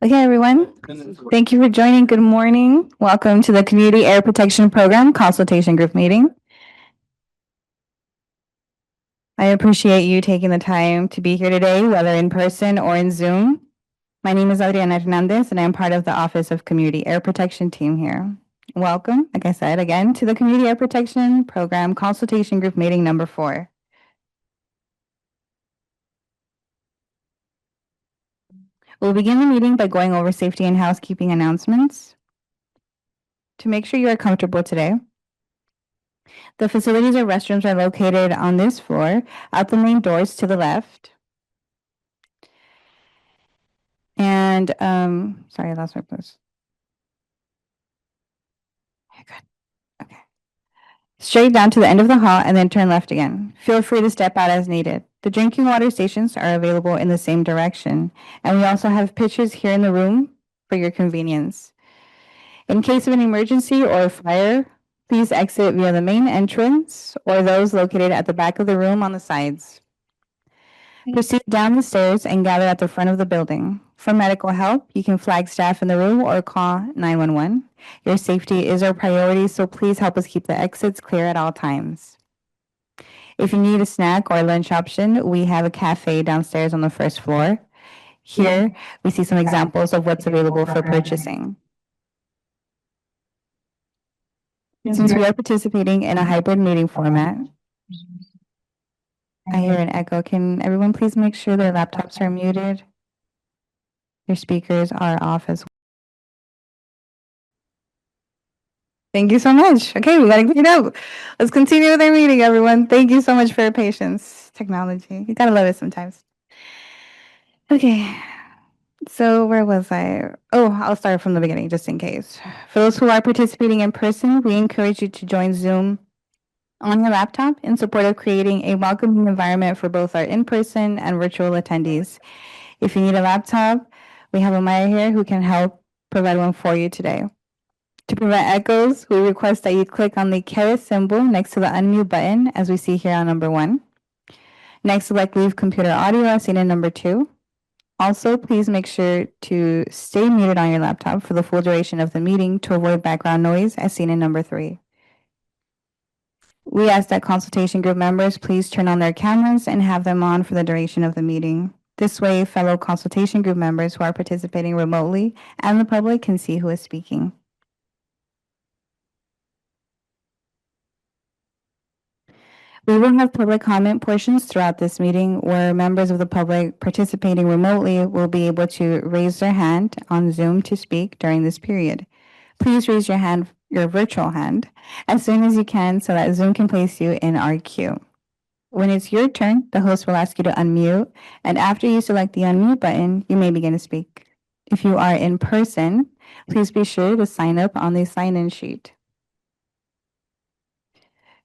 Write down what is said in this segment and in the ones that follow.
Okay, everyone. Thank you for joining. Good morning. Welcome to the Community Air Protection Program Consultation Group meeting. I appreciate you taking the time to be here today, whether in person or in Zoom. My name is Adriana Hernandez, and I'm part of the Office of Community Air Protection team here. Welcome, like I said, again, to the Community Air Protection Program Consultation Group meeting number 4. We'll begin the meeting by going over safety and housekeeping announcements. To make sure you are comfortable today, the facilities or restrooms are located on this floor, out the main doors to the left. And, sorry, I lost my place. Okay, good. Okay. Straight down to the end of the hall and then turn left again. Feel free to step out as needed. The drinking water stations are available in the same direction. And we also have pitchers here in the room for your convenience. In case of an emergency or fire, please exit via the main entrance or those located at the back of the room on the sides. Proceed down the stairs and gather at the front of the building. For medical help, you can flag staff in the room or call 911. Your safety is our priority, so please help us keep the exits clear at all times. If you need a snack or lunch option, we have a cafe downstairs on the first floor. Here, we see some examples of what's available for purchasing. Since we are participating in a hybrid meeting format, I hear an echo. Can everyone please make sure their laptops are muted? Your speakers are off as well. Thank you so much. Okay, we gotta clean up. Let's continue with our meeting, everyone. Thank you so much for your patience. Technology, you gotta love it sometimes. Okay, so where was I? Oh, I'll start from the beginning just in case. For those who are participating in person, we encourage you to join Zoom on your laptop in support of creating a welcoming environment for both our in-person and virtual attendees. If you need a laptop, we have a Maya here who can help provide one for you today. To prevent echoes, we request that you click on the caret symbol next to the unmute button, as we see here on number 1. Next, select Leave Computer Audio as seen in number 2. Also, please make sure to stay muted on your laptop for the full duration of the meeting to avoid background noise as seen in number 3. We ask that consultation group members please turn on their cameras and have them on for the duration of the meeting. This way, fellow consultation group members who are participating remotely and the public can see who is speaking. We will have public comment portions throughout this meeting where members of the public participating remotely will be able to raise their hand on Zoom to speak during this period. Please raise your hand, your virtual hand, as soon as you can so that Zoom can place you in our queue. When it's your turn, the host will ask you to unmute, and after you select the unmute button, you may begin to speak. If you are in person, please be sure to sign up on the sign-in sheet.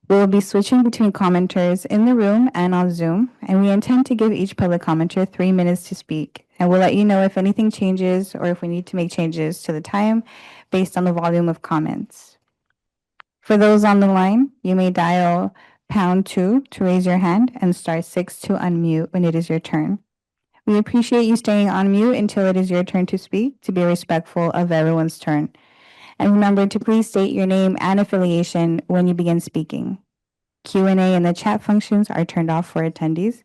We will be switching between commenters in the room and on Zoom, and we intend to give each public commenter 3 minutes to speak, and we'll let you know if anything changes or if we need to make changes to the time based on the volume of comments. For those on the line, you may dial #2 to raise your hand and *6 to unmute when it is your turn. We appreciate you staying on mute until it is your turn to speak to be respectful of everyone's turn. And remember to please state your name and affiliation when you begin speaking. Q&A and the chat functions are turned off for attendees.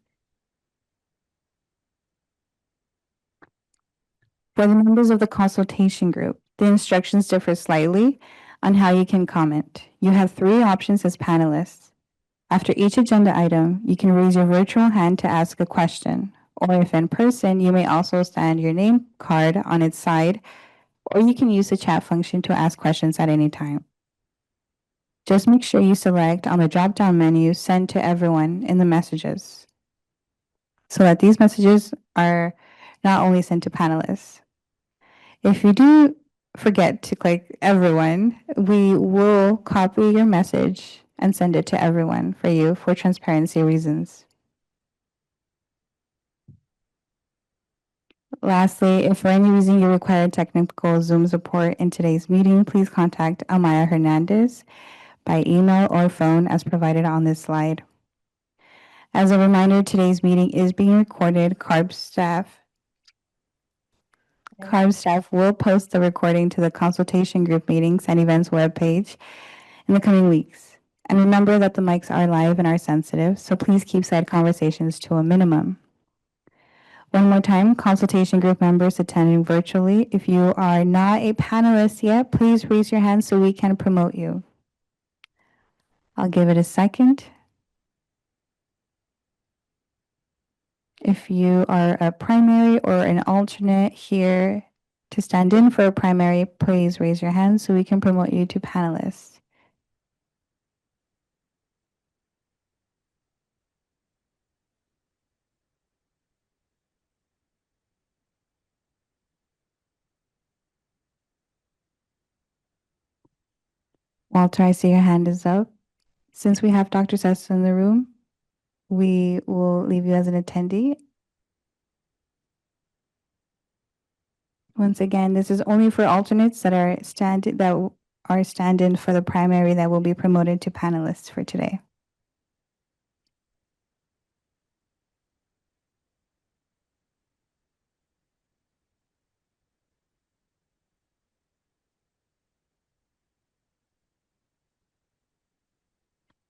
For the members of the consultation group, the instructions differ slightly on how you can comment. You have 3 options as panelists. After each agenda item, you can raise your virtual hand to ask a question, or if in person, you may also stand your name card on its side, or you can use the chat function to ask questions at any time. Just make sure you select on the drop-down menu Send to Everyone in the messages so that these messages are not only sent to panelists. If you do forget to click Everyone, we will copy your message and send it to everyone for you for transparency reasons. Lastly, if for any reason you require technical Zoom support in today's meeting, please contact Amaya Hernandez by email or phone as provided on this slide. As a reminder, today's meeting is being recorded. CARB staff CARB staff will post the recording to the Consultation Group meetings and events webpage in the coming weeks. And remember that the mics are live and are sensitive, so please keep side conversations to a minimum. One more time, Consultation Group members attending virtually, if you are not a panelist yet, please raise your hand so we can promote you. I'll give it a second. If you are a primary or an alternate here to stand in for a primary, please raise your hand so we can promote you to panelists. Walter, I see your hand is up. Since we have Dr. Sessa in the room, we will leave you as an attendee. Once again, this is only for alternates that are stand-in for the primary that will be promoted to panelists for today.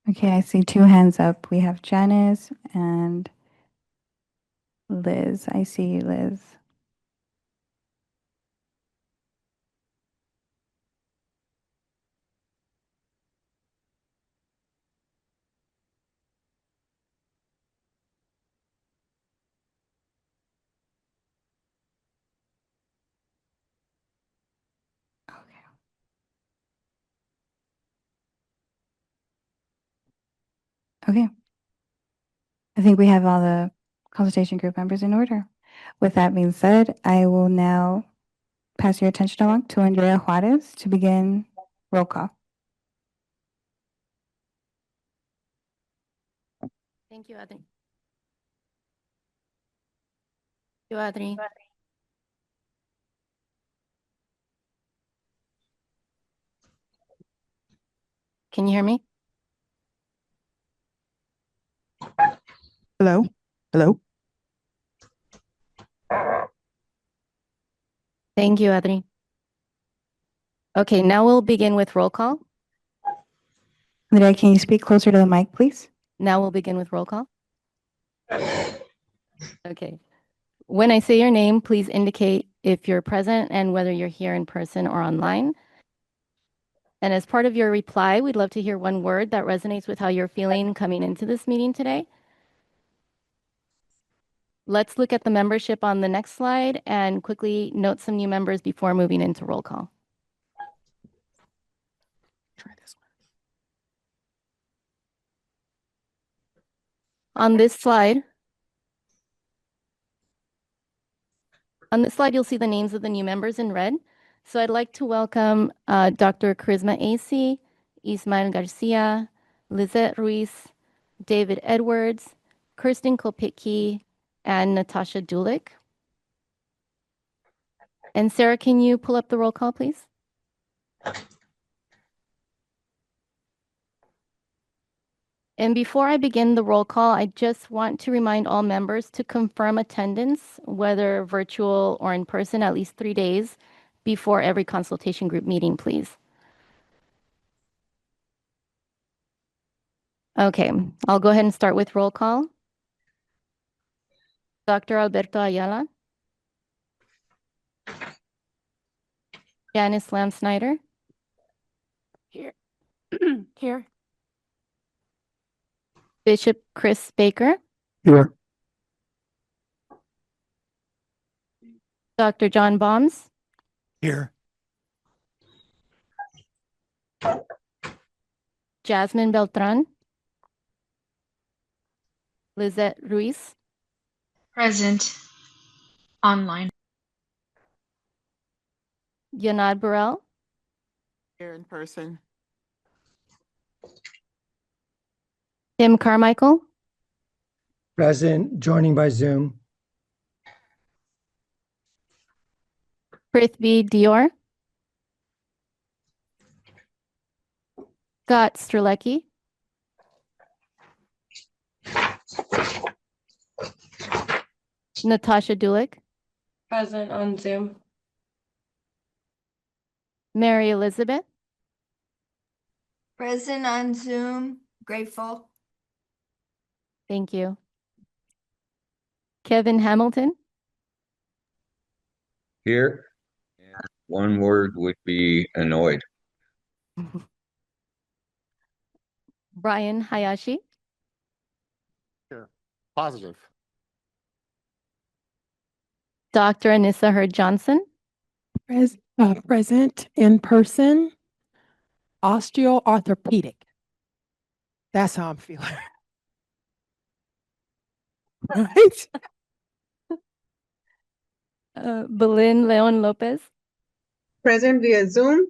Okay, I see two hands up. We have Janice and Liz. I see you, Liz. Okay. I think we have all the consultation group members in order. With that being said, I will now pass your attention along to Andrea Juarez to begin roll call. Thank you, Adri. Thank you, Adri. Can you hear me? Hello? Hello? Thank you, Adri. Okay, now we'll begin with roll call. Andrea, can you speak closer to the mic, please? Now we'll begin with roll call. Okay. When I say your name, please indicate if you're present and whether you're here in person or online. And as part of your reply, we'd love to hear one word that resonates with how you're feeling coming into this meeting today. Let's look at the membership on the next slide and quickly note some new members before moving into roll call. Try this one. On this slide, you'll see the names of the new members in red. So I'd like to welcome Dr. Charisma AC, Ismael Garcia, Lizette Ruiz, David Edwards, Kirsten Kopicki, and Natasha Dulick. And Sarah, can you pull up the roll call, please? And before I begin the roll call, I just want to remind all members to confirm attendance, whether virtual or in person, at least 3 days before every consultation group meeting, please. Okay, I'll go ahead and start with roll call. Dr. Alberto Ayala. Janice Lam Snyder. Here. Here. Bishop Chris Baker. Here. Dr. John Balmes. Here. Jasmine Beltran. Lizette Ruiz. Present. Online. Yanad Burrell. Here in person. Tim Carmichael. Present, joining by Zoom. Prithvi Dior. Scott Strzelecki. Natasha Dulick. Present on Zoom. Mary Elizabeth, Present on Zoom, grateful. thank you. Kevin Hamilton, Here, and one word would be annoyed. Brian Hayashi, Here. Positive. Dr. Anissa Hurd Johnson, Present in person, osteoarthropedic. That's how I'm feeling. Right? Belin Leon Lopez, Present via Zoom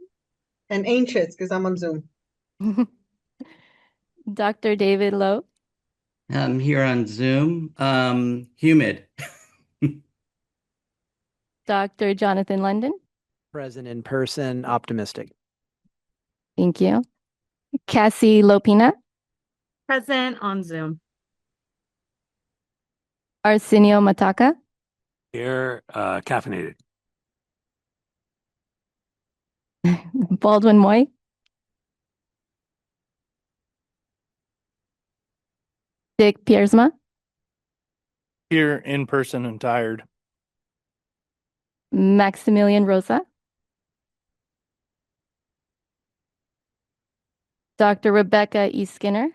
and anxious because I'm on Zoom. Dr. David Lowe, I'm here on Zoom. Humid. Dr. Jonathan London, Present in person, optimistic. thank you. Cassie Lopina, Present on Zoom. Arsenio Mataka, Here, caffeinated. Baldwin Moy, Dick Piersma, Here in person and tired. Maximilian Rosa, Dr. Rebecca E. Skinner,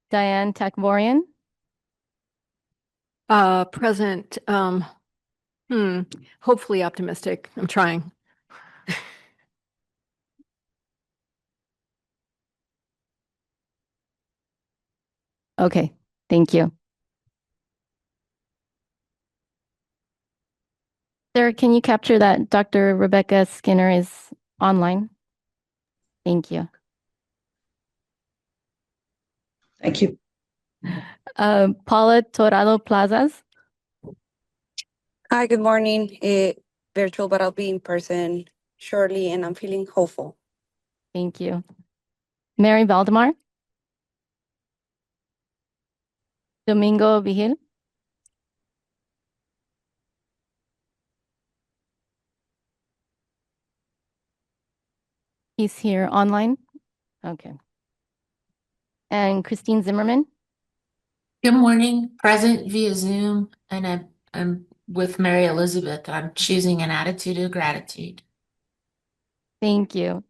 Diane Takvorian, Present, hopefully optimistic. I'm trying. okay, thank you. Sarah, can you capture that Dr. Rebecca Skinner is online? Thank you. Thank you. Paula Torado Plazas, Hi, good morning. Virtual, but I'll be in person shortly, and I'm feeling hopeful. thank you. Mary Valdemar, Domingo Vigil, he's here online. Okay. And Christine Zimmerman, Good morning. Present via Zoom, and I'm with Mary Elizabeth. I'm choosing an attitude of gratitude. thank you.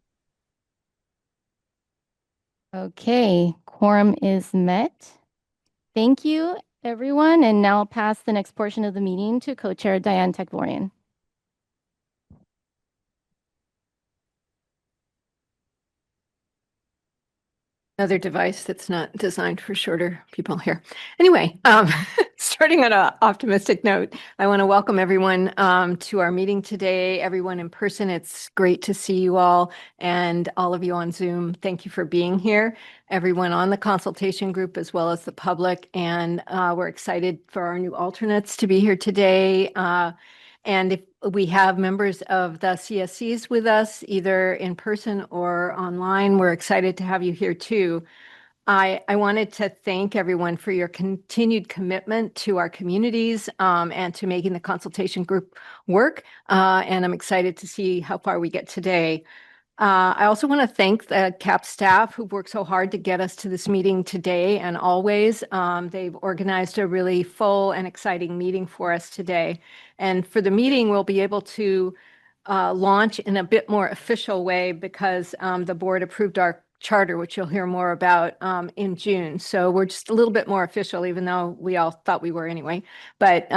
Okay, quorum is met. Thank you, everyone. And now I'll pass the next portion of the meeting to Co-Chair Diane Takvorian. Another device that's not designed for shorter people here. Anyway, starting on an optimistic note, I want to welcome everyone to our meeting today, everyone in person. It's great to see you all, and all of you on Zoom. Thank you for being here, everyone on the consultation group as well as the public, and we're excited for our new alternates to be here today. And if we have members of the CSCs with us, either in person or online, we're excited to have you here too. I wanted to thank everyone for your continued commitment to our communities and to making the consultation group work. And I'm excited to see how far we get today. I also want to thank the CAP staff who've worked so hard to get us to this meeting today and always. They've organized a really full and exciting meeting for us today. And for the meeting, we'll be able to launch in a bit more official way because the board approved our charter, which you'll hear more about in June. So we're just a little bit more official, even though we all thought we were anyway. But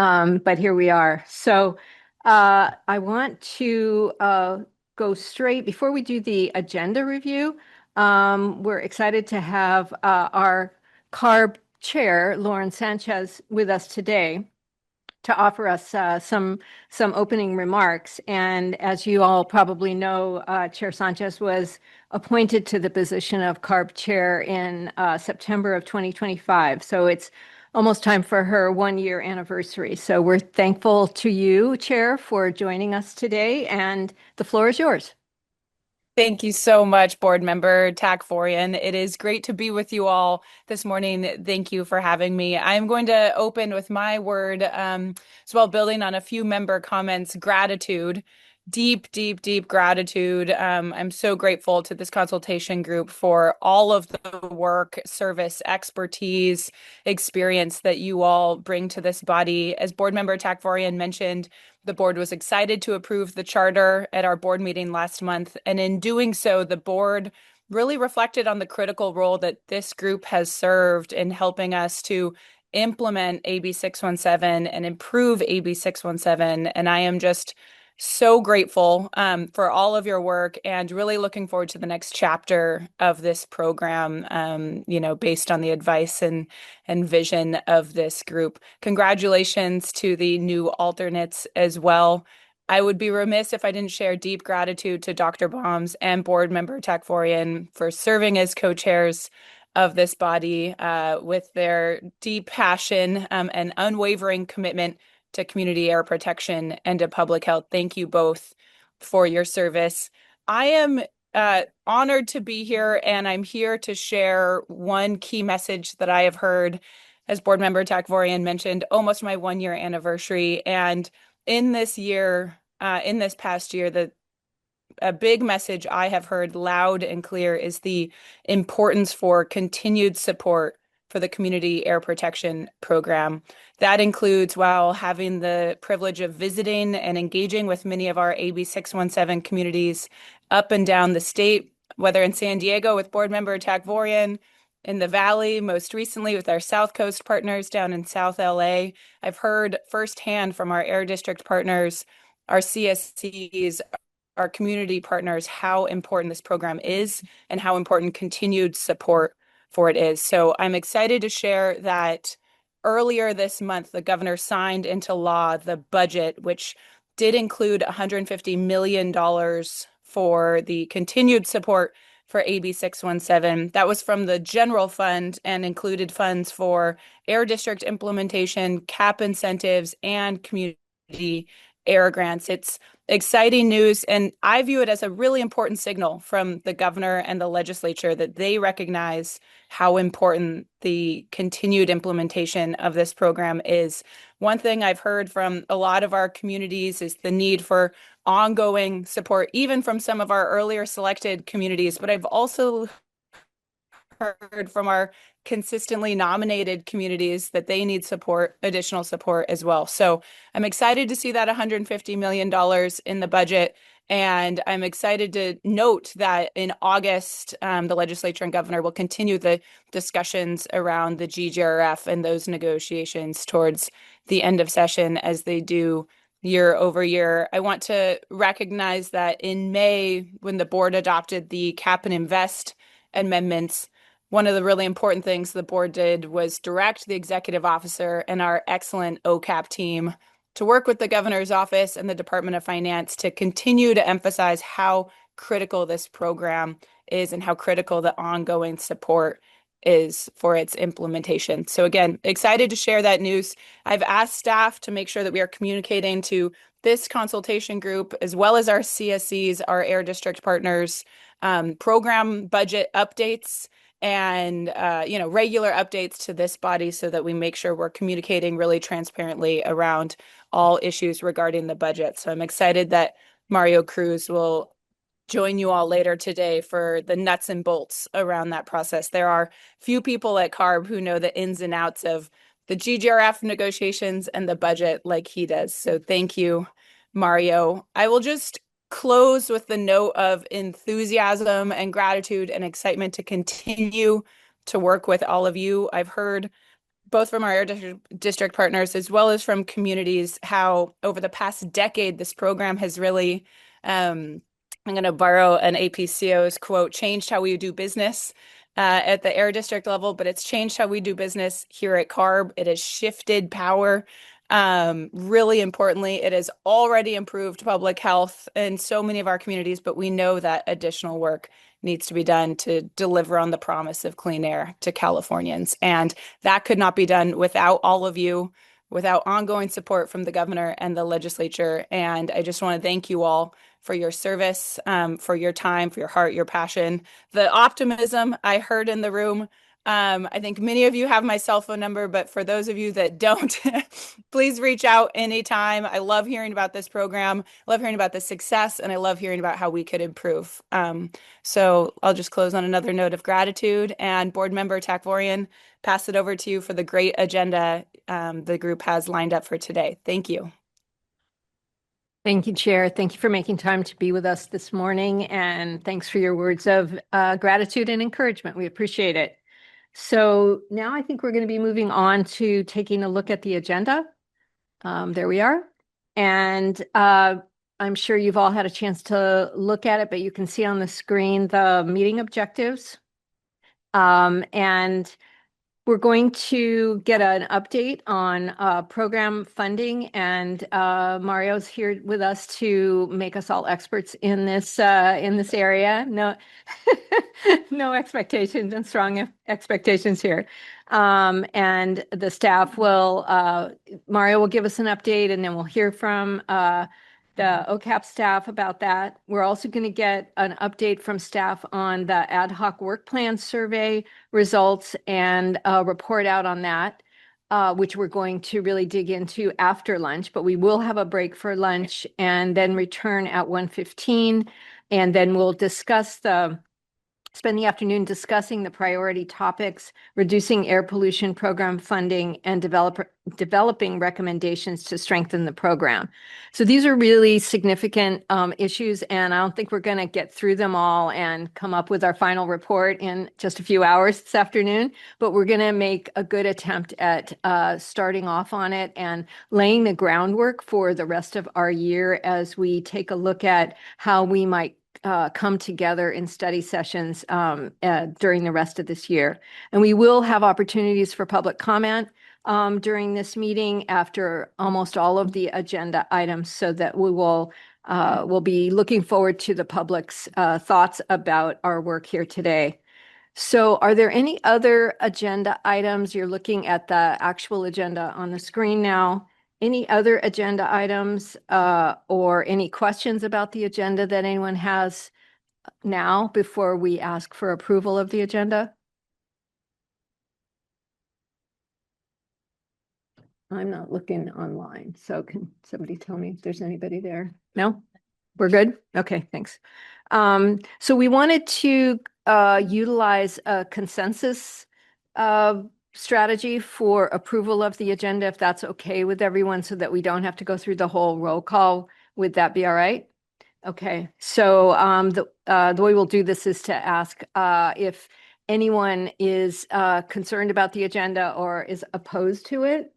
here we are. So I want to go straight before we do the agenda review. We're excited to have our CARB chair, Lauren Sanchez, with us today to offer us some opening remarks. And as you all probably know, Chair Sanchez was appointed to the position of CARB chair in September of 2025. So it's almost time for her one-year anniversary. So we're thankful to you, Chair, for joining us today, and the floor is yours. Thank you so much, Board Member Takvorian. It is great to be with you all this morning. Thank you for having me. I'm going to open with my word as well, building on a few member comments, gratitude. Deep, deep, deep gratitude. I'm so grateful to this consultation group for all of the work, service, expertise, experience that you all bring to this body. As Board Member Takvorian mentioned, the board was excited to approve the charter at our board meeting last month. And in doing so, the board really reflected on the critical role that this group has served in helping us to implement AB 617 and improve AB 617. And I am just so grateful for all of your work and really looking forward to the next chapter of this program, based on the advice and vision of this group. Congratulations to the new alternates as well. I would be remiss if I didn't share deep gratitude to Dr. Balmes and Board Member Takvorian for serving as co-chairs of this body with their deep passion and unwavering commitment to community air protection and to public health. Thank you both for your service. I am honored to be here, and I'm here to share one key message that I have heard, as Board Member Takvorian mentioned, almost my 1-year anniversary. And in this past year, a big message I have heard loud and clear is the importance for continued support for the Community Air Protection Program. That includes, while having the privilege of visiting and engaging with many of our AB 617 communities up and down the state, whether in San Diego with Board Member Takvorian, in the Valley, most recently with our South Coast partners down in South LA. I've heard firsthand from our Air District partners, our CSCs, our community partners, how important this program is and how important continued support for it is. So I'm excited to share that earlier this month, the governor signed into law the budget, which did include $150 million for the continued support for AB 617. That was from the general fund and included funds for Air District implementation, CAP incentives, and community air grants. It's exciting news, and I view it as a really important signal from the governor and the legislature that they recognize how important the continued implementation of this program is. One thing I've heard from a lot of our communities is the need for ongoing support, even from some of our earlier selected communities, but I've also heard from our consistently nominated communities that they need support, additional support as well. So I'm excited to see that $150 million in the budget. And I'm excited to note that in August, the legislature and governor will continue the discussions around the GGRF and those negotiations towards the end of session as they do year over year. I want to recognize that in May, when the board adopted the Cap and Invest amendments, one of the really important things the board did was direct the executive officer and our excellent OCAP team to work with the governor's office and the Department of Finance to continue to emphasize how critical this program is and how critical the ongoing support is for its implementation. So again, excited to share that news. I've asked staff to make sure that we are communicating to this consultation group, as well as our CSCs, our Air District partners, program budget updates and regular updates to this body so that we make sure we're communicating really transparently around all issues regarding the budget. So I'm excited that Mario Cruz will join you all later today for the nuts and bolts around that process. There are few people at CARB who know the ins and outs of the GGRF negotiations and the budget like he does. So thank you, Mario. I will just close with the note of enthusiasm and gratitude and excitement to continue to work with all of you. I've heard both from our Air District partners as well as from communities how over the past decade, this program has really, I'm going to borrow an APCO's quote, changed how we do business at the Air District level, but it's changed how we do business here at CARB. It has shifted power. Really importantly, it has already improved public health in so many of our communities, but we know that additional work needs to be done to deliver on the promise of clean air to Californians. And that could not be done without all of you, without ongoing support from the governor and the legislature. And I just want to thank you all for your service, for your time, for your heart, your passion, the optimism I heard in the room. I think many of you have my cell phone number, but for those of you that don't, please reach out anytime. I love hearing about this program, I love hearing about the success, and I love hearing about how we could improve. So I'll just close on another note of gratitude. And Board Member Takvorian, pass it over to you for the great agenda the group has lined up for today. Thank you. Thank you, Chair. Thank you for making time to be with us this morning, and thanks for your words of gratitude and encouragement. We appreciate it. So now I think we're going to be moving on to taking a look at the agenda. There we are. And I'm sure you've all had a chance to look at it, but you can see on the screen the meeting objectives. And we're going to get an update on program funding, and Mario's here with us to make us all experts in this area. No, no expectations and strong expectations here. And the staff will, Mario will give us an update, and then we'll hear from the OCAP staff about that. We're also going to get an update from staff on the ad hoc work plan survey results and report out on that, which we're going to really dig into after lunch. But we will have a break for lunch and then return at 1:15. And then we'll spend the afternoon discussing the priority topics, reducing air pollution program funding, and developing recommendations to strengthen the program. So these are really significant issues, and I don't think we're going to get through them all and come up with our final report in just a few hours this afternoon, but we're going to make a good attempt at starting off on it and laying the groundwork for the rest of our year as we take a look at how we might come together in study sessions during the rest of this year. And we will have opportunities for public comment during this meeting after almost all of the agenda items, so that we will we'll be looking forward to the public's thoughts about our work here today. So are there any other agenda items? You're looking at the actual agenda on the screen now. Any other agenda items or any questions about the agenda that anyone has now before we ask for approval of the agenda? I'm not looking online, so can somebody tell me if there's anybody there? No? We're good? Okay, thanks. So we wanted to utilize a consensus strategy for approval of the agenda, if that's okay with everyone, so that we don't have to go through the whole roll call. Would that be all right? Okay, so the way we'll do this is to ask if anyone is concerned about the agenda or is opposed to it.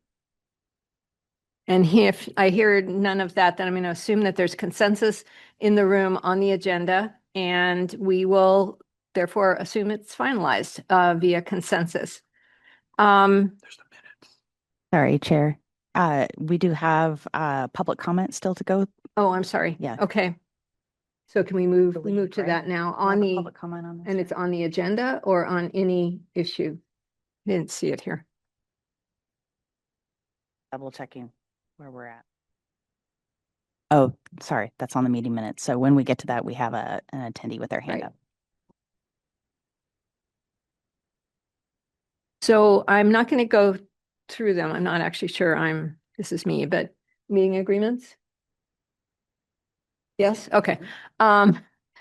And if I hear none of that, then I'm going to assume that there's consensus in the room on the agenda, and we will therefore assume it's finalized via consensus. Sorry, Chair. We do have public comment still to go. Oh, I'm sorry. Yeah. Okay. So can we move to that now on the public comment on this? and it's on the agenda or on any issue? Didn't see it here. Double checking where we're at. Oh, sorry. That's on the meeting minutes. So when we get to that, we have an attendee with their hand up. So I'm not going to go through them. I'm not actually sure this is me, but meeting agreements? Yes? Okay.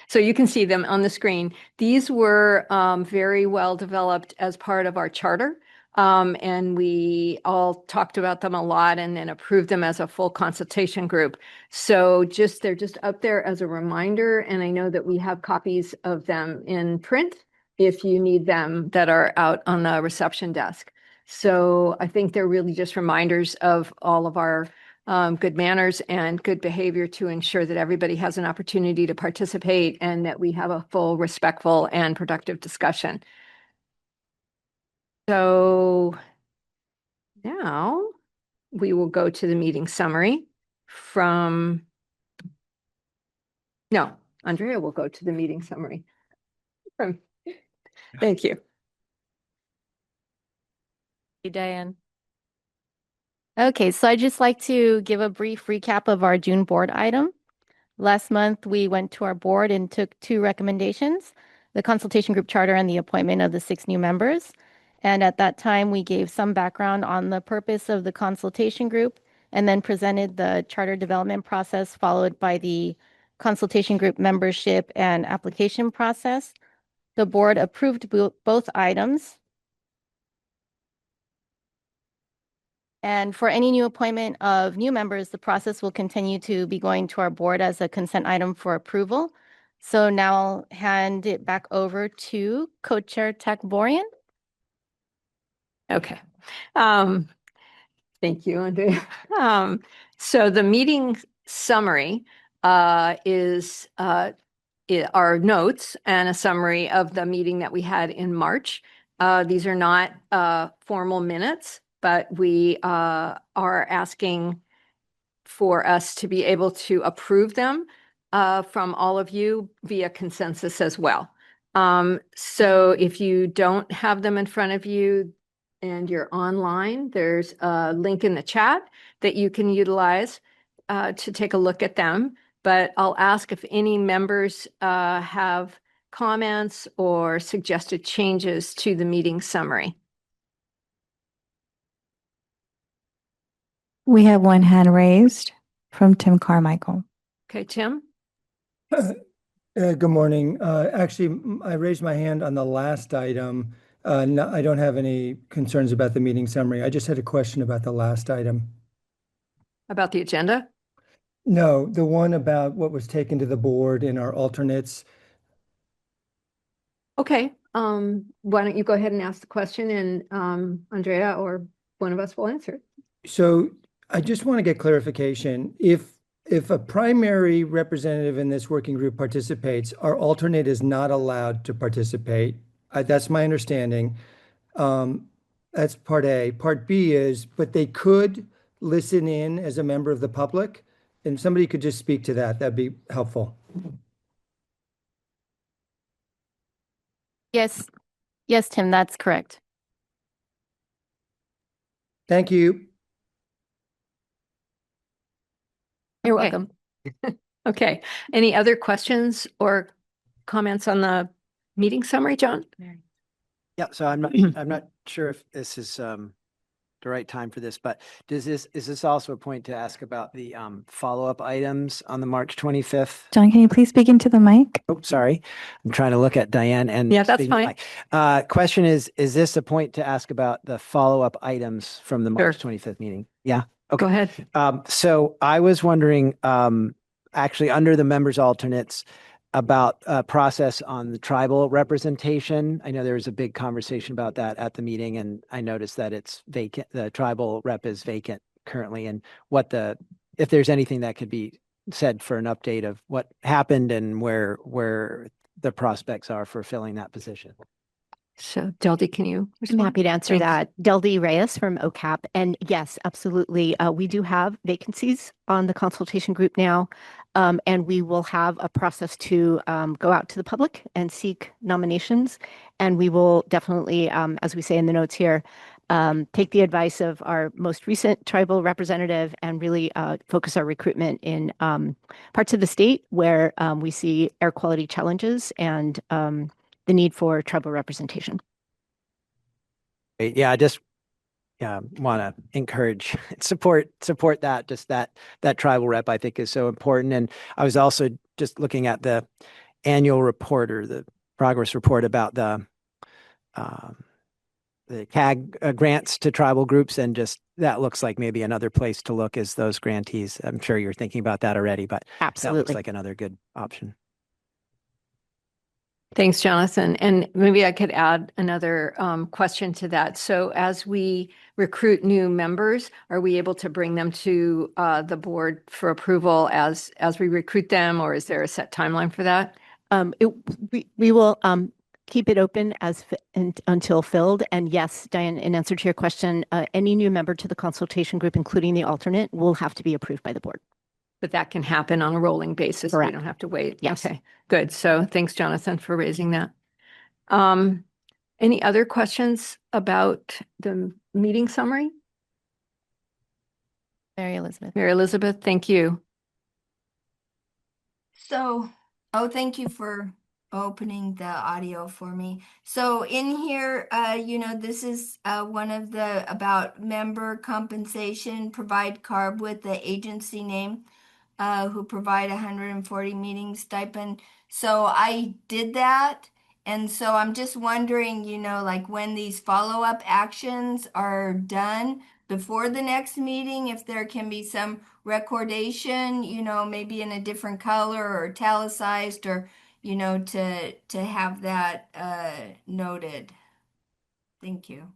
So you can see them on the screen. These were very well developed as part of our charter. And we all talked about them a lot and then approved them as a full consultation group. So they're just up there as a reminder. And I know that we have copies of them in print if you need them, that are out on the reception desk. So I think they're really just reminders of all of our good manners and good behavior to ensure that everybody has an opportunity to participate and that we have a full, respectful, and productive discussion. So now we will go to the meeting summary Andrea will go to the meeting summary. Thank you. Diane. Okay, so I'd just like to give a brief recap of our June board item. Last month, we went to our board and took 2 recommendations, the consultation group charter and the appointment of the 6 new members. And at that time, we gave some background on the purpose of the consultation group and then presented the charter development process, followed by the consultation group membership and application process. The board approved both items. And for any new appointment of new members, the process will continue to be going to our board as a consent item for approval. So now I'll hand it back over to Co-Chair Takvorian. Okay. Thank you, Andrea. So the meeting summary is our notes and a summary of the meeting that we had in March. These are not formal minutes, but we are asking for us to be able to approve them from all of you via consensus as well. So if you don't have them in front of you and you're online, there's a link in the chat that you can utilize to take a look at them. But I'll ask if any members have comments or suggested changes to the meeting summary. We have one hand raised from Tim Carmichael. Okay, Tim? Good morning. Actually, I raised my hand on the last item. No, I don't have any concerns about the meeting summary. I just had a question about the last item. About the agenda? No, the one about what was taken to the board and our alternates. Okay. Why don't you go ahead and ask the question, and Andrea or one of us will answer it. So I just want to get clarification. If a primary representative in this working group participates, our alternate is not allowed to participate. That's my understanding. That's part A. Part B is, but they could listen in as a member of the public, and somebody could just speak to that. That'd be helpful. Yes. Yes, Tim, that's correct. Thank you. You're Okay. welcome. Okay. Any other questions or comments on the meeting summary, John? Yeah, so I'm not sure if this is the right time for this, but is this also a point to ask about the follow-up items on the March 25th? John, can you please speak into the mic? Oh, sorry. I'm trying to look at Diane and Yeah, that's speaking to fine. Mike. Question is this a point to ask about the follow-up items from the March 25th meeting? Yeah. Okay. Go ahead. So I was wondering, actually under the members alternates, about process on the tribal representation. I know there was a big conversation about that at the meeting, and I noticed that it's vacant. The tribal rep is vacant currently, and if there's anything that could be said for an update of what happened and where the prospects are for filling that position. So Deldy, can you I'm respond? happy to answer Thanks. that. Deldy Reyes from OCAP. And yes, absolutely. We do have vacancies on the consultation group now. And we will have a process to go out to the public and seek nominations. And we will definitely, as we say in the notes here, take the advice of our most recent tribal representative and really focus our recruitment in parts of the state where we see air quality challenges and the need for tribal representation. Yeah, I just want to encourage support that, just that tribal rep I think is so important. And I was also just looking at the annual report or the progress report about the CAG grants to tribal groups, and just that looks like maybe another place to look is those grantees. I'm sure you're thinking about that already, but that looks like another good option. Thanks, Jonathan. And maybe I could add another question to that. So as we recruit new members, are we able to bring them to the board for approval as we recruit them, or is there a set timeline for that? We will keep it open until filled. And yes, Diane, in answer to your question, any new member to the consultation group, including the alternate, will have to be approved by the board. But that can happen on a rolling basis. Correct. We don't have to wait. Yes. Okay, good. So thanks, Jonathan, for raising that. Any other questions about the meeting summary? Mary Elizabeth. Mary Elizabeth, thank you. So, thank you for opening the audio for me. So in here, this is one of the about member compensation, provide CARB with the agency name, who provide 140 meeting stipend. So I did that. And so I'm just wondering, like when these follow-up actions are done before the next meeting, if there can be some recordation, maybe in a different color or italicized or, to have that noted. Thank you.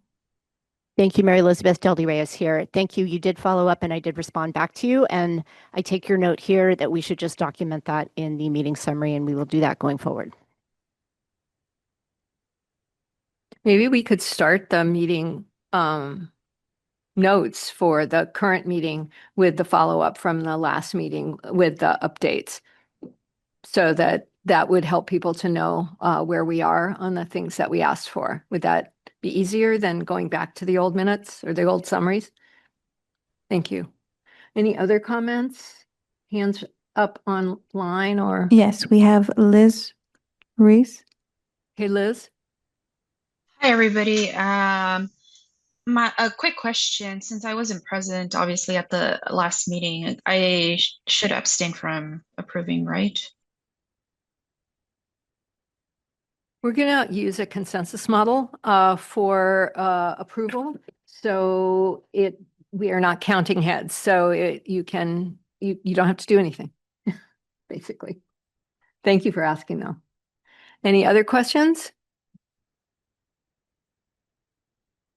Thank you, Mary Elizabeth. Del Reyes here. Thank you. You did follow up and I did respond back to you. And I take your note here that we should just document that in the meeting summary, and we will do that going forward. Maybe we could start the meeting notes for the current meeting with the follow-up from the last meeting with the updates, so that would help people to know where we are on the things that we asked for. Would that be easier than going back to the old minutes or the old summaries? Thank you. Any other comments? Hands up online or? Yes, we have Liz Reese. Hey, Liz. Hi, everybody. A quick question. Since I wasn't present, obviously, at the last meeting, I should abstain from approving, right? We're going to use a consensus model for approval. So we are not counting heads. So you don't have to do anything, basically. Thank you for asking, though. Any other questions?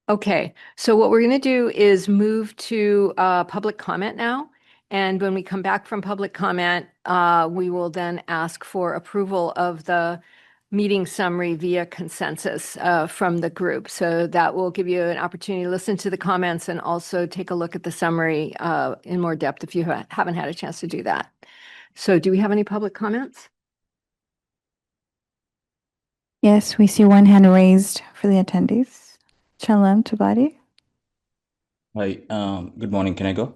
Okay, so what we're going to do is move to public comment now. And when we come back from public comment, we will then ask for approval of the meeting summary via consensus from the group. So that will give you an opportunity to listen to the comments and also take a look at the summary in more depth if you haven't had a chance to do that. So do we have any public comments? Yes, we see one hand raised for the attendees. Shalom Tabadi. Hi, good morning. Can I go?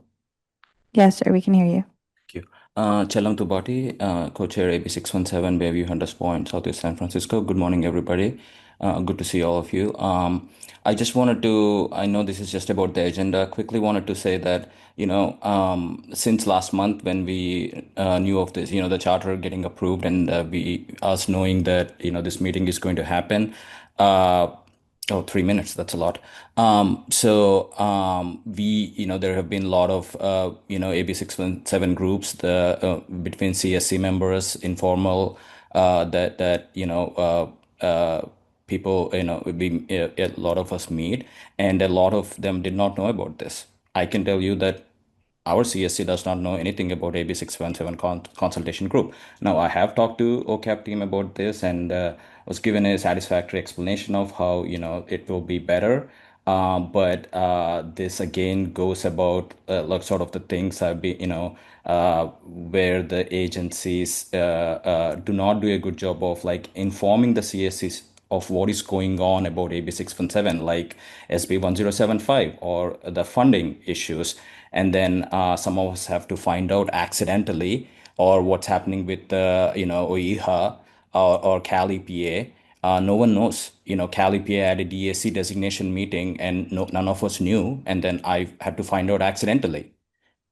Yes, sir, we can hear you. Thank you. Chalam Tubati, co-chair AB617, Bayview Hunters Point, Southeast San Francisco. Good morning, everybody. Good to see all of you. I just wanted to, I know this is just about the agenda, quickly wanted to say that, since last month when we knew of this, the charter getting approved and us knowing that, this meeting is going to happen, oh, 3 minutes, that's a lot. There have been a lot of, AB617 groups, between CSC members, informal, people, a lot of us meet, and a lot of them did not know about this. I can tell you that our CSC does not know anything about AB617 consultation group. Now, I have talked to OCAP team about this and was given a satisfactory explanation of how, it will be better. But this again goes about like sort of the things I've been, where the agencies do not do a good job of like informing the CSCs of what is going on about AB617, like SB 1075 or the funding issues. And then some of us have to find out accidentally or what's happening with OIHA or Cali PA. No one knows. Cali PA had a DAC designation meeting and none of us knew. And then I had to find out accidentally.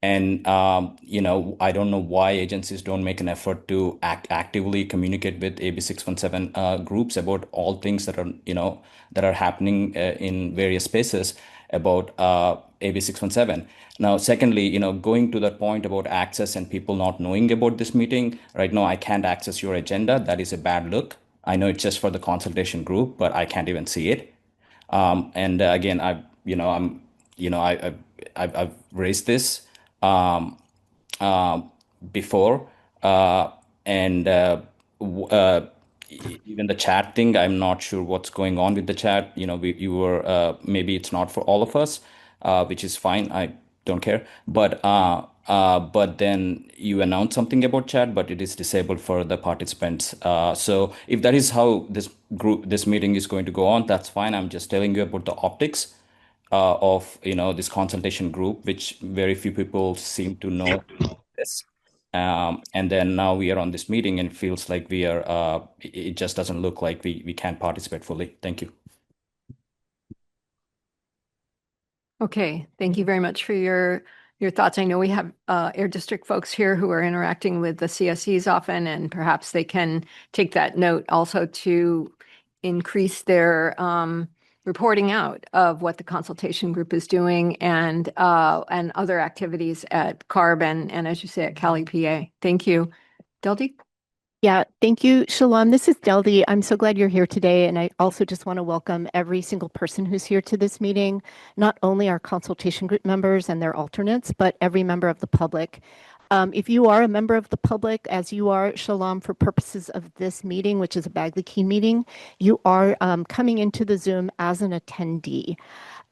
And, I don't know why agencies don't make an effort to actively communicate with AB617 groups about all things that are happening in various spaces about AB617. Now, secondly, going to that point about access and people not knowing about this meeting, right now I can't access your agenda. That is a bad look. I know it's just for the consultation group, but I can't even see it. And again, I've raised this before, and even the chat thing, I'm not sure what's going on with the chat. You were maybe it's not for all of us, which is fine. I don't care. But then you announce something about chat, but it is disabled for the participants. So if that is how this meeting is going to go on, that's fine. I'm just telling you about the optics. of this consultation group, which very few people seem to know this. And then now we are on this meeting and it feels like we are, it just doesn't look like we can participate fully. Thank you. Okay, thank you very much for your thoughts. I know we have Air District folks here who are interacting with the CSEs often, and perhaps they can take that note also to increase their reporting out of what the consultation group is doing and other activities at CARB and as you say at Cali PA. Thank you. Deldi? Yeah, thank you, Shalom. This is Deldi. I'm so glad you're here today. And I also just want to welcome every single person who's here to this meeting, not only our consultation group members and their alternates, but every member of the public. If you are a member of the public, as you are, Shalom, for purposes of this meeting, which is a Bagley-Keene meeting, you are coming into the Zoom as an attendee.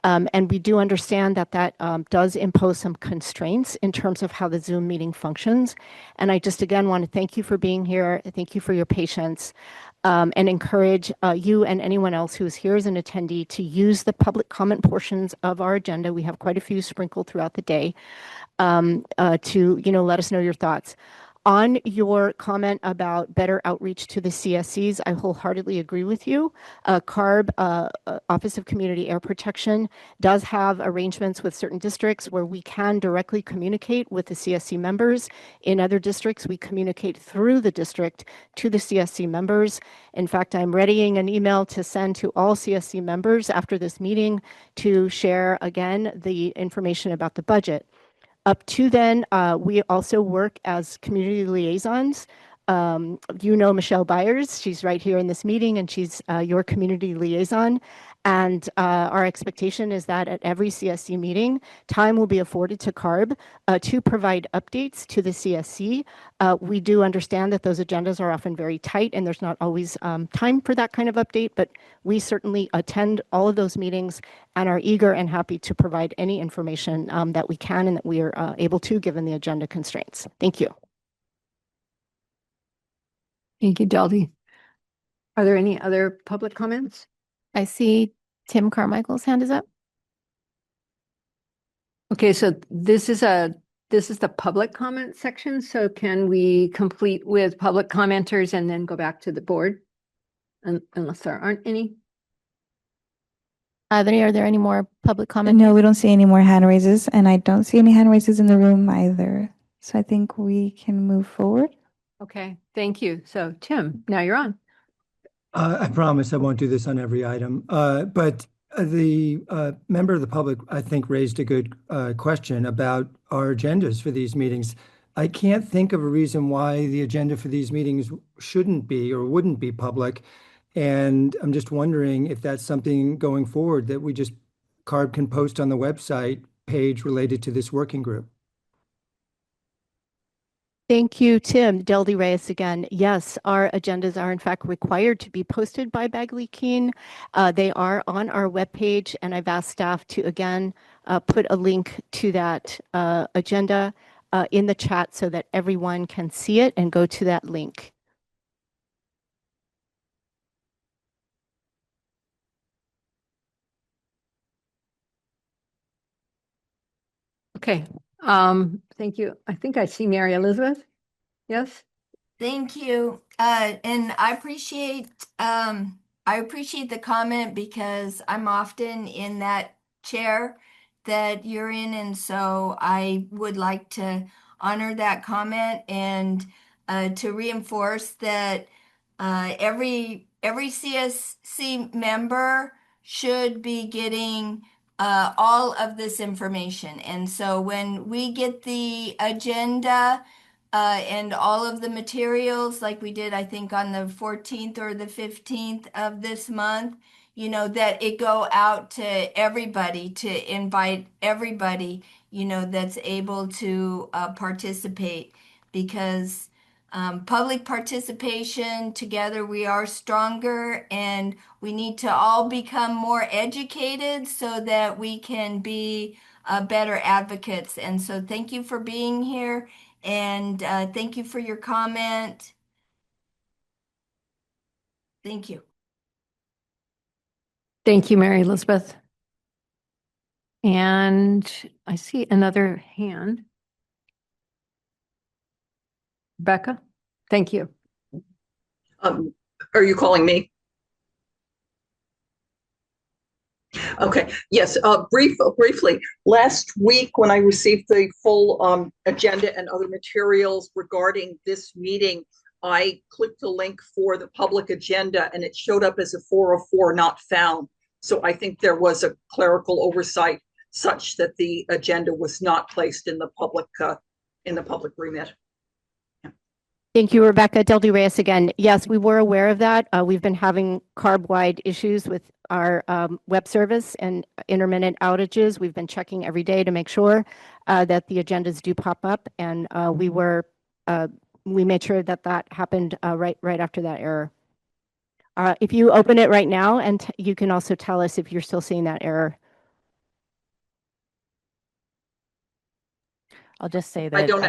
And we do understand that that does impose some constraints in terms of how the Zoom meeting functions. And I just, again, want to thank you for being here. Thank you for your patience and encourage you and anyone else who is here as an attendee to use the public comment portions of our agenda. We have quite a few sprinkled throughout the day to, let us know your thoughts. On your comment about better outreach to the CSCs, I wholeheartedly agree with you. CARB, Office of Community Air Protection, does have arrangements with certain districts where we can directly communicate with the CSC members. In other districts, we communicate through the district to the CSC members. In fact, I'm readying an email to send to all CSC members after this meeting to share again the information about the budget. Up to then, we also work as community liaisons. Michelle Byers, she's right here in this meeting, and she's your community liaison. And our expectation is that at every CSC meeting, time will be afforded to CARB to provide updates to the CSC. We do understand that those agendas are often very tight and there's not always time for that kind of update, but we certainly attend all of those meetings and are eager and happy to provide any information that we can and that we are able to given the agenda constraints. Thank you. Thank you, Deldi. Are there any other public comments? I see Tim Carmichael's hand is up. Okay, so this is the public comment section. So can we complete with public commenters and then go back to the board? Unless there aren't any. Are there any more public comments? No, we don't see any more hand raises, and I don't see any hand raises in the room either. So I think we can move forward. Okay, thank you. So Tim, now you're on. I promise I won't do this on every item, but the member of the public, I think, raised a good question about our agendas for these meetings. I can't think of a reason why the agenda for these meetings shouldn't be or wouldn't be public. And I'm just wondering if that's something going forward that CARB can post on the website page related to this working group. Thank you, Tim. Deldi Reyes again. Yes, our agendas are in fact required to be posted by Bagley-Keene. They are on our webpage, and I've asked staff to again put a link to that agenda in the chat so that everyone can see it and go to that link. Okay, thank you. I think I see Mary Elizabeth. Yes. Thank you. And I appreciate the comment because I'm often in that chair that you're in, and so I would like to honor that comment and to reinforce that every CSC member should be getting all of this information. And so when we get the agenda and all of the materials like we did, I think on the 14th or the 15th of this month, that it go out to everybody, to invite everybody, that's able to participate, because public participation, together we are stronger, and we need to all become more educated so that we can be better advocates. And so thank you for being here, and thank you for your comment. Thank you. Thank you, Mary Elizabeth. And I see another hand. Rebecca, thank you. Are you calling me? Okay, yes, briefly, last week when I received the full agenda and other materials regarding this meeting, I clicked the link for the public agenda and it showed up as a 404 not found. So I think there was a clerical oversight such that the agenda was not placed in the public remit. Thank you, Rebecca. Del Reyes again. Yes, we were aware of that. We've been having CARB-wide issues with our web service and intermittent outages. We've been checking every day to make sure that the agendas do pop up, and we made sure that that happened right after that error. If you open it right now, and you can also tell us if you're still seeing that error. I'll just say that I don't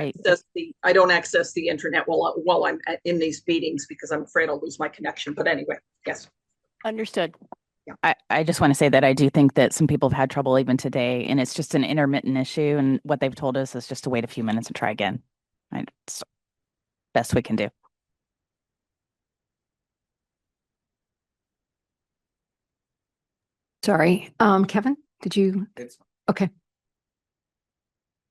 access the internet while I'm in these meetings because I'm afraid I'll lose my connection. But anyway, yes. Understood. I just want to say that I do think that some people have had trouble even today, and it's just an intermittent issue. And what they've told us is just to wait a few minutes and try again. It's best we can do. Sorry, Kevin, did you? Okay.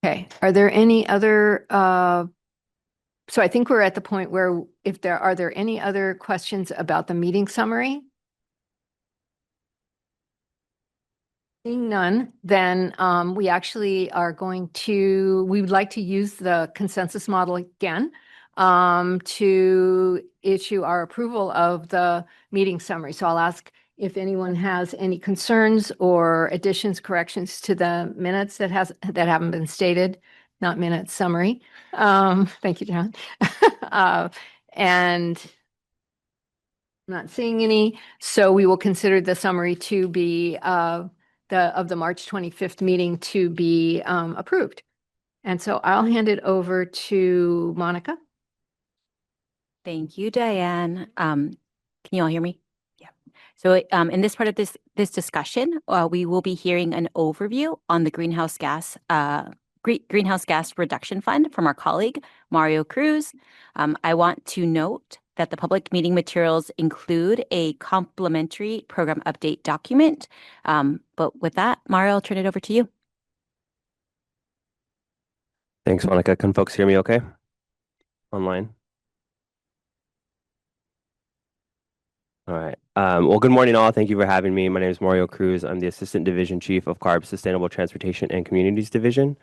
Okay, are there any other, so I think we're at the point where are there any other questions about the meeting summary? Seeing none, then we actually are we would like to use the consensus model again to issue our approval of the meeting summary. So I'll ask if anyone has any concerns or additions, corrections to the minutes that haven't been stated, not minutes, summary. Thank you, John. And I'm not seeing any, so we will consider the summary to be of the March 25th meeting to be approved. And so I'll hand it over to Monica. Thank you, Diane. Can you all hear me? Yeah. So in this part of this discussion, we will be hearing an overview on the greenhouse gas reduction fund from our colleague, Mario Cruz. I want to note that the public meeting materials include a complimentary program update document. But with that, Mario, I'll turn it over to you. Thanks, Monica. Can folks hear me okay? Online? All right. Well, good morning, all. Thank you for having me. My name is Mario Cruz. I'm the Assistant Division Chief of CARB Sustainable Transportation and Communities Division.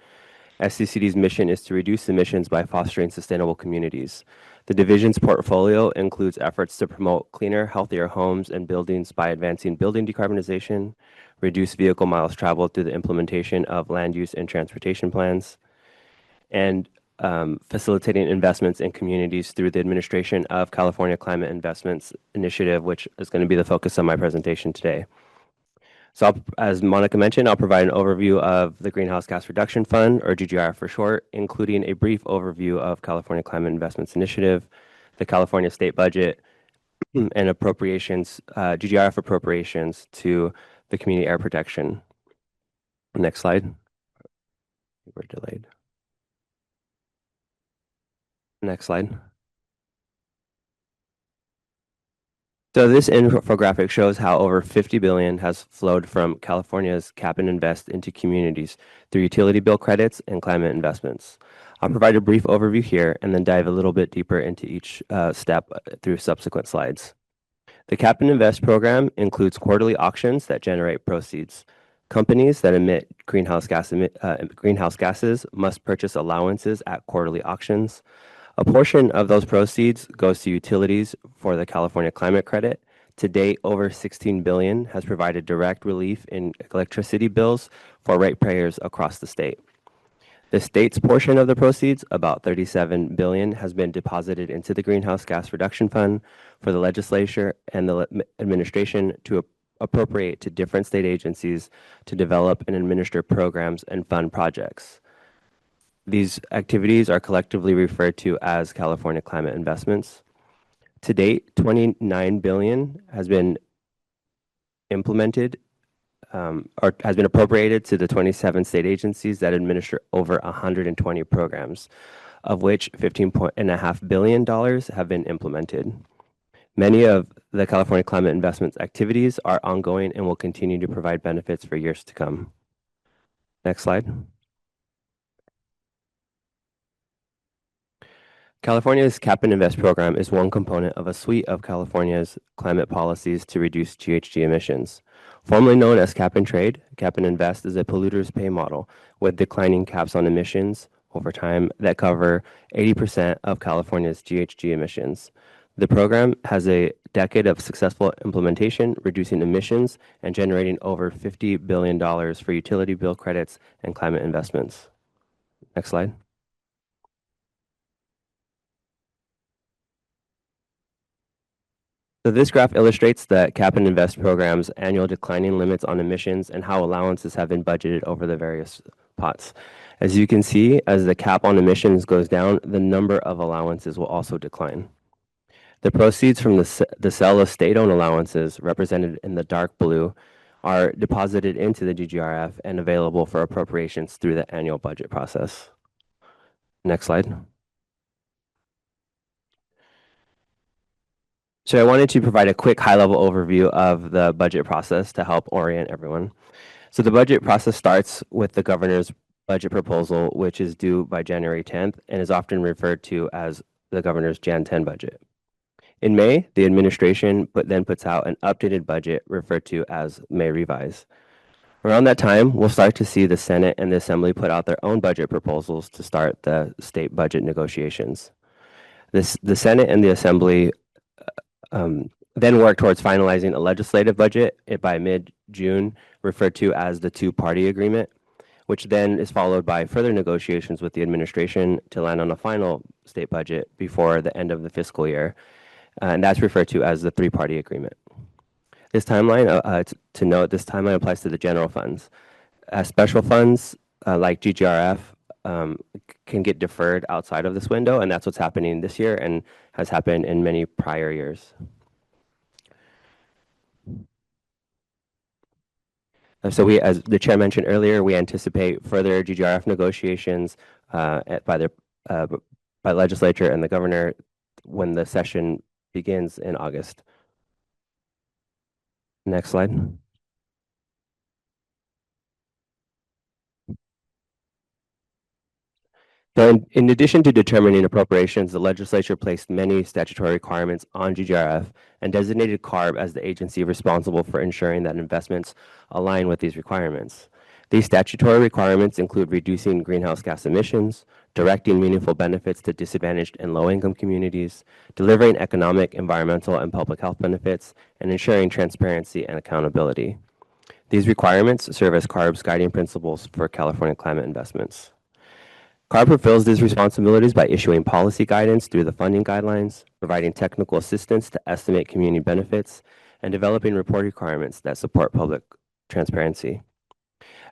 SCCD's mission is to reduce emissions by fostering sustainable communities. The division's portfolio includes efforts to promote cleaner, healthier homes and buildings by advancing building decarbonization, reduce vehicle miles traveled through the implementation of land use and transportation plans, and facilitating investments in communities through the administration of California Climate Investments Initiative, which is going to be the focus of my presentation today. So as Monica mentioned, I'll provide an overview of the Greenhouse Gas Reduction Fund, or GGR for short, including a brief overview of California Climate Investments Initiative, the California state budget, and appropriations, GGRF appropriations to the community air protection. Next slide. We're delayed. Next slide. So this infographic shows how over $50 billion has flowed from California's Cap and Invest into communities through utility bill credits and climate investments. I'll provide a brief overview here and then dive a little bit deeper into each step through subsequent slides. The Cap and Invest program includes quarterly auctions that generate proceeds. Companies that emit greenhouse gases must purchase allowances at quarterly auctions. A portion of those proceeds goes to utilities for the California Climate Credit. To date, over $16 billion has provided direct relief in electricity bills for ratepayers across the state. The state's portion of the proceeds, about $37 billion, has been deposited into the Greenhouse Gas Reduction Fund for the legislature and the administration to appropriate to different state agencies to develop and administer programs and fund projects. These activities are collectively referred to as California Climate Investments. To date, $29 billion has been implemented or has been appropriated to the 27 state agencies that administer over 120 programs, of which $15.5 billion have been implemented. Many of the California climate investments activities are ongoing and will continue to provide benefits for years to come. Next slide. California's Cap and Invest program is one component of a suite of California's climate policies to reduce GHG emissions. Formerly known as Cap and Trade, Cap and Invest is a polluter's pay model with declining caps on emissions over time that cover 80% of California's GHG emissions. The program has a decade of successful implementation, reducing emissions and generating over $50 billion for utility bill credits and climate investments. Next slide. So this graph illustrates the Cap and Invest program's annual declining limits on emissions and how allowances have been budgeted over the various pots. As you can see, as the cap on emissions goes down, the number of allowances will also decline. The proceeds from the sale of state-owned allowances, represented in the dark blue, are deposited into the GGRF and available for appropriations through the annual budget process. Next slide. So I wanted to provide a quick high-level overview of the budget process to help orient everyone. So the budget process starts with the governor's budget proposal, which is due by January 10th and is often referred to as the governor's Jan 10 budget. In May, the administration then puts out an updated budget referred to as May Revise. Around that time, we'll start to see the Senate and the Assembly put out their own budget proposals to start the state budget negotiations. The Senate and the Assembly then work towards finalizing a legislative budget by mid-June, referred to as the two-party agreement, which then is followed by further negotiations with the administration to land on a final state budget before the end of the fiscal year, and that's referred to as the three-party agreement. This timeline, to note, this timeline applies to the general funds. Special funds like GGRF can get deferred outside of this window, and that's what's happening this year and has happened in many prior years. So we, as the chair mentioned earlier, we anticipate further GGRF negotiations by legislature and the governor when the session begins in August. Next slide. So in addition to determining appropriations, the legislature placed many statutory requirements on GGRF and designated CARB as the agency responsible for ensuring that investments align with these requirements. These statutory requirements include reducing greenhouse gas emissions, directing meaningful benefits to disadvantaged and low-income communities, delivering economic, environmental, and public health benefits, and ensuring transparency and accountability. These requirements serve as CARB's guiding principles for California climate investments. CARB fulfills these responsibilities by issuing policy guidance through the funding guidelines, providing technical assistance to estimate community benefits, and developing report requirements that support public transparency.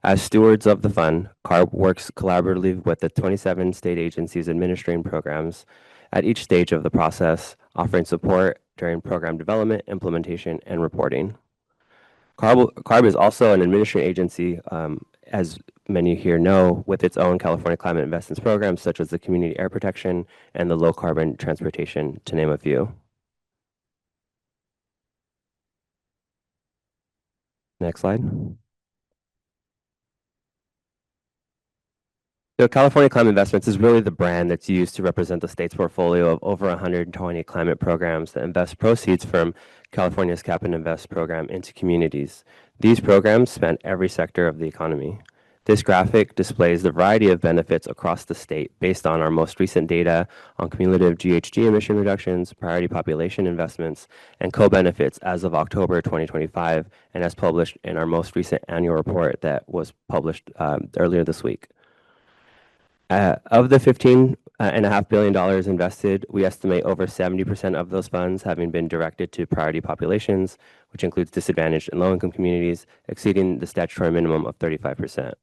As stewards of the fund, CARB works collaboratively with the 27 state agencies administering programs at each stage of the process, offering support during program development, implementation, and reporting. CARB is also an administrative agency, as many here know, with its own California climate investments programs, such as the Community Air Protection and the Low Carbon Transportation, to name a few. Next slide. So California Climate Investments is really the brand that's used to represent the state's portfolio of over 120 climate programs that invest proceeds from California's Cap and Invest program into communities. These programs span every sector of the economy. This graphic displays the variety of benefits across the state based on our most recent data on cumulative GHG emission reductions, priority population investments, and co-benefits as of October 2025, and as published in our most recent annual report that was published earlier this week. Of the $15.5 billion invested, we estimate over 70% of those funds having been directed to priority populations, which includes disadvantaged and low-income communities, exceeding the statutory minimum of 35%.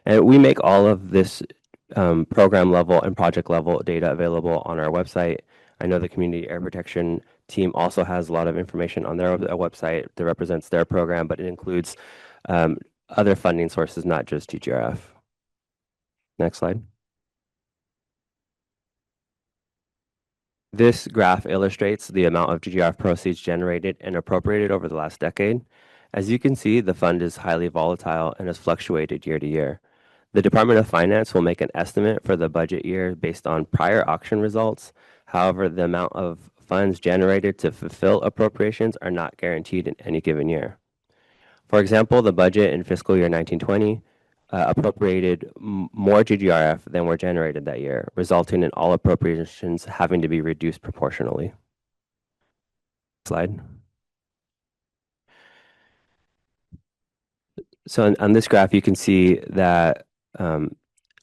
And we make all of this program level and project level data available on our website. I know the Community Air Protection team also has a lot of information on their website that represents their program, but it includes other funding sources, not just GGRF. Next slide. This graph illustrates the amount of GGRF proceeds generated and appropriated over the last decade. As you can see, the fund is highly volatile and has fluctuated year to year. The Department of Finance will make an estimate for the budget year based on prior auction results. However, the amount of funds generated to fulfill appropriations are not guaranteed in any given year. For example, the budget in fiscal year 1920 appropriated more GGRF than were generated that year, resulting in all appropriations having to be reduced proportionally. Slide. So on this graph, you can see that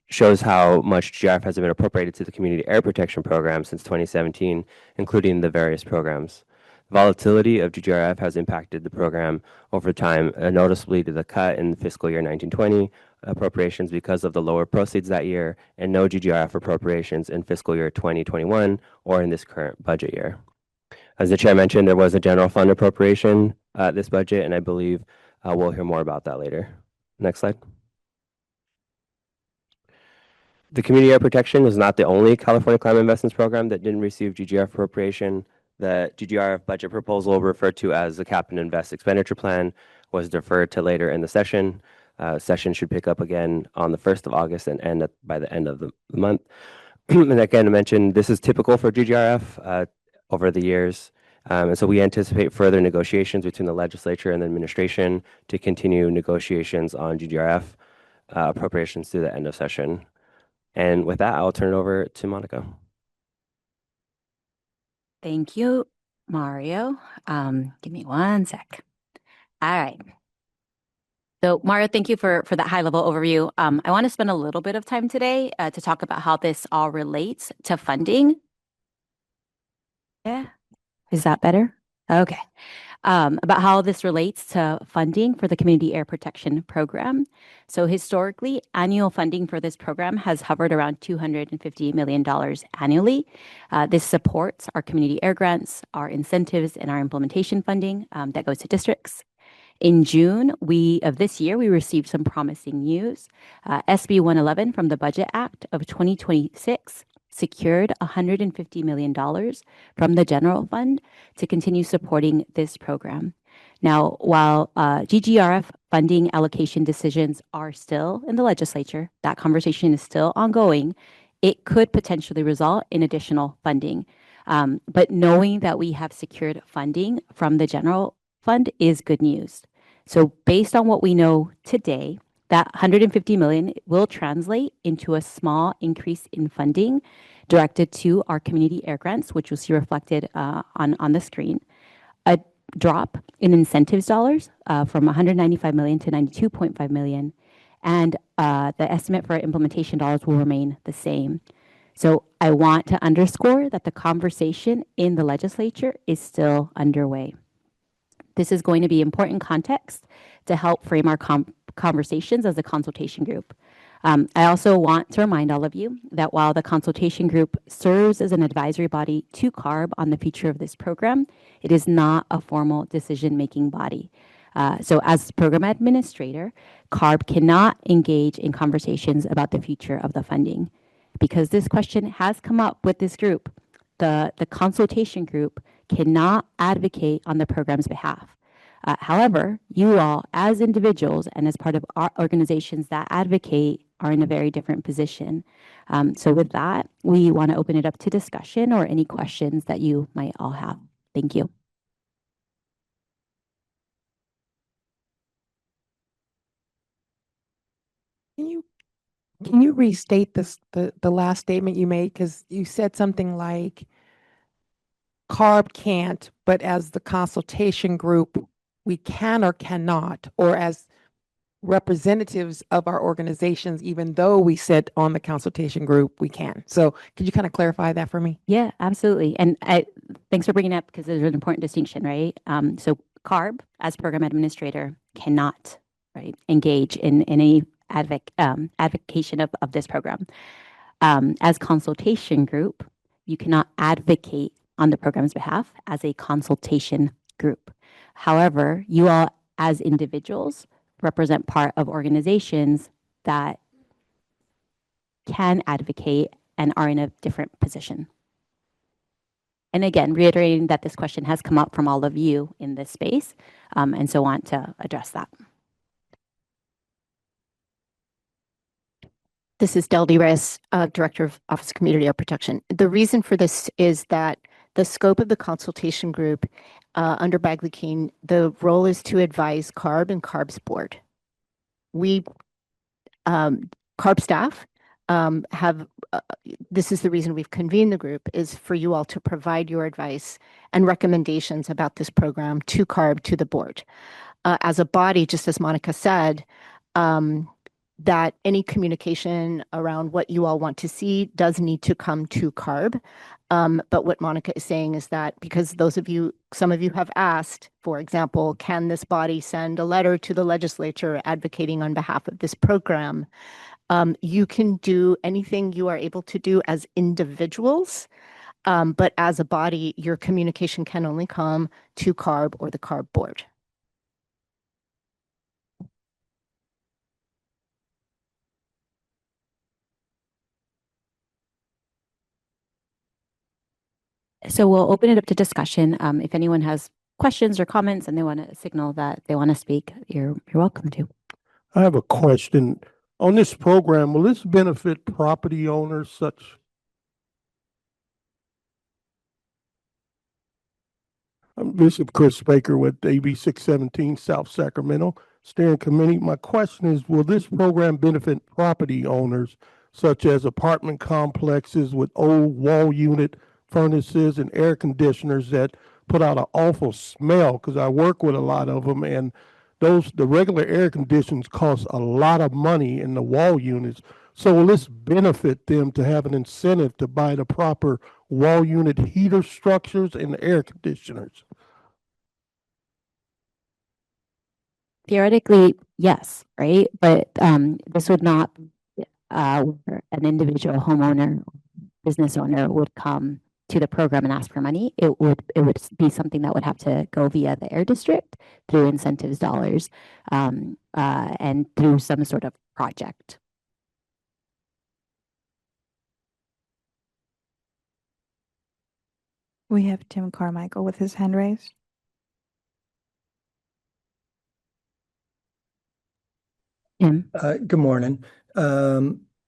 shows how much GGRF has been appropriated to the Community Air Protection Program since 2017, including the various programs. Volatility of GGRF has impacted the program over time, noticeably to the cut in fiscal year 1920 appropriations because of the lower proceeds that year, and no GGRF appropriations in fiscal year 2021 or in this current budget year. As the chair mentioned, there was a general fund appropriation this budget, and I believe we'll hear more about that later. Next slide. The Community Air Protection was not the only California Climate Investments Program that didn't receive GGRF appropriation. The GGRF budget proposal, referred to as the Cap and Invest expenditure plan, was deferred to later in the session. Session should pick up again on the 1st of August and end by the end of the month. And again, I mentioned this is typical for GGRF over the years. And so we anticipate further negotiations between the legislature and the administration to continue negotiations on GGRF appropriations through the end of session. And with that, I'll turn it over to Monica. Thank you, Mario. Give me one sec. All right. So Mario, thank you for that high level overview. I want to spend a little bit of time today to talk about how this all relates to funding. Yeah, is that better? Okay. About how this relates to funding for the Community Air Protection Program. So historically, annual funding for this program has hovered around $250 million annually. This supports our community air grants, our incentives, and our implementation funding that goes to districts. In June of this year, we received some promising news. SB 111 from the Budget Act of 2026 secured $150 million from the general fund to continue supporting this program. Now, while GGRF funding allocation decisions are still in the legislature, that conversation is still ongoing, it could potentially result in additional funding. But knowing that we have secured funding from the general fund is good news. So based on what we know today, that $150 million will translate into a small increase in funding directed to our community air grants, which you'll see reflected on the screen. A drop in incentives dollars from $195 million to $92.5 million, and the estimate for implementation dollars will remain the same. So I want to underscore that the conversation in the legislature is still underway. This is going to be important context to help frame our conversations as a consultation group. I also want to remind all of you that while the consultation group serves as an advisory body to CARB on the future of this program, it is not a formal decision-making body. So as program administrator, CARB cannot engage in conversations about the future of the funding. Because this question has come up with this group, the consultation group cannot advocate on the program's behalf. However, you all as individuals and as part of our organizations that advocate are in a very different position. So with that, we want to open it up to discussion or any questions that you might all have. Thank you. Can you restate the last statement you made? Because you said something like CARB can't, but as the consultation group, we can or cannot, or as representatives of our organizations, even though we sit on the consultation group, we can. So could you kind of clarify that for me? Yeah, absolutely. And thanks for bringing it up because there's an important distinction, right? So CARB, as program administrator, cannot engage in any advocation of this program. As consultation group, you cannot advocate on the program's behalf as a consultation group. However, you all as individuals represent part of organizations that can advocate and are in a different position. And again, reiterating that this question has come up from all of you in this space, and so want to address that. This is Del DeRes, Director of Office of Community Protection. The reason for this is that the scope of the consultation group under Bagley-Keene, the role is to advise CARB and CARB's board. We, CARB staff, this is the reason we've convened the group, is for you all to provide your advice and recommendations about this program to CARB, to the board. As a body, just as Monica said, that any communication around what you all want to see does need to come to CARB. But what Monica is saying is that because some of you have asked, for example, can this body send a letter to the legislature advocating on behalf of this program? You can do anything you are able to do as individuals, but as a body, your communication can only come to CARB or the CARB board. So we'll open it up to discussion. If anyone has questions or comments and they want to signal that they want to speak, you're welcome to. I have a question. On this program, will this benefit property owners such? I'm Bishop Chris Baker with AB 617 South Sacramento Steering Committee. My question is, will this program benefit property owners such as apartment complexes with old wall unit furnaces and air conditioners that put out an awful smell? Because I work with a lot of them, and the regular air conditions cost a lot of money in the wall units. So will this benefit them to have an incentive to buy the proper wall unit heater structures and the air conditioners? Theoretically, yes, right? But this would not, an individual homeowner, business owner would come to the program and ask for money. It would be something that would have to go via the air district through incentives dollars and through some sort of project. We have Tim Carmichael with his hand raised. Tim. Good morning.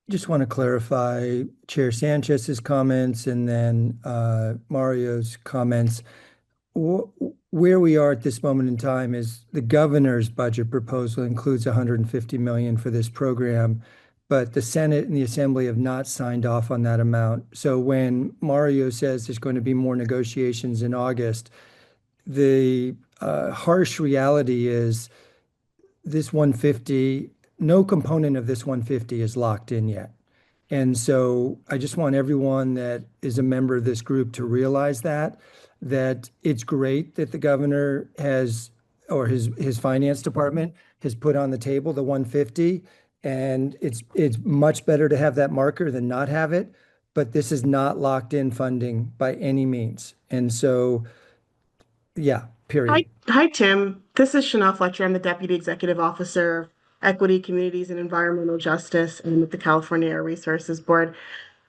Just want to clarify Chair Sanchez's comments and then Mario's comments. Where we are at this moment in time is the governor's budget proposal includes $150 million for this program, but the Senate and the Assembly have not signed off on that amount. So when Mario says there's going to be more negotiations in August, the harsh reality is this 150, no component of this 150 is locked in yet. And so I just want everyone that is a member of this group to realize that it's great that the governor has, or his finance department has put on the table the 150, and it's much better to have that marker than not have it, but this is not locked in funding by any means. And so, yeah, period. Hi, Tim. This is Chanel Fletcher. I'm the Deputy Executive Officer of Equity, Communities, and Environmental Justice and with the California Air Resources Board.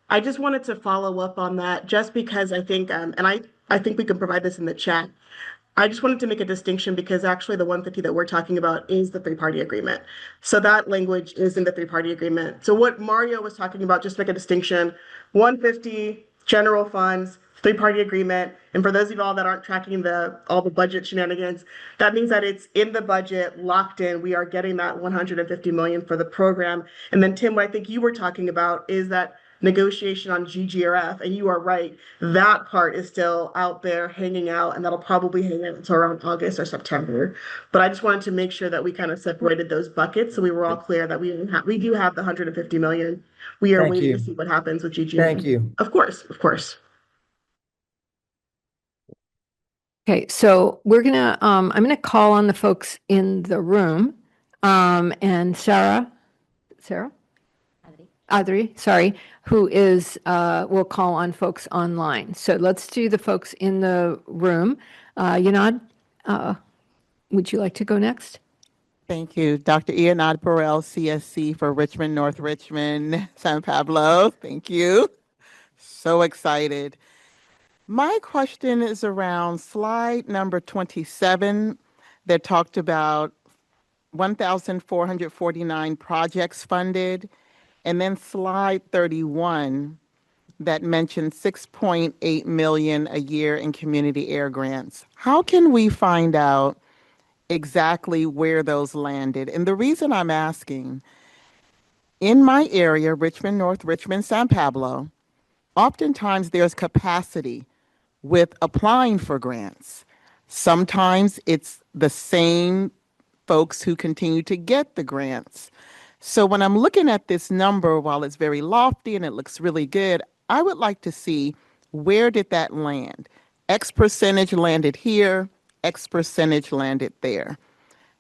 I just wanted to follow up on that just because I think, and I think we can provide this in the chat. I just wanted to make a distinction because actually the 150 that we're talking about is the three-party agreement. So that language is in the three-party agreement. So what Mario was talking about, just make a distinction, 150 general funds, three-party agreement. And for those of you all that aren't tracking all the budget shenanigans, that means that it's in the budget, locked in. We are getting that $150 million for the program. And then Tim, what I think you were talking about is that negotiation on GGRF, and you are right, that part is still out there hanging out, and that'll probably hang out until around August or September. But I just wanted to make sure that we kind of separated those buckets so we were all clear that we do have the $150 million. We are waiting to see what happens with GGRF. Thank you. Of course, of course. Okay, so we're gonna, I'm gonna call on the folks in the room, and Sarah? Adri, sorry, who is, will call on folks online. So let's do the folks in the room. Yanad, would you like to go next? Thank you. Dr. Ianad Burrell, CSC for Richmond, North Richmond, San Pablo. Thank you. So excited. My question is around slide number 27 that talked about 1,449 projects funded, and then slide 31 that mentioned 6.8 million a year in community air grants. How can we find out exactly where those landed? And the reason I'm asking, in my area, Richmond, North Richmond, San Pablo, oftentimes there's capacity with applying for grants. Sometimes it's the same folks who continue to get the grants. So when I'm looking at this number, while it's very lofty and it looks really good, I would like to see, where did that land? X percentage landed here, X percentage landed there.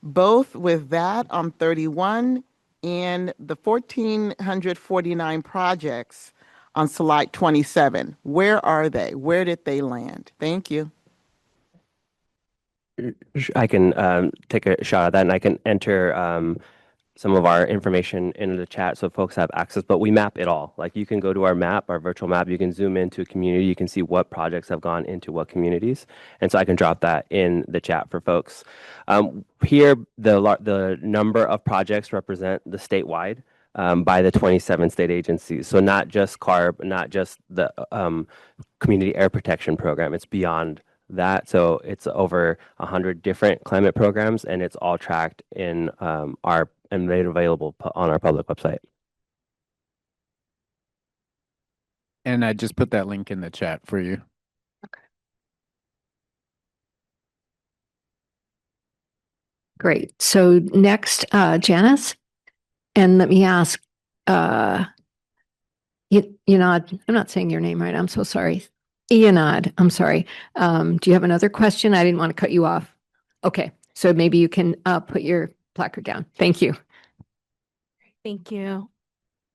Both with that on 31 and the 1,449 projects on slide 27. Where are they? Where did they land? Thank you. I can take a shot at that, and I can enter some of our information in the chat so folks have access, but we map it all. Like, you can go to our map, our virtual map, you can zoom into a community, you can see what projects have gone into what communities. And so I can drop that in the chat for folks. Here, the number of projects represent the statewide by the 27 state agencies. So not just CARB, not just the Community Air Protection Program, it's beyond that. So it's over 100 different climate programs, and it's all tracked in and made available on our public website. And I just put that link in the chat for you. Great. So next, Janice, and let me ask, Ianad, I'm not saying your name right. I'm so sorry. Ianad, I'm sorry. Do you have another question? I didn't want to cut you off. Okay. So maybe you can put your placard down. Thank you. Thank you.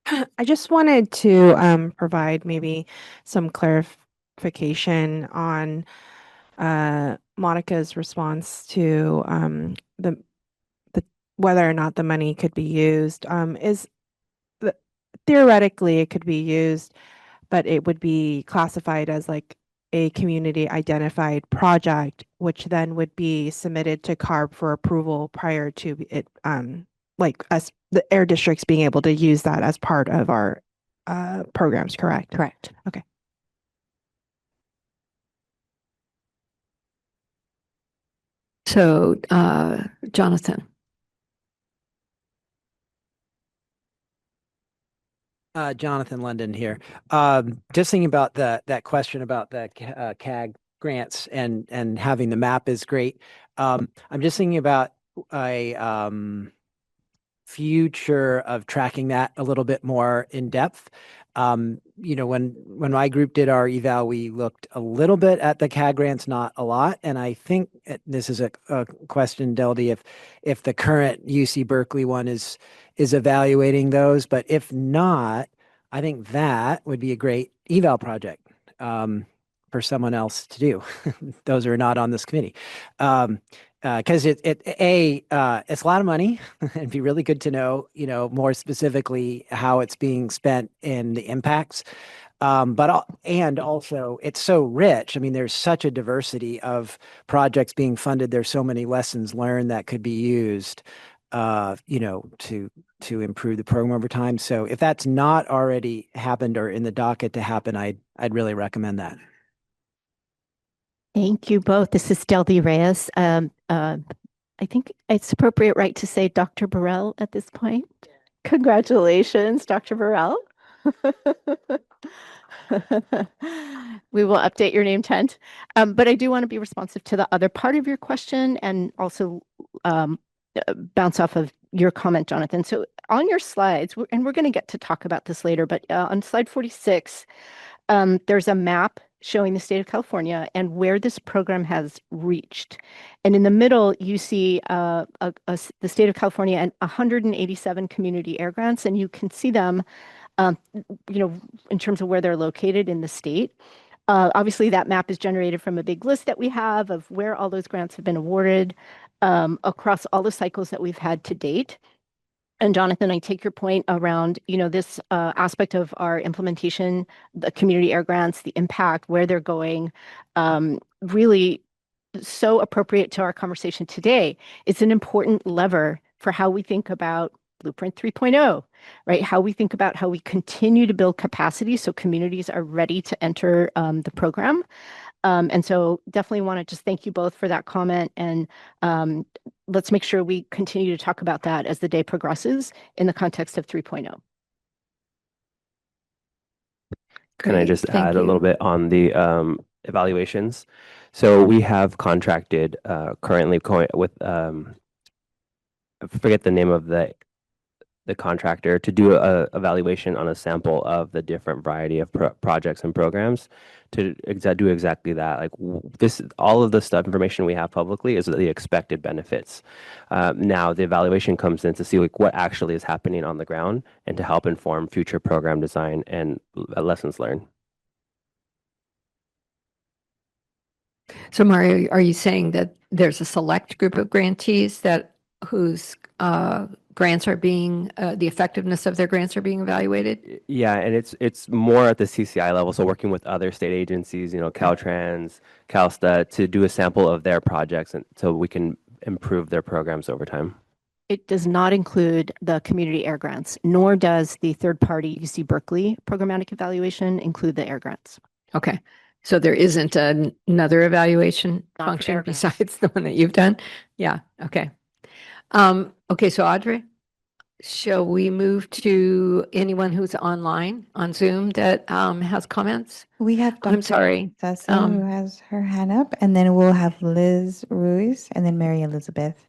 I just wanted to provide maybe some clarification on Monica's response to the whether or not the money could be used. Theoretically it could be used, but it would be classified as like a community identified project, which then would be submitted to CARB for approval prior to it, like us, the air districts being able to use that as part of our programs, correct? Correct. Okay. So, Jonathan. Jonathan London here. Just thinking about that question about the CAG grants and having the map is great. I'm just thinking about a future of tracking that a little bit more in depth. When my group did our eval, we looked a little bit at the CAG grants, not a lot. And I think this is a question, Deldy, if the current UC Berkeley one is evaluating those, but if not, I think that would be a great eval project for someone else to do. Those are not on this committee. Because it's a lot of money. It'd be really good to know, more specifically how it's being spent and the impacts. And also it's so rich. I mean, there's such a diversity of projects being funded. There's so many lessons learned that could be used, to improve the program over time. So if that's not already happened or in the docket to happen, I'd really recommend that. Thank you both. This is Deldy Reyes. I think it's appropriate, right, to say Dr. Burrell at this point. Congratulations, Dr. Burrell. We will update your name tent. But I do want to be responsive to the other part of your question and also bounce off of your comment, Jonathan. So on your slides, and we're going to get to talk about this later, but on slide 46, there's a map showing the state of California and where this program has reached. And in the middle, you see the state of California and 187 community air grants, and you can see them in terms of where they're located in the state. Obviously, that map is generated from a big list that we have of where all those grants have been awarded across all the cycles that we've had to date. And Jonathan, I take your point around, this aspect of our implementation, the community air grants, the impact, where they're going, really so appropriate to our conversation today. It's an important lever for how we think about Blueprint 3.0, right? How we think about how we continue to build capacity so communities are ready to enter the program. And so definitely want to just thank you both for that comment. And let's make sure we continue to talk about that as the day progresses in the context of 3.0. Can I just add a little bit on the evaluations? So we have contracted currently with, I forget the name of the contractor, to do a evaluation on a sample of the different variety of projects and programs to do exactly that. Like all of the stuff information we have publicly is the expected benefits. Now the evaluation comes in to see like what actually is happening on the ground and to help inform future program design and lessons learned. So Mario, are you saying that there's a select group of grantees whose grants are being, the effectiveness of their grants are being evaluated? Yeah, and it's more at the CCI level, so working with other state agencies, Caltrans, CalSTA, to do a sample of their projects and so we can improve their programs over time. It does not include the community air grants, nor does the third-party UC Berkeley programmatic evaluation include the air grants. Okay. So there isn't another evaluation function besides the one that you've done? Yeah. Okay. Okay. So Audrey, shall we move to anyone who's online on Zoom that has comments? We have Dr. I'm sorry. Sessa, who has her hand up, and then we'll have Liz Ruiz and then Mary Elizabeth.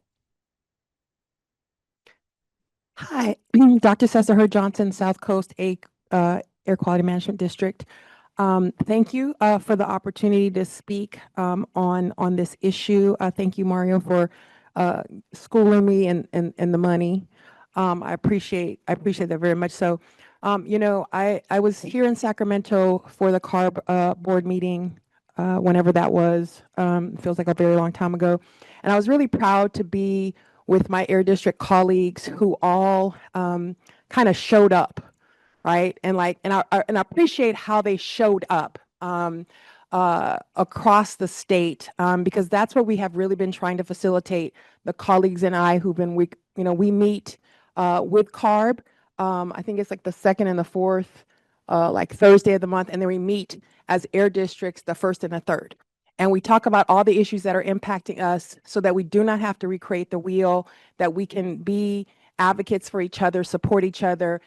Hi, Dr. Sessa Hurd Johnson, South Coast Air Quality Management District. Thank you for the opportunity to speak on this issue. Thank you, Mario, for schooling me and the money. I appreciate that very much. So, I was here in Sacramento for the CARB board meeting, whenever that was. Feels like a very long time ago, and I was really proud to be with my air district colleagues who all kind of showed up. Right. And I appreciate how they showed up across the state, because that's what we have really been trying to facilitate. The colleagues and I who've been, we meet with CARB. I think it's like the second and the fourth, like Thursday of the month. And then we meet as air districts the first and the third. And we talk about all the issues that are impacting us so that we do not have to recreate the wheel, that we can be advocates for each other, support each other.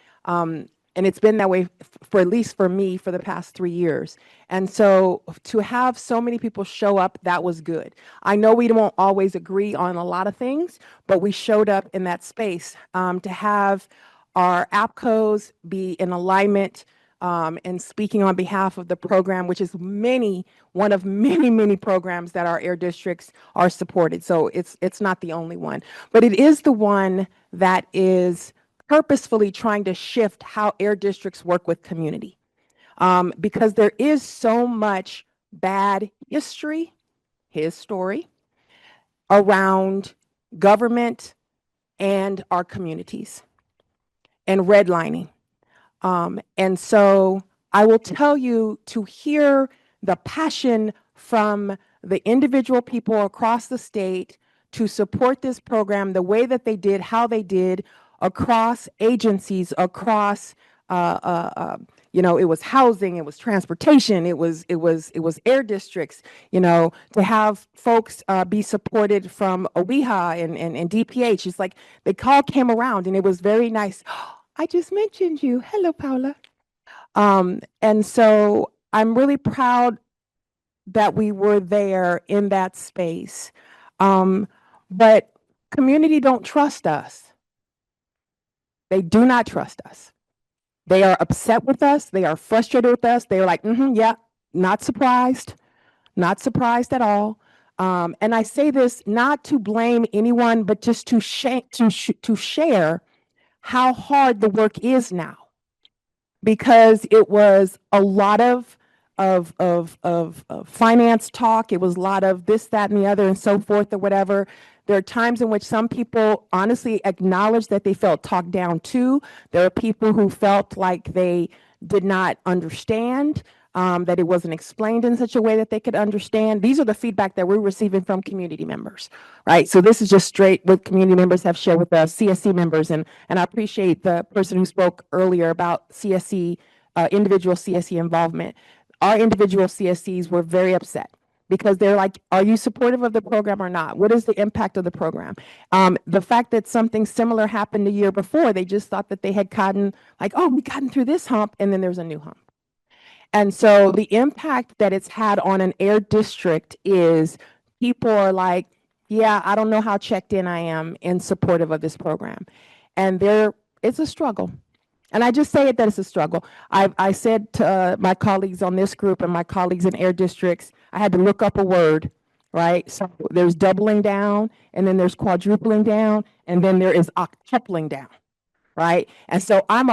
And it's been that way for at least for me for the past 3 years. And so to have so many people show up, that was good. I know we won't always agree on a lot of things, but we showed up in that space to have our APCOs be in alignment and speaking on behalf of the program, which is one of many programs that our air districts are supported. So it's not the only one, but it is the one that is purposefully trying to shift how air districts work with community, because there is so much bad history around government and our communities and redlining. And so I will tell you, to hear the passion from the individual people across the state to support this program the way that they did, how they did, across agencies, across, it was housing, it was transportation, it was air districts, to have folks be supported from OWIHA and DPH. It's like they all came around and it was very nice. I just mentioned you. Hello, Paula. And so I'm really proud that we were there in that space. But community don't trust us. They do not trust us. They are upset with us. They are frustrated with us. They're like, yeah, not surprised at all. And I say this not to blame anyone, but just to share how hard the work is now. because it was a lot of finance talk. It was a lot of this, that, and the other, and so forth, or whatever. There are times in which some people honestly acknowledge that they felt talked down to. There are people who felt like they did not understand, that it wasn't explained in such a way that they could understand. These are the feedback that we're receiving from community members, right? So this is just straight what community members have shared with us, CSC members, and I appreciate the person who spoke earlier about CSC, individual CSC involvement. Our individual CSCs were very upset because they're like, are you supportive of the program or not? What is the impact of the program? The fact that something similar happened the year before, they just thought that they had gotten like, oh, we gotten through this hump, and then there's a new hump. And so the impact that it's had on an air district is people are like, yeah, I don't know how checked in I am in supportive of this program. And it's a struggle. And I just say it that it's a struggle. I said to my colleagues on this group and my colleagues in air districts, I had to look up a word, right? So there's doubling down, and then there's quadrupling down, and then there is octupling down, right? And so I'm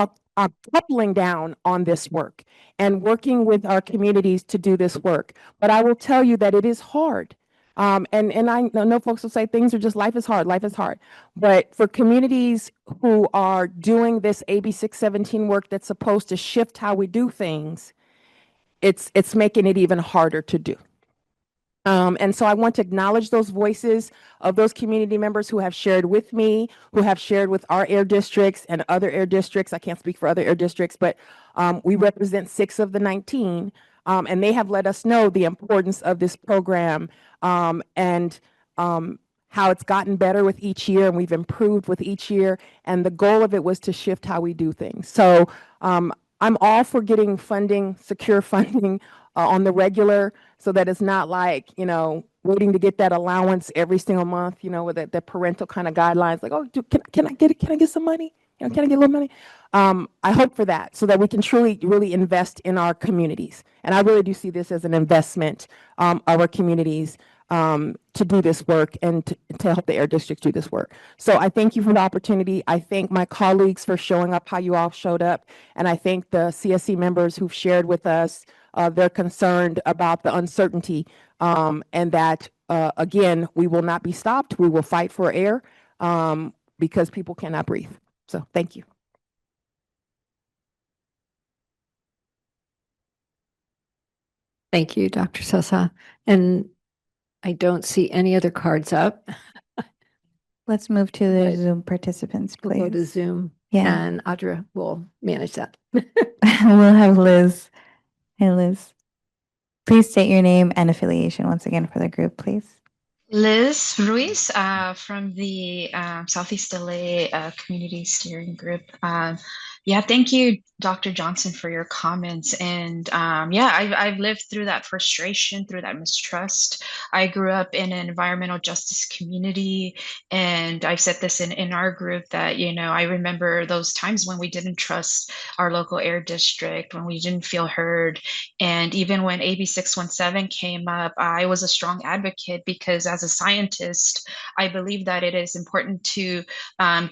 coupling down on this work and working with our communities to do this work. But I will tell you that it is hard. And I know folks will say things are just, life is hard, life is hard. But for communities who are doing this AB 617 work that's supposed to shift how we do things, it's making it even harder to do. And so I want to acknowledge those voices of those community members who have shared with me, who have shared with our air districts and other air districts. I can't speak for other air districts, but we represent 6 of the 19, and they have let us know the importance of this program, and how it's gotten better with each year, and we've improved with each year. And the goal of it was to shift how we do things. So I'm all for getting funding, secure funding on the regular, so that it's not like, waiting to get that allowance every single month, with the parental kind of guidelines, like, oh, can I get it? Can I get some money? Can I get a little money? I hope for that, so that we can truly, really invest in our communities. And I really do see this as an investment of our communities, to do this work and to help the air districts do this work. So I thank you for the opportunity. I thank my colleagues for showing up how you all showed up. And I thank the CSC members who've shared with us. They're concerned about the uncertainty, and that, again, we will not be stopped. We will fight for air, because people cannot breathe. So thank you. Thank you, Dr. Sosa. And I don't see any other cards up. Let's move to the Zoom participants, We'll please. go to Zoom. Yeah. And Audra will manage that. We'll have Liz. Hey, Liz. Please state your name and affiliation once again for the group, please. Liz Ruiz from the Southeast LA Community Steering Group. Yeah, thank you, Dr. Johnson, for your comments. And yeah, I've lived through that frustration, through that mistrust. I grew up in an environmental justice community, and I've said this in our group that, I remember those times when we didn't trust our local air district, when we didn't feel heard. And even when AB 617 came up, I was a strong advocate because as a scientist, I believe that it is important to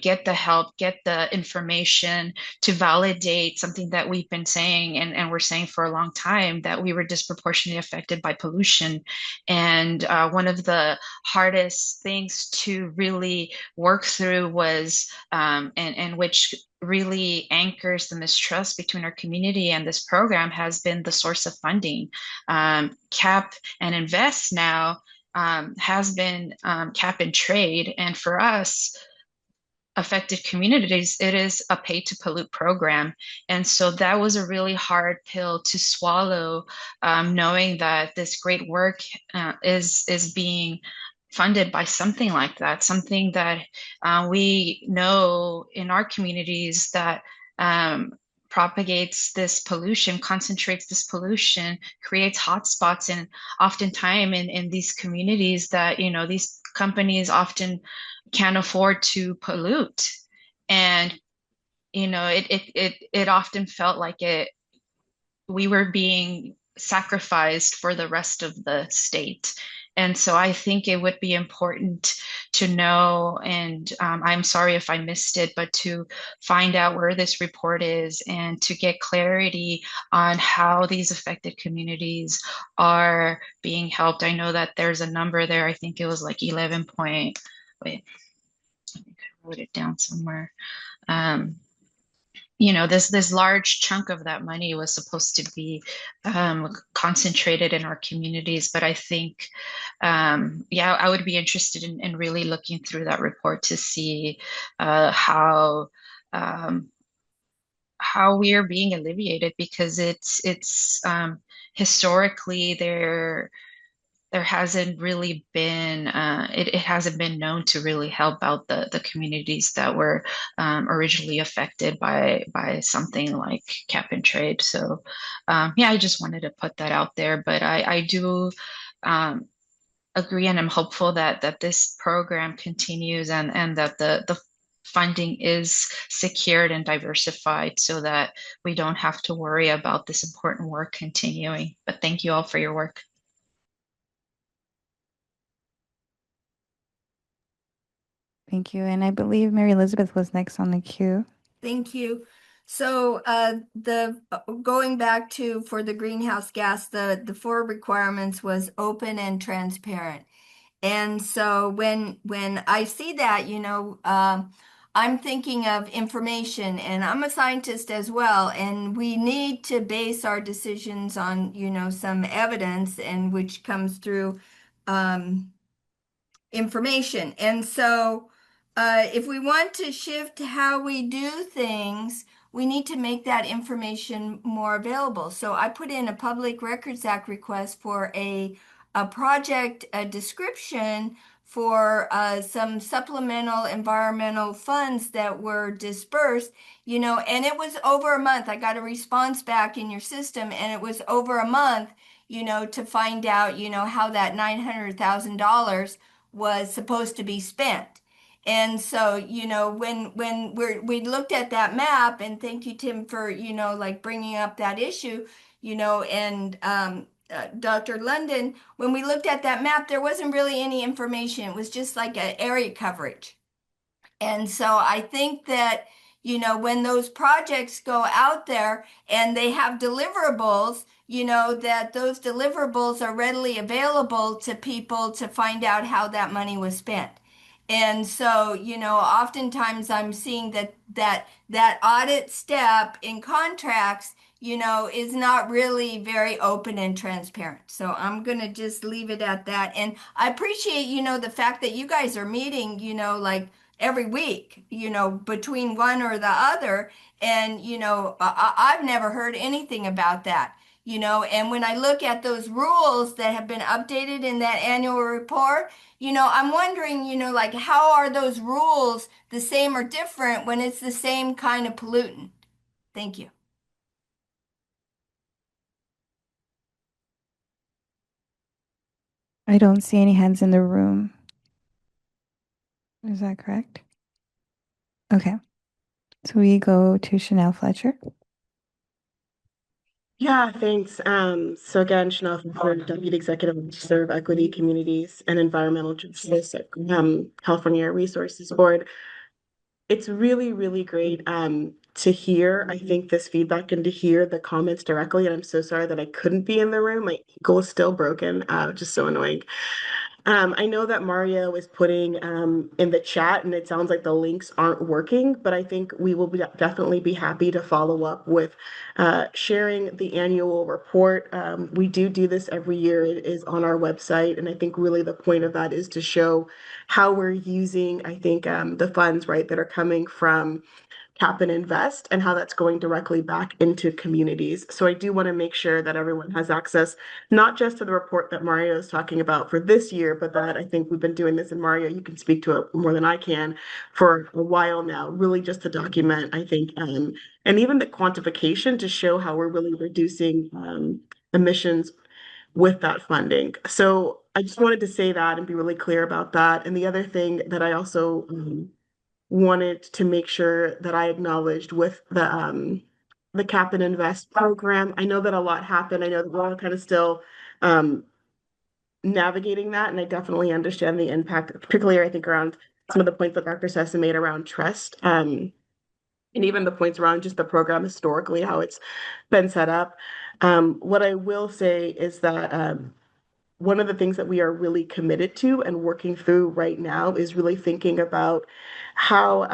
get the help, get the information to validate something that we've been saying and we're saying for a long time, that we were disproportionately affected by pollution. And one of the hardest things to really work through was, and which really anchors the mistrust between our community and this program, has been the source of funding. Cap and Invest now has been cap and trade. And for us, affected communities, it is a pay to pollute program. And so that was a really hard pill to swallow, knowing that this great work is being funded by something like that, something that we know in our communities that propagates this pollution, concentrates this pollution, creates hotspots, and oftentimes in these communities that, these companies often can't afford to pollute. And, it often felt like we were being sacrificed for the rest of the state. And so I think it would be important to know, and I'm sorry if I missed it, but to find out where this report is and to get clarity on how these affected communities are being helped. I know that there's a number there. I think it was like 11 point, wait, I think I wrote it down somewhere. You know, this large chunk of that money was supposed to be concentrated in our communities, but I think, yeah, I would be interested in really looking through that report to see how we are being alleviated, because it's historically there hasn't really been it hasn't been known to really help out the communities that were originally affected by something like cap and trade. So yeah, I just wanted to put that out there, but I do agree, and I'm hopeful that this program continues, and that the funding is secured and diversified so that we don't have to worry about this important work continuing. But thank you all for your work. Thank you. And I believe Mary Elizabeth was next on the queue. Thank you. So going back to, for the greenhouse gas, the 4 requirements was open and transparent. And so when I see that, you know, I'm thinking of information, and I'm a scientist as well, and we need to base our decisions on, you know, some evidence, and which comes through information. And so if we want to shift how we do things, we need to make that information more available. So I put in a Public Records Act request for a project description for some supplemental environmental funds that were dispersed, you know, and it was over a month. I got a response back in your system, and it was over a month, you know, to find out, you know, how that $900,000 was supposed to be spent. And so, you know, when we looked at that map, and thank you, Tim, for, you know, like bringing up that issue, you know, and Dr. London, when we looked at that map, there wasn't really any information. It was just like an area coverage. And so I think that, you know, when those projects go out there and they have deliverables, you know, that those deliverables are readily available to people to find out how that money was spent. And so, you know, oftentimes I'm seeing that audit step in contracts, you know, is not really very open and transparent. So I'm going to just leave it at that. And I appreciate, you know, the fact that you guys are meeting, you know, like every week, you know, between one or the other. And, you know, I've never heard anything about that, you know, and when I look at those rules that have been updated in that annual report, you know, I'm wondering, you know, like how are those rules the same or different when it's the same kind of pollutant? Thank you. I don't see any hands in the room. Is that correct? Okay. So we go to Chanel Fletcher. Yeah, thanks. So again, Chanel Fletcher, Deputy Executive Officer of Equity, Communities, and Environmental Justice at California Air Resources Board. It's really, really great to hear, I think, this feedback and to hear the comments directly. And I'm so sorry that I couldn't be in the room. My ankle is still broken, just so annoying. I know that Mario is putting in the chat, and it sounds like the links aren't working, but I think we will definitely be happy to follow up with sharing the annual report. We do this every year. It is on our website, and I think really the point of that is to show how we're using, I think, the funds, right, that are coming from Cap and Invest, and how that's going directly back into communities. So I do want to make sure that everyone has access, not just to the report that Mario is talking about for this year, but that I think we've been doing this, and Mario, you can speak to it more than I can, for a while now, really just to document, I think, and even the quantification to show how we're really reducing emissions with that funding. So I just wanted to say that and be really clear about that. And the other thing that I also wanted to make sure that I acknowledged with the Cap and Invest program. I know that a lot happened. I know that we're all kind of still navigating that, and I definitely understand the impact, particularly I think around some of the points that Dr. Sessa made around trust, and even the points around just the program historically, how it's been set up. What I will say is that one of the things that we are really committed to and working through right now is really thinking about how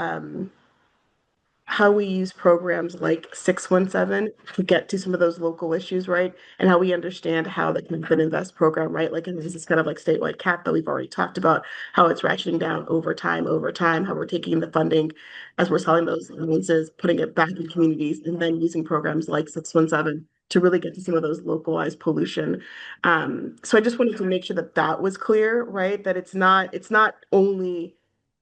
we use programs like 617 to get to some of those local issues, right? And how we understand how the Convened Invest program, right? Like, and this is kind of like statewide cap that we've already talked about, how it's ratcheting down over time, how we're taking the funding as we're selling those allowances, putting it back in communities, and then using programs like 617 to really get to some of those localized pollution. So I just wanted to make sure that that was clear, right? That it's not only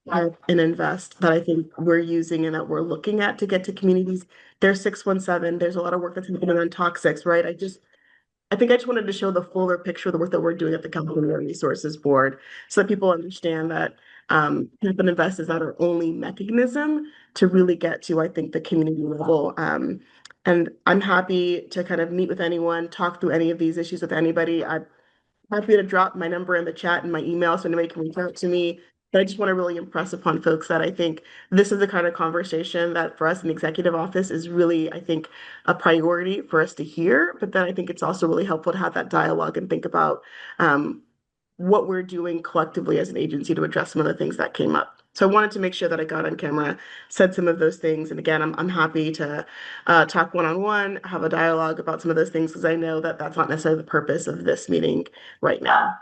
and invest that I think we're using and that we're looking at to get to communities. There's 617. There's a lot of work that's happening on toxics, right? I think I just wanted to show the fuller picture of the work that we're doing at the California Resources Board so that people understand that Camp and Invest is not our only mechanism to really get to, I think, the community level. And I'm happy to kind of meet with anyone, talk through any of these issues with anybody. I'm happy to drop my number in the chat and my email so anybody can reach out to me. But I just want to really impress upon folks that I think this is the kind of conversation that for us in the executive office is really, I think, a priority for us to hear. But then I think it's also really helpful to have that dialogue and think about what we're doing collectively as an agency to address some of the things that came up. So I wanted to make sure that I got on camera, said some of those things. And again, I'm happy to talk one-on-one, have a dialogue about some of those things, because I know that that's not necessarily the purpose of this meeting right now.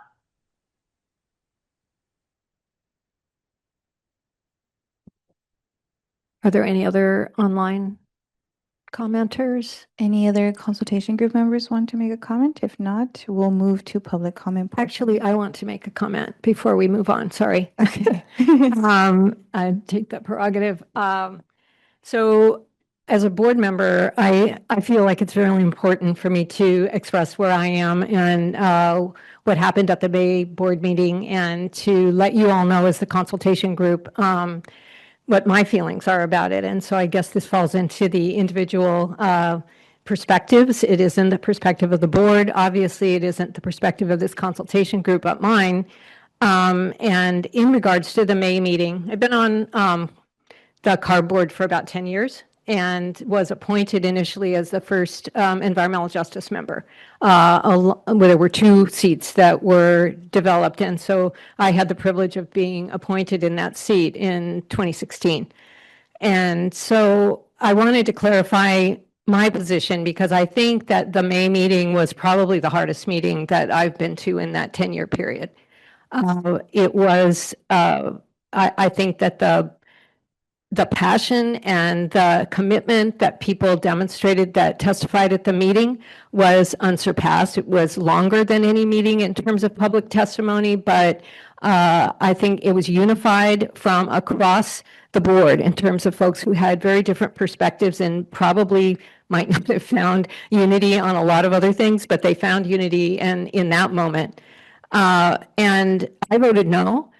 Are there any other online commenters? Any other consultation group members want to make a comment? If not, we'll move to public comment portion. Actually, I want to make a comment before we move on. Sorry. Okay. I take that prerogative. So as a board member, I feel like it's really important for me to express where I am and what happened at the May board meeting, and to let you all know as the consultation group what my feelings are about it. And so I guess this falls into the individual perspectives. It isn't the perspective of the board. Obviously, it isn't the perspective of this consultation group, but mine. And in regards to the May meeting, I've been on the CARB board for about 10 years and was appointed initially as the first environmental justice member. There were 2 seats that were developed, and so I had the privilege of being appointed in that seat in 2016. And so I wanted to clarify my position, because I think that the May meeting was probably the hardest meeting that I've been to in that 10-year period. It was, I think that the passion and the commitment that people demonstrated that testified at the meeting was unsurpassed. It was longer than any meeting in terms of public testimony, but I think it was unified from across the board in terms of folks who had very different perspectives and probably might not have found unity on a lot of other things, but they found unity in that moment. And I voted no.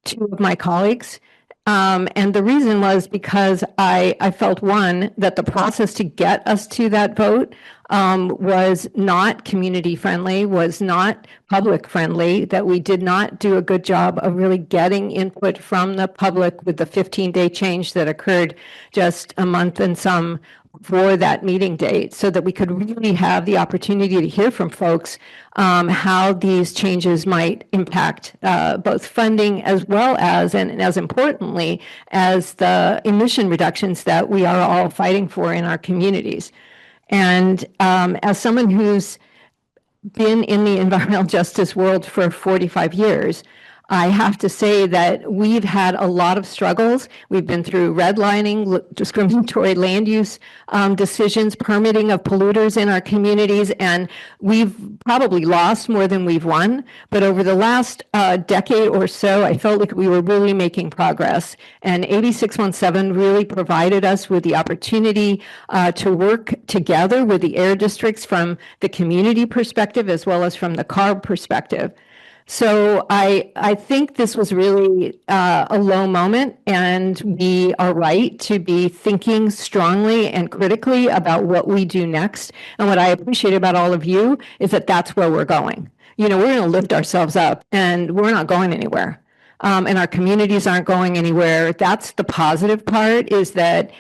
2 of my colleagues. And the reason was because I felt, one, that the process to get us to that vote was not community friendly, was not public friendly, that we did not do a good job of really getting input from the public with the 15-day change that occurred just a month and some for that meeting date, so that we could really have the opportunity to hear from folks how these changes might impact both funding as well as, and as importantly, as the emission reductions that we are all fighting for in our communities. And as someone who's been in the environmental justice world for 45 years, I have to say that we've had a lot of struggles. We've been through redlining, discriminatory land use decisions, permitting of polluters in our communities, and we've probably lost more than we've won. But over the last decade or so, I felt like we were really making progress. And AB 617 really provided us with the opportunity to work together with the air districts from the community perspective as well as from the CARB perspective. So I think this was really a low moment, and we are right to be thinking strongly and critically about what we do next. And what I appreciate about all of you is that that's where we're going. We're going to lift ourselves up, and we're not going anywhere. And our communities aren't going anywhere. That's the positive part, is that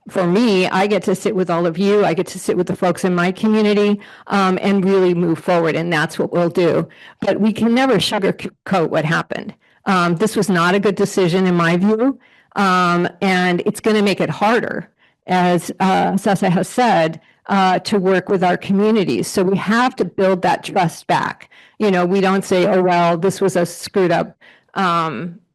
for me, I get to sit with all of you. I get to sit with the folks in my community and really move forward. And that's what we'll do. But we can never sugarcoat what happened. This was not a good decision in my view. And it's going to make it harder, as Sessa has said, to work with our communities. So we have to build that trust back. We don't say, oh, well, this was a screwed up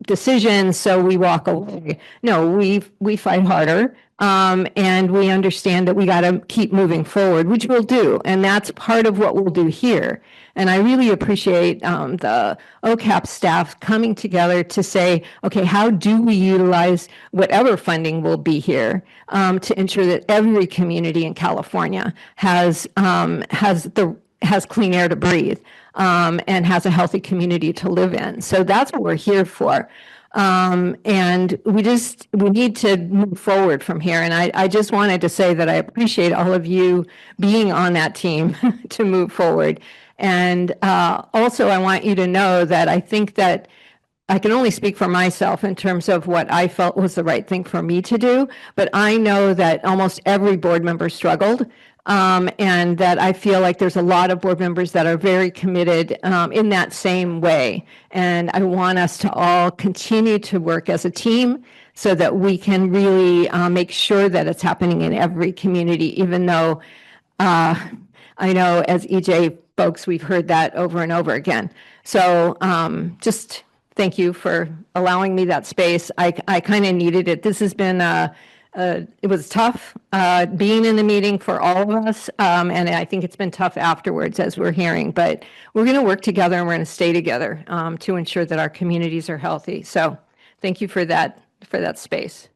decision, so we walk away. No, we fight harder. And we understand that we got to keep moving forward, which we'll do. And that's part of what we'll do here. And I really appreciate the OCAP staff coming together to say, okay, how do we utilize whatever funding will be here to ensure that every community in California has clean air to breathe and has a healthy community to live in. So that's what we're here for. And we need to move forward from here. And I just wanted to say that I appreciate all of you being on that team to move forward. And also I want you to know that I think that I can only speak for myself in terms of what I felt was the right thing for me to do, but I know that almost every board member struggled. And that I feel like there's a lot of board members that are very committed in that same way. And I want us to all continue to work as a team so that we can really make sure that it's happening in every community, even though I know as EJ folks, we've heard that over and over again. So just thank you for allowing me that space. I kind of needed it. This has been it was tough being in the meeting for all of us, and I think it's been tough afterwards, as we're hearing, but we're going to work together and we're going to stay together to ensure that our communities are healthy. So thank you for that space.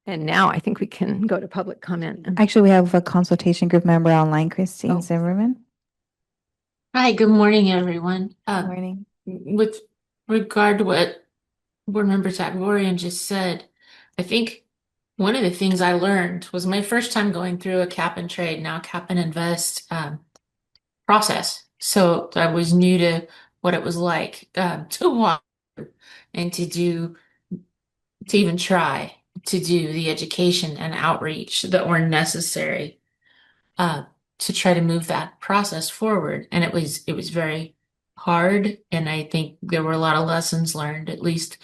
And now I think we can go to public comment. Actually, we have a consultation group member online, Christine Zimmerman. Hi, good morning, everyone. Good morning. With regard to what Board Member Takvorian just said, I think one of the things I learned was my first time going through a cap and trade, now cap and invest process. So I was new to what it was like to walk and to even try to do the education and outreach that were necessary to try to move that process forward. And it was very hard. And I think there were a lot of lessons learned, at least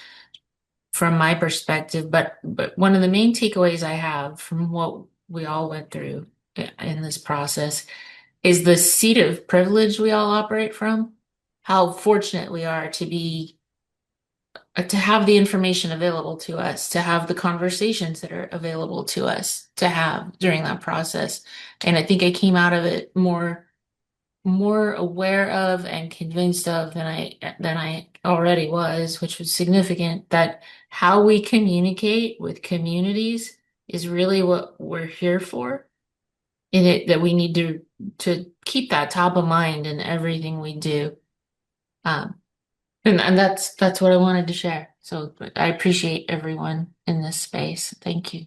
from my perspective. But one of the main takeaways I have from what we all went through in this process is the seat of privilege we all operate from. How fortunate we are to have the information available to us, to have the conversations that are available to us to have during that process. And I think I came out of it more aware of and convinced of than I already was, which was significant, that how we communicate with communities is really what we're here for. In it, that we need to keep that top of mind in everything we do. And that's what I wanted to share. So I appreciate everyone in this space. Thank you.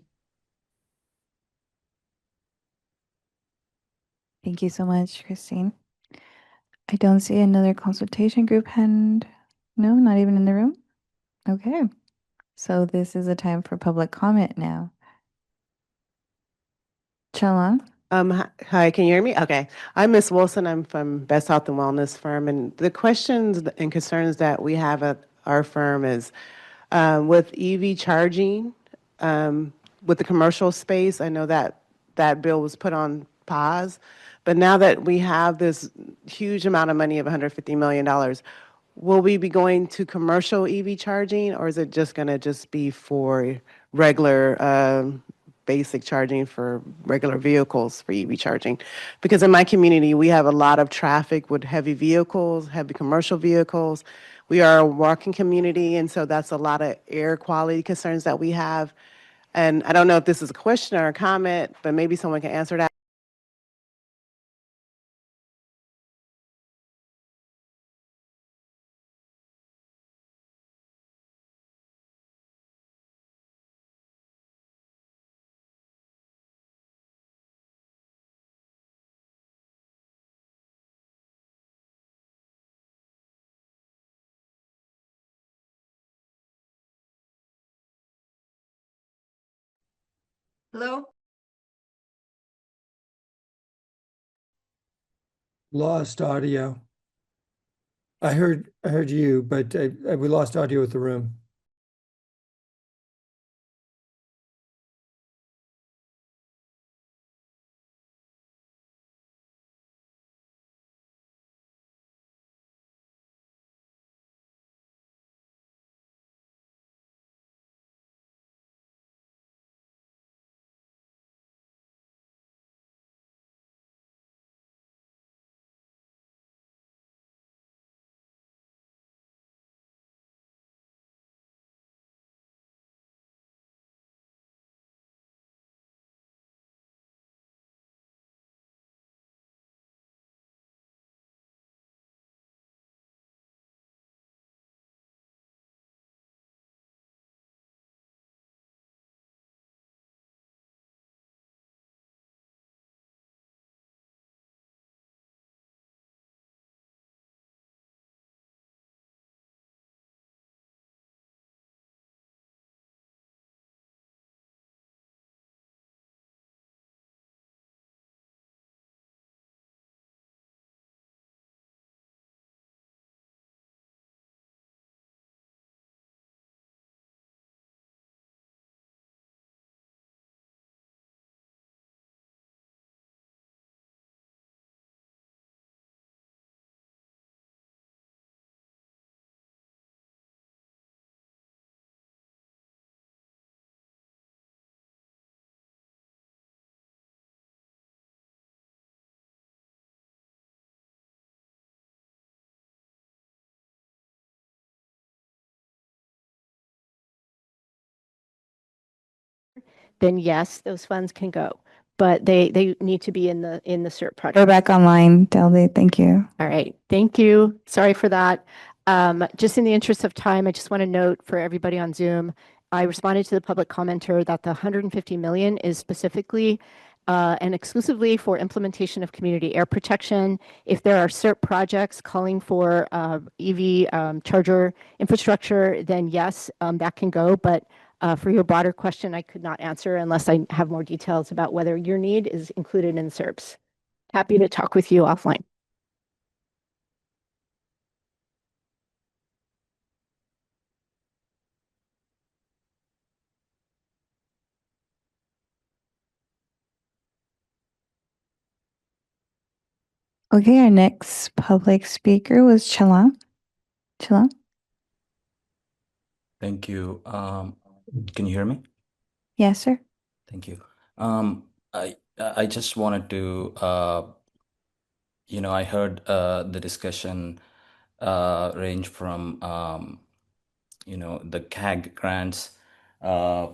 Thank you so much, Christine. I don't see another consultation group hand. No, not even in the room. Okay. So this is a time for public comment now. Chalon. Hi, can you hear me? Okay. I'm Miss Wilson. I'm from Best Health and Wellness Firm. And the questions and concerns that we have at our firm is with EV charging, with the commercial space. I know that that bill was put on pause, but now that we have this huge amount of money of $150 million, will we be going to commercial EV charging, or is it just going to just be for regular basic charging for regular vehicles for EV charging? Because in my community, we have a lot of traffic with heavy vehicles, heavy commercial vehicles. We are a walking community, and so that's a lot of air quality concerns that we have. And I don't know if this is a question or a comment, but maybe someone can answer that. Hello? Lost audio. I heard you, but we lost audio with the room. Then yes, those funds can go, but they need to be in the CERT project. We're back online, Delby. Thank you. All right, thank you. Sorry for that. Just in the interest of time, I just want to note for everybody on Zoom, I responded to the public commenter that the 150 million is specifically and exclusively for implementation of community air protection. If there are CERT projects calling for EV charger infrastructure, then yes, that can go. But for your broader question, I could not answer unless I have more details about whether your need is included in CERPs. Happy to talk with you offline. Okay, our next public speaker was Chalan. Chalan? Thank you. Can you hear me? Yes, sir. Thank you. I just wanted to, I heard the discussion range from, the CAG grants. I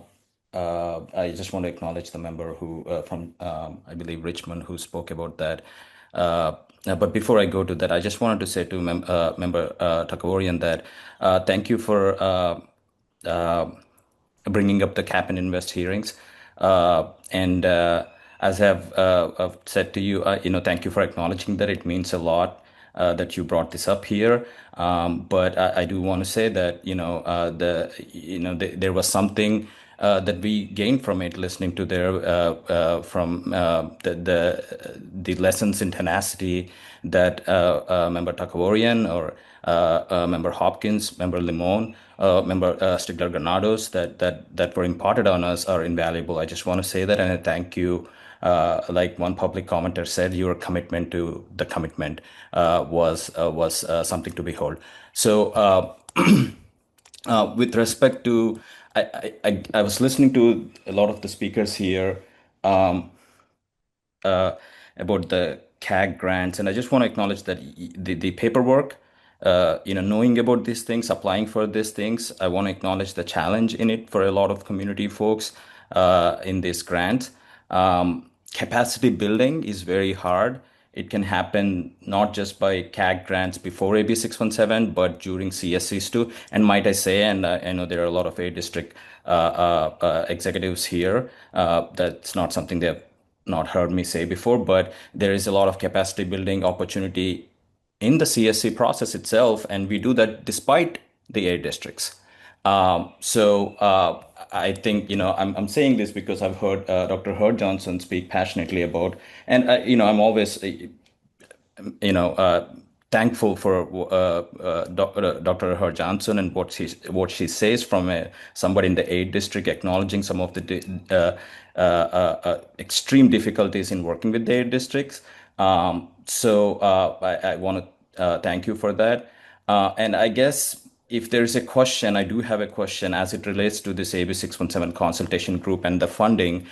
just want to acknowledge the member who from, I believe, Richmond, who spoke about that. But before I go to that, I just wanted to say to Member Takvorian that thank you for bringing up the cap and invest hearings. And as I've said to you, thank you for acknowledging that. It means a lot that you brought this up here. But I do want to say that there was something that we gained from it, listening to their from the lessons in tenacity that Member Takvorian or Member Hopkins, Member Limon, Member Stigler Granados that were imparted on us are invaluable. I just want to say that, and I thank you. Like one public commenter said, your commitment to the commitment was something to behold. So, with respect to, I was listening to a lot of the speakers here about the CAG grants, and I just want to acknowledge that the paperwork, knowing about these things, applying for these things, I want to acknowledge the challenge in it for a lot of community folks in this grant. Capacity building is very hard. It can happen not just by CAG grants before AB 617, but during CSCs too. And might I say, and I know there are a lot of A district executives here, that's not something they've not heard me say before, but there is a lot of capacity building opportunity in the CSC process itself, and we do that despite the A districts. I think, I'm saying this because I've heard Dr. Herd Johnson speak passionately about, and I'm always, thankful for Dr. Herd Johnson and what she says from somebody in the 8th district, acknowledging some of the extreme difficulties in working with the 8 districts. I want to thank you for that. And I guess if there's a question, I do have a question as it relates to this AB 617 consultation group and the funding.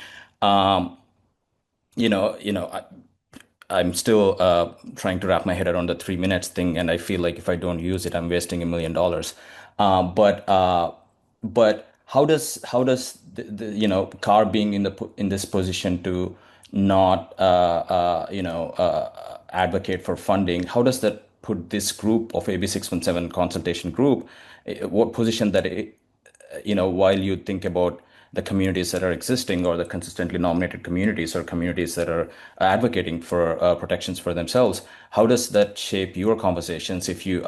I'm still trying to wrap my head around the 3 minutes thing, and I feel like if I don't use it, I'm wasting $1 million. But how does CARB being in this position to not advocate for funding, how does that put this group of AB 617 consultation group, what position that while you think about the communities that are existing or the consistently nominated communities or communities that are advocating for protections for themselves, how does that shape your conversations? If you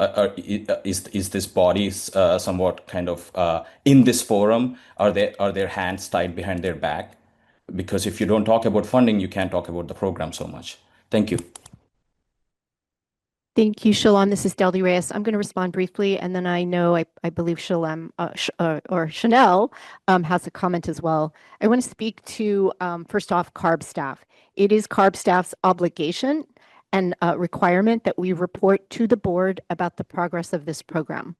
is this body somewhat kind of in this forum? Are their hands tied behind their back? Because if you don't talk about funding, you can't talk about the program so much. Thank you. Thank you, Shalom. This is Deldy Reyes. I'm going to respond briefly, and then I know I believe Shalom or Chanel has a comment as well. I want to speak to first off CARB staff. It is CARB staff's obligation and requirement that we report to the board about the progress of this program.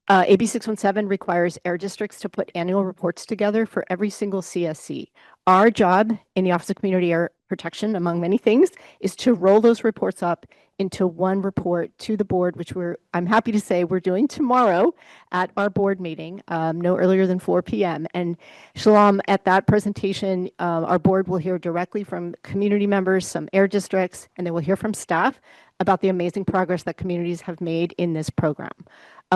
AB 617 requires air districts to put annual reports together for every single CSC. Our job in the Office of Community Air Protection, among many things, is to roll those reports up into one report to the board, which I'm happy to say we're doing tomorrow at our board meeting, no earlier than 4 p.m. And Shalom, at that presentation, our board will hear directly from community members, some air districts, and they will hear from staff about the amazing progress that communities have made in this program.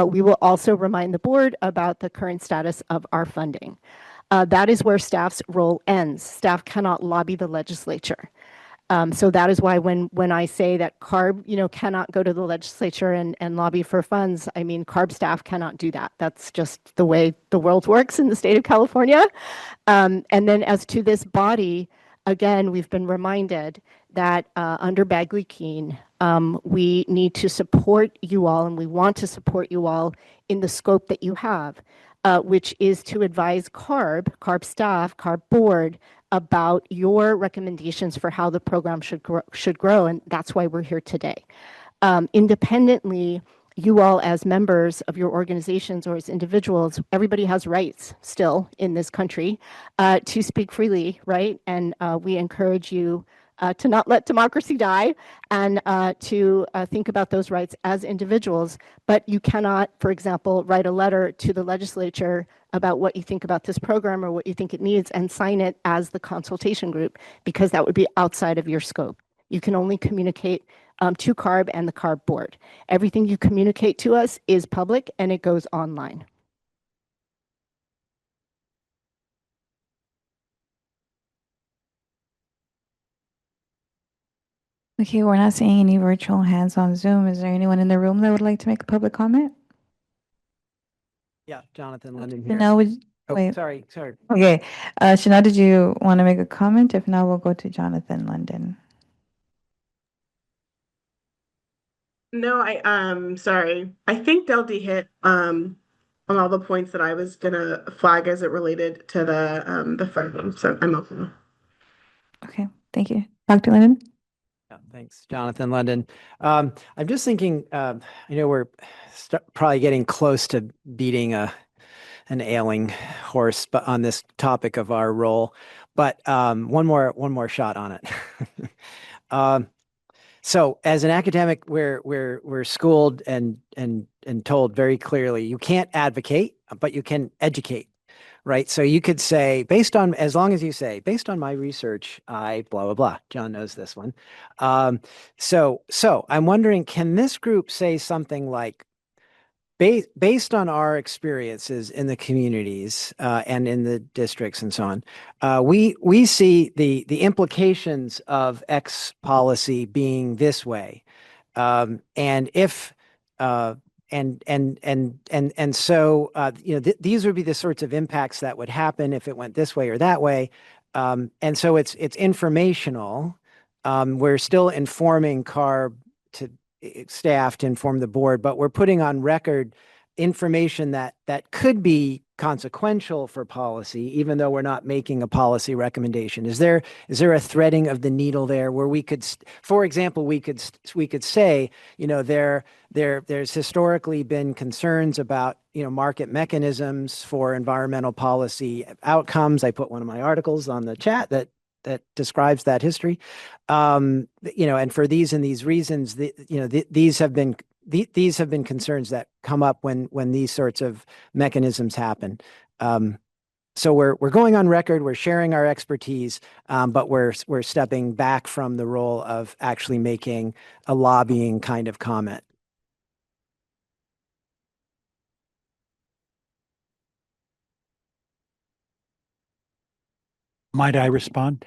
We will also remind the board about the current status of our funding. That is where staff's role ends. Staff cannot lobby the legislature. So that is why when I say that CARB, cannot go to the legislature and lobby for funds, I mean, CARB staff cannot do that. That's just the way the world works in the state of California. And then as to this body, again, we've been reminded that under Bagley-Keene, we need to support you all, and we want to support you all in the scope that you have, which is to advise CARB staff, CARB board, about your recommendations for how the program should grow, and that's why we're here today. Independently, you all as members of your organizations or as individuals, everybody has rights still in this country to speak freely, right? And we encourage you to not let democracy die and to think about those rights as individuals. But you cannot, for example, write a letter to the legislature about what you think about this program or what you think it needs and sign it as the consultation group, because that would be outside of your scope. You can only communicate to CARB and the CARB board. Everything you communicate to us is public and it goes online. Okay, we're not seeing any virtual hands on Zoom. Is there anyone in the room that would like to make a public comment? Yeah, Jonathan London here. No, wait. Sorry. Okay, Chanel, did you want to make a comment? If not, we'll go to Jonathan London. No, sorry. I think Deldy hit on all the points that I was gonna flag as it related to the funding. So I'm open. Okay, thank you. Dr. London? Yeah, thanks, Jonathan London. I'm just thinking, I know we're probably getting close to beating an ailing horse, but on this topic of our role, but one more shot on it. So as an academic, we're schooled and told very clearly you can't advocate, but you can educate, right? So you could say, as long as you say, based on my research, I blah, blah, blah. John knows this one. So I'm wondering, can this group say something like, based on our experiences in the communities and in the districts and so on, we see the implications of X policy being this way, and if so these would be the sorts of impacts that would happen if it went this way or that way. And so it's informational. We're still informing CARB to staff to inform the board, but we're putting on record information that could be consequential for policy, even though we're not making a policy recommendation. Is there a threading of the needle there where we could, for example, we could say, there's historically been concerns about, market mechanisms for environmental policy outcomes. I put one of my articles on the chat that describes that history. And for these and these reasons, these have been concerns that come up when these sorts of mechanisms happen. So we're going on record, we're sharing our expertise, but we're stepping back from the role of actually making a lobbying kind of comment. Might I respond?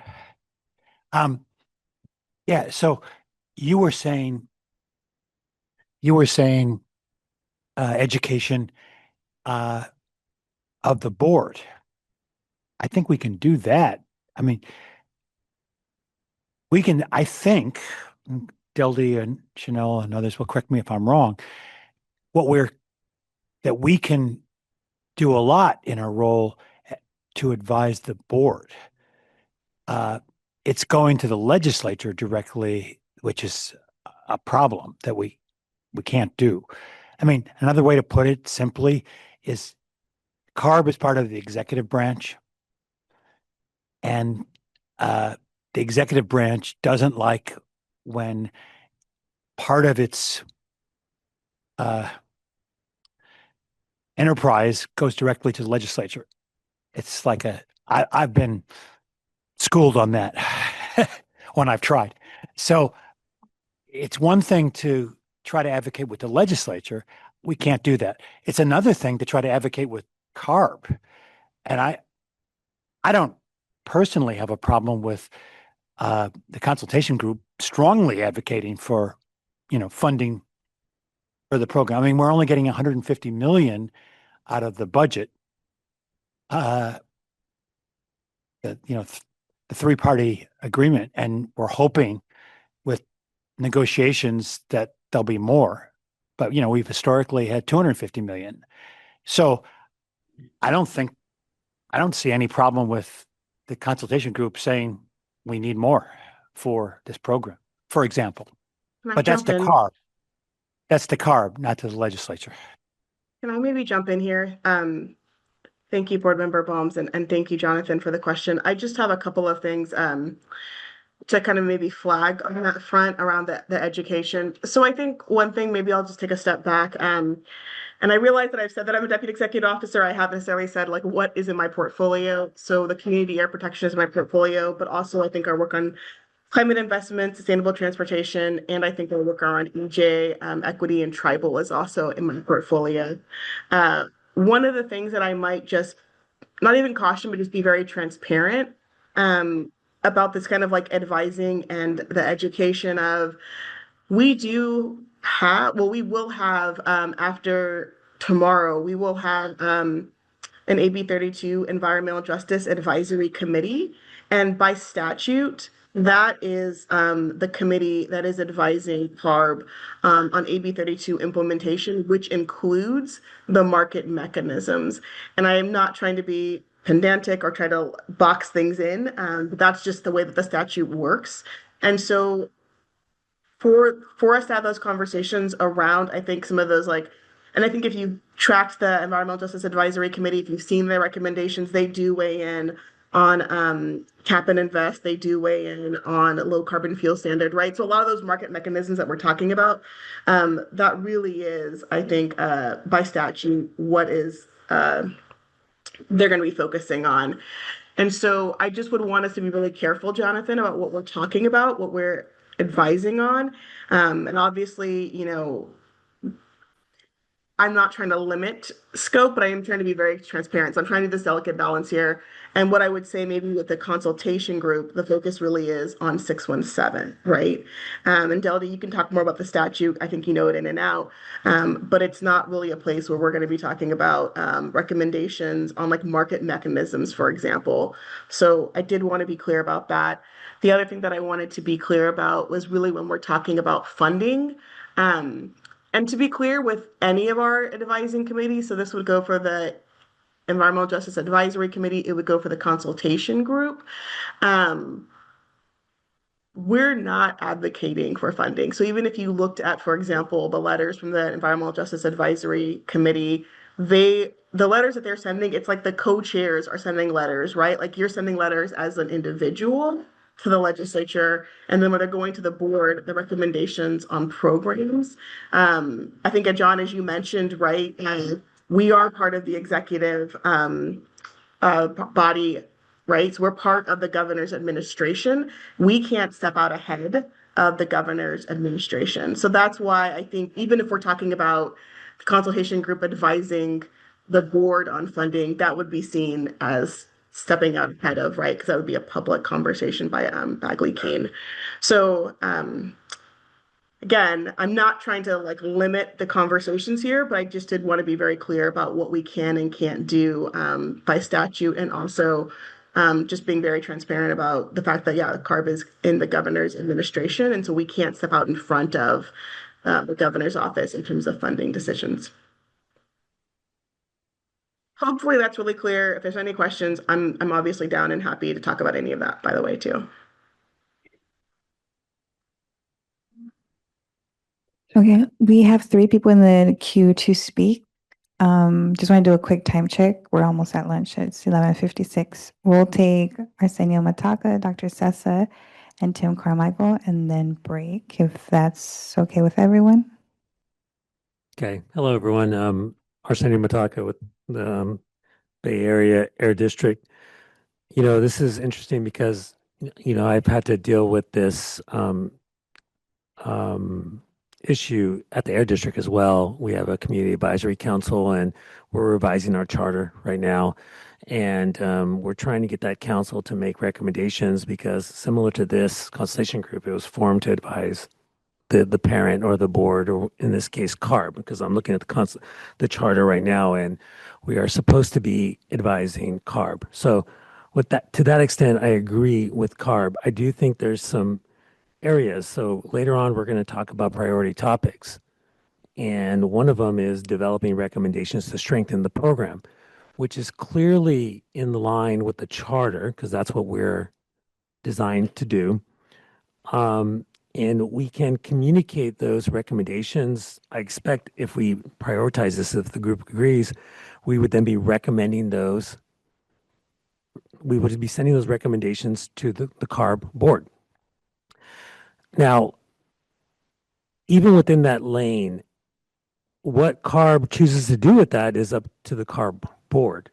Yeah, so you were saying education of the board. I think we can do that. I mean, I think, Deldy and Chanel and others will correct me if I'm wrong, that we can do a lot in our role to advise the board. It's going to the legislature directly, which is a problem that we can't do. I mean, another way to put it simply is CARB is part of the executive branch, and the executive branch doesn't like when part of its enterprise goes directly to the legislature. It's like I've been schooled on that when I've tried. So it's one thing to try to advocate with the legislature. We can't do that. It's another thing to try to advocate with CARB. And I don't personally have a problem with the consultation group strongly advocating for, funding for the program. I mean, we're only getting $150 million out of the budget. The three-party agreement, and we're hoping with negotiations that there'll be more. But we've historically had $250 million. So I don't see any problem with the consultation group saying we need more for this program, for example. But that's the CARB. That's the CARB, not to the legislature. Can I maybe jump in here? Thank you, Board Member Balmes, and thank you, Jonathan, for the question. I just have a couple of things to kind of maybe flag on that front around the education. So I think one thing, maybe I'll just take a step back. And I realize that I've said that I'm a deputy executive officer. I haven't necessarily said like what is in my portfolio. So the community air protection is my portfolio, but also I think our work on climate investment, sustainable transportation, and I think our work on EJ, equity and tribal is also in my portfolio. One of the things that I might just, not even caution, but just be very transparent about this kind of like advising and the education of, we will have, after tomorrow, we will have an AB 32 Environmental Justice Advisory Committee. And by statute, that is the committee that is advising CARB on AB 32 implementation, which includes the market mechanisms. And I am not trying to be pedantic or try to box things in, but that's just the way that the statute works. And so for us to have those conversations around, I think some of those and I think if you tracked the Environmental Justice Advisory Committee, if you've seen their recommendations, they do weigh in on cap and invest, they do weigh in on low carbon fuel standard, right? So a lot of those market mechanisms that we're talking about, that really is, I think, by statute, what is they're going to be focusing on. And so I just would want us to be really careful, Jonathan, about what we're talking about, what we're advising on. And obviously, I'm not trying to limit scope, but I am trying to be very transparent. So I'm trying to do this delicate balance here. And what I would say maybe with the consultation group, the focus really is on 617, right? And Delta, you can talk more about the statute. I think you know it in and out. But it's not really a place where we're going to be talking about recommendations on like market mechanisms, for example. So I did want to be clear about that. The other thing that I wanted to be clear about was really when we're talking about funding. And to be clear, with any of our advising committees, so this would go for the Environmental Justice Advisory Committee, it would go for the Consultation Group. We're not advocating for funding. So even if you looked at, for example, the letters from the Environmental Justice Advisory Committee, the letters that they're sending, it's like the co-chairs are sending letters, right? Like you're sending letters as an individual to the legislature, and then when they're going to the board, the recommendations on programs. I think, John, as you mentioned, right, we are part of the executive body, right? So we're part of the governor's administration. We can't step out ahead of the governor's administration. So that's why I think even if we're talking about the consultation group advising the board on funding, that would be seen as stepping out ahead of, right? Because that would be a public conversation by Bagley Kane. So again, I'm not trying to like limit the conversations here, but I just did want to be very clear about what we can and can't do by statute, and also just being very transparent about the fact that, yeah, CARB is in the governor's administration, and so we can't step out in front of the governor's office in terms of funding decisions. Hopefully that's really clear. If there's any questions, I'm obviously down and happy to talk about any of that, by the way, too. Okay, we have 3 people in the queue to speak. Just want to do a quick time check. We're almost at lunch. It's 11:56. We'll take Arsenio Mataka, Dr. Sessa, and Tim Carmichael, and then break, if that's okay with everyone. Okay. Hello, everyone. Arsenio Mataka with the Bay Area Air District. You know, this is interesting because, you know, I've had to deal with this issue at the Air District as well. We have a community advisory council, and we're revising our charter right now. And we're trying to get that council to make recommendations because, similar to this consultation group, it was formed to advise the parent or the board, or in this case, CARB, because I'm looking at the charter right now, and we are supposed to be advising CARB. So with that, to that extent, I agree with CARB. I do think there's some areas. So later on, we're going to talk about priority topics. And one of them is developing recommendations to strengthen the program, which is clearly in line with the charter, because that's what we're designed to do. And we can communicate those recommendations. I expect if we prioritize this, if the group agrees, we would then be recommending those. We would be sending those recommendations to the CARB board. Now, even within that lane, what CARB chooses to do with that is up to the CARB board.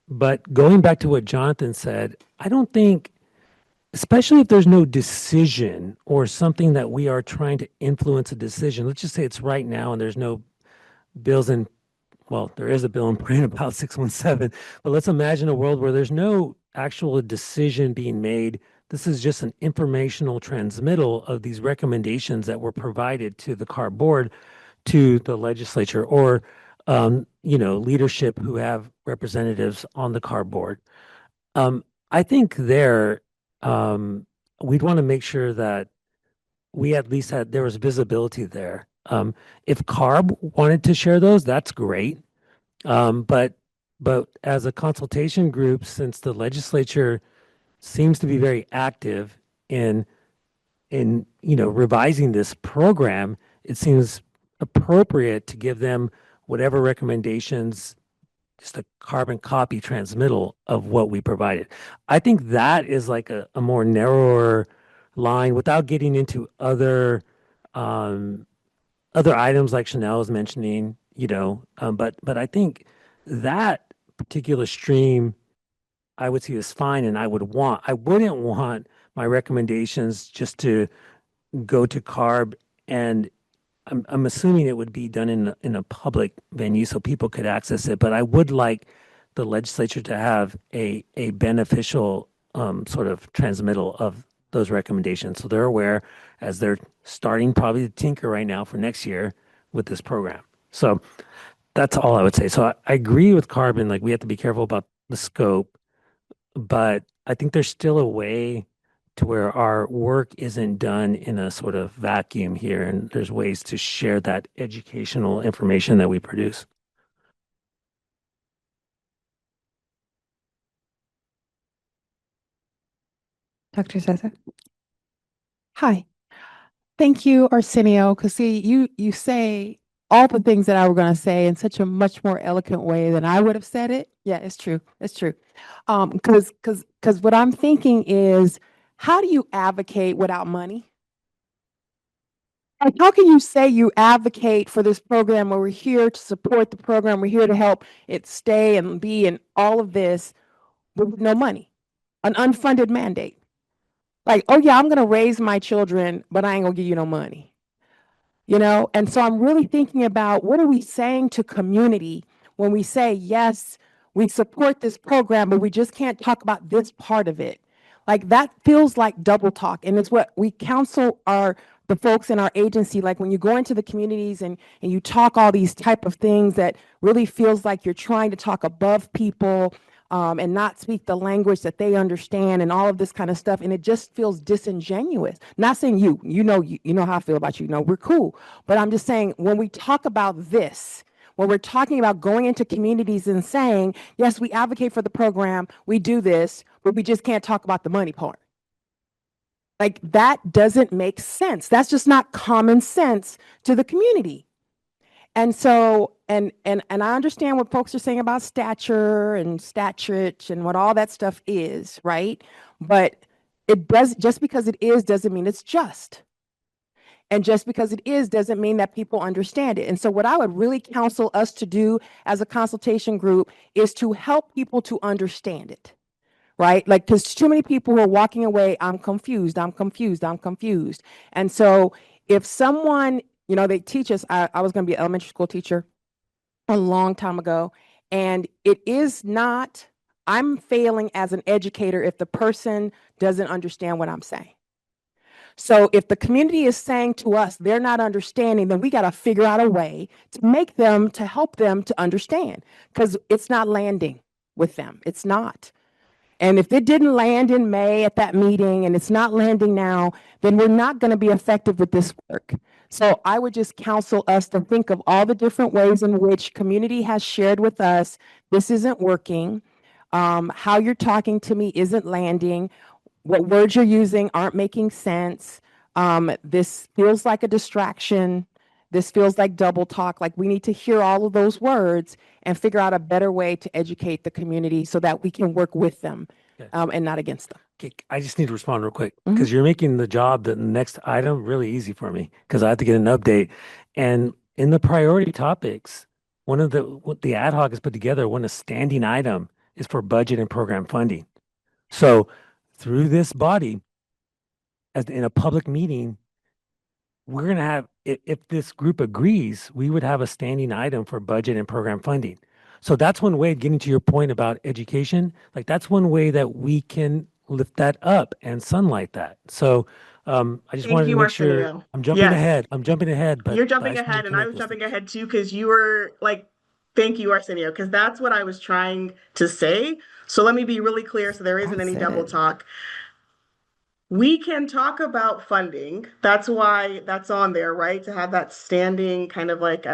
But going back to what Jonathan said, I don't think, especially if there's no decision or something that we are trying to influence a decision, let's just say it's right now and there's no bills in, well, there is a bill in print about 617, but let's imagine a world where there's no actual decision being made. This is just an informational transmittal of these recommendations that were provided to the CARB board, to the legislature, or you know, leadership who have representatives on the CARB board. I think there we'd want to make sure that we at least had there was visibility there. If CARB wanted to share those, that's great. But as a consultation group, since the legislature seems to be very active in you know, revising this program, it seems appropriate to give them whatever recommendations, just a carbon copy transmittal of what we provided. I think that is like a more narrower line without getting into other items like Chanel was mentioning, you know, but I think that particular stream I would see is fine, and I wouldn't want my recommendations just to go to CARB and I'm assuming it would be done in a public venue so people could access it, but I would like the legislature to have a beneficial sort of transmittal of those recommendations. So they're aware as they're starting probably to tinker right now for next year with this program. So that's all I would say. So I agree with Carbon, like we have to be careful about the scope, but I think there's still a way to where our work isn't done in a sort of vacuum here. And there's ways to share that educational information that we produce. Dr. Cesar. Hi. Thank you, Arsenio, because see, you say all the things that I were going to say in such a much more eloquent way than I would have said it. Yeah, it's true. It's true. Because what I'm thinking is, how do you advocate without money? Like, how can you say you advocate for this program where we're here to support the program, we're here to help it stay and be and all of this with no money, an unfunded mandate? Like, oh yeah, I'm going to raise my children, but I ain't going to give you no money. You know, and so I'm really thinking about what are we saying to community when we say, yes, we support this program, but we just can't talk about this part of it. Like that feels like double talk. And it's what we counsel the folks in our agency, like when you go into the communities and you talk all these type of things that really feels like you're trying to talk above people and not speak the language that they understand and all of this kind of stuff. And it just feels disingenuous. Not saying you know how I feel about you. No, we're cool. But I'm just saying when we talk about this, when we're talking about going into communities and saying, yes, we advocate for the program, we do this, but we just can't talk about the money part. Like that doesn't make sense. That's just not common sense to the community. And so, and I understand what folks are saying about stature and staturage and what all that stuff is, right? But it does, just because it is doesn't mean it's just. And just because it is doesn't mean that people understand it. And so what I would really counsel us to do as a consultation group is to help people to understand it, right? Like, because too many people who are walking away, I'm confused, I'm confused, I'm confused. And so if someone, you know, they teach us, I was going to be an elementary school teacher a long time ago, and it is not, I'm failing as an educator if the person doesn't understand what I'm saying. So if the community is saying to us, they're not understanding, then we got to figure out a way to make them, to help them to understand, because it's not landing with them. It's not. And if it didn't land in May at that meeting and it's not landing now, then we're not going to be effective with this work. So I would just counsel us to think of all the different ways in which community has shared with us, this isn't working, how you're talking to me isn't landing, what words you're using aren't making sense. This feels like a distraction. This feels like double talk. Like we need to hear all of those words and figure out a better way to educate the community so that we can work with them and not against them. Okay, I just need to respond real quick because you're making the next item really easy for me because I have to get an update. And in the priority topics, what the ad hoc is put together, a standing item is for budget and program funding. So through this body, as in a public meeting, we're going to have, if this group agrees, we would have a standing item for budget and program funding. So that's one way, getting to your point about education, like that's one way that we can lift that up and sunlight that. So I just wanted to make sure I'm jumping ahead. I'm jumping ahead. But you're jumping ahead and I was jumping ahead too because you were like, thank you, Arsenio, because that's what I was trying to say. So let me be really clear so there isn't any double talk. We can talk about funding. That's why that's on there, right? To have that standing kind of like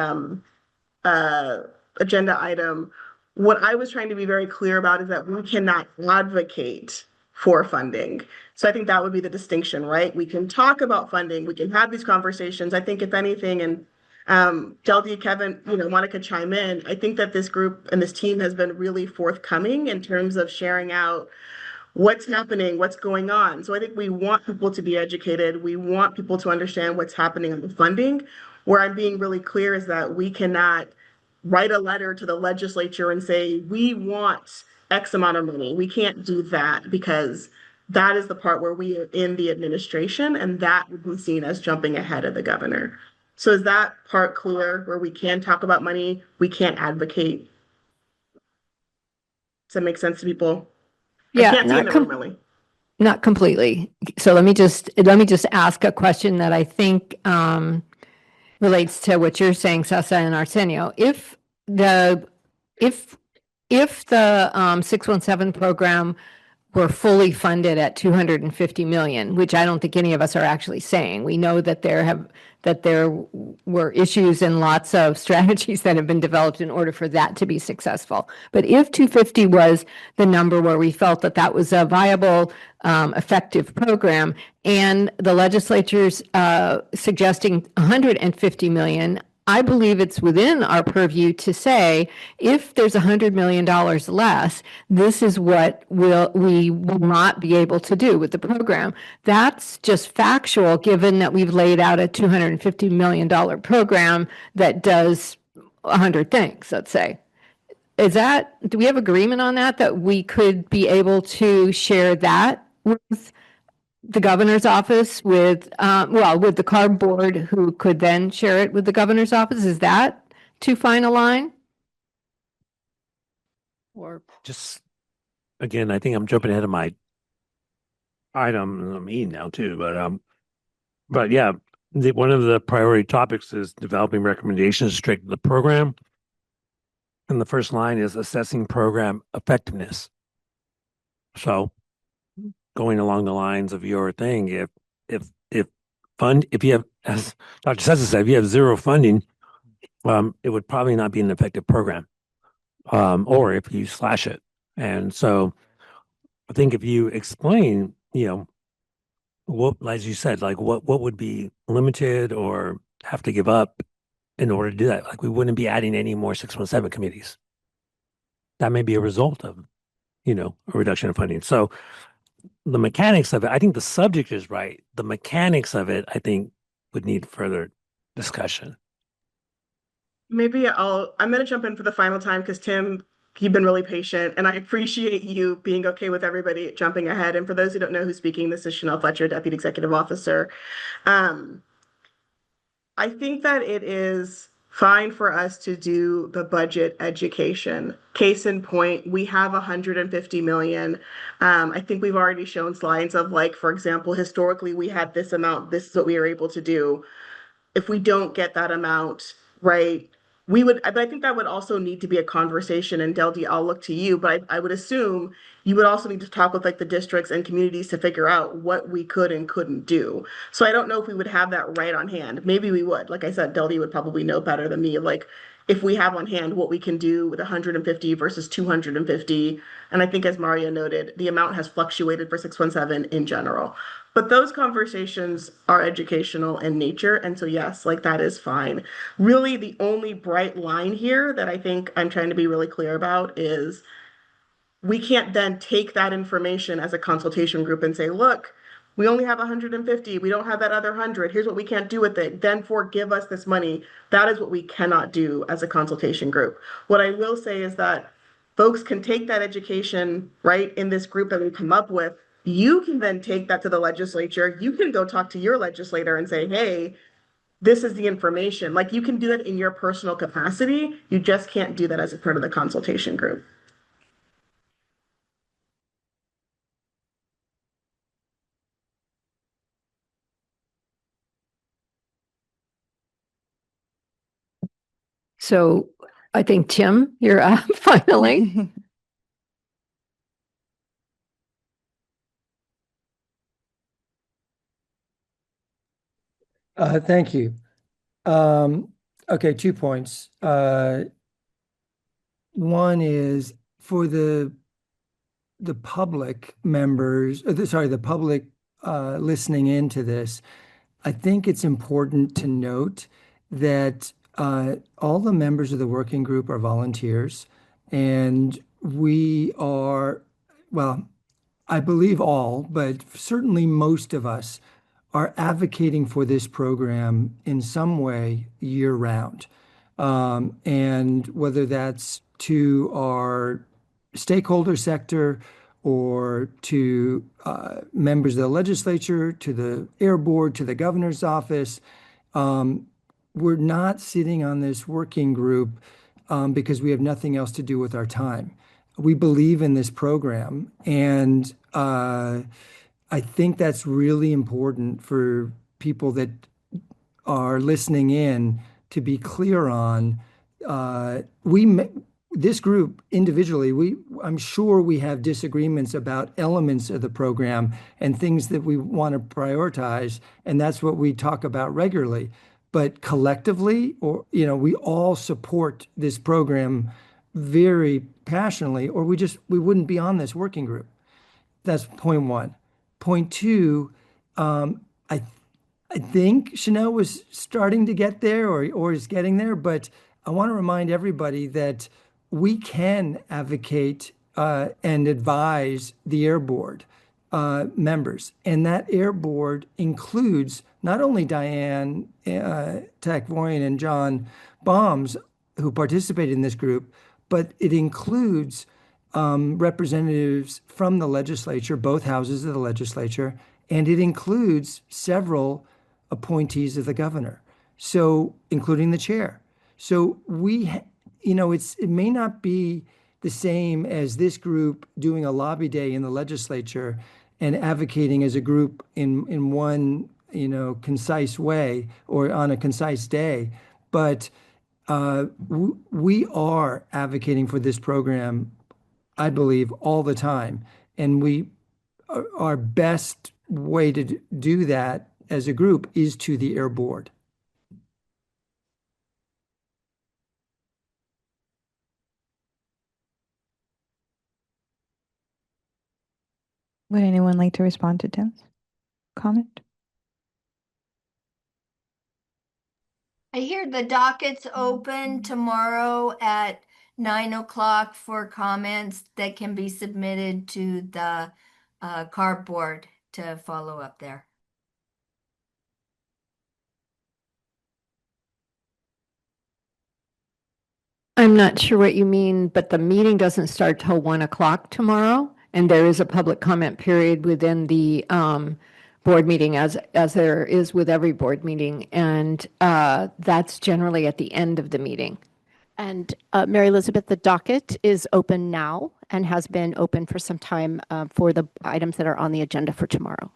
agenda item. What I was trying to be very clear about is that we cannot advocate for funding. So I think that would be the distinction, right? We can talk about funding. We can have these conversations. I think if anything, and Deldy, Kevin, Monica chime in, I think that this group and this team has been really forthcoming in terms of sharing out what's happening, what's going on. So I think we want people to be educated. We want people to understand what's happening on the funding. Where I'm being really clear is that we cannot write a letter to the legislature and say, we want X amount of money. We can't do that because that is the part where we are in the administration and that would be seen as jumping ahead of the governor. So is that part clear where we can talk about money, we can't advocate? Does that make sense to people? I Yeah, can't see in the room really. not completely. So let me just ask a question that I think relates to what you're saying, Sessa and Arsenio. If the 617 program were fully funded at 250 million, which I don't think any of us are actually saying. We know that there were issues and lots of strategies that have been developed in order for that to be successful. But if 250 was the number where we felt that that was a viable, effective program, and the legislature's suggesting 150 million, I believe it's within our purview to say, if there's $100 million less, this is what we will not be able to do with the program. That's just factual, given that we've laid out a $250 million program that does 100 things, let's say. Do we have agreement on that we could be able to share that with the governor's office, with the CARB board, who could then share it with the governor's office? Is that too fine a line? Or Just, again, I think I'm jumping ahead of my item. I'm eating now too, but yeah, one of the priority topics is developing recommendations to strengthen the program. And the first line is assessing program effectiveness. So going along the lines of your thing, if you have, as Dr. Sessa said, if you have zero funding, it would probably not be an effective program, or if you slash it. And so I think if you explain, what, as you said, like what would be limited or have to give up in order to do that, like we wouldn't be adding any more 617 committees. That may be a result of, a reduction in funding. So the mechanics of it, I think the subject is right. The mechanics of it, I think, would need further discussion. Maybe I'm going to jump in for the final time because Tim, you've been really patient, and I appreciate you being okay with everybody jumping ahead. And for those who don't know who's speaking, this is Chanel Fletcher, Deputy Executive Officer. I think that it is fine for us to do the budget education. Case in point, we have 150 million. I think we've already shown slides of, like, for example, historically we had this amount, this is what we were able to do. If we don't get that amount, right, but I think that would also need to be a conversation, and Deldy, I'll look to you, but I would assume you would also need to talk with, like, the districts and communities to figure out what we could and couldn't do. So I don't know if we would have that right on hand. Maybe we would. Like I said, Deldy would probably know better than me, like, if we have on hand what we can do with 150 versus 250. And I think, as Mario noted, the amount has fluctuated for 617 in general. But those conversations are educational in nature. And so, yes, like, that is fine. Really, the only bright line here that I think I'm trying to be really clear about is we can't then take that information as a consultation group and say, look, we only have 150. We don't have that other 100. Here's what we can't do with it. Then give us this money. That is what we cannot do as a consultation group. What I will say is that folks can take that education, right, in this group that we come up with. You can then take that to the legislature. You can go talk to your legislator and say, hey, this is the information. Like, you can do that in your personal capacity. You just can't do that as a part of the consultation group. so I think, Tim, you're up finally. Thank you. Okay, 2 points. One is for the public members, the public listening into this. I think it's important to note that all the members of the working group are volunteers, and we are, well, I believe all, but certainly most of us are advocating for this program in some way year round. And whether that's to our stakeholder sector or to members of the legislature, to the air board, to the governor's office, we're not sitting on this working group because we have nothing else to do with our time. We believe in this program, and I think that's really important for people that are listening in to be clear on. This group individually, I'm sure we have disagreements about elements of the program and things that we want to prioritize, and that's what we talk about regularly. But collectively, we all support this program very passionately, or we wouldn't be on this working group. That's point one. Point two, I think Chanel was starting to get there or is getting there, but I want to remind everybody that we can advocate and advise the Air Board members. And that Air Board includes not only Diane Takvorian and John Balmes, who participated in this group, but it includes representatives from the legislature, both houses of the legislature, and it includes several appointees of the governor, so including the chair. So it may not be the same as this group doing a lobby day in the legislature and advocating as a group in one concise way or on a concise day, but we are advocating for this program, I believe, all the time, and our best way to do that as a group is to the Air Board. Would anyone like to respond to Tim's comment? I hear the docket's open tomorrow at 9 o'clock for comments that can be submitted to the CARB board to follow up there. I'm not sure what you mean, but the meeting doesn't start till 1 o'clock tomorrow, and there is a public comment period within the board meeting, as there is with every board meeting, and that's generally at the end of the meeting. And Mary Elizabeth, the docket is open now and has been open for some time for the items that are on the agenda for tomorrow.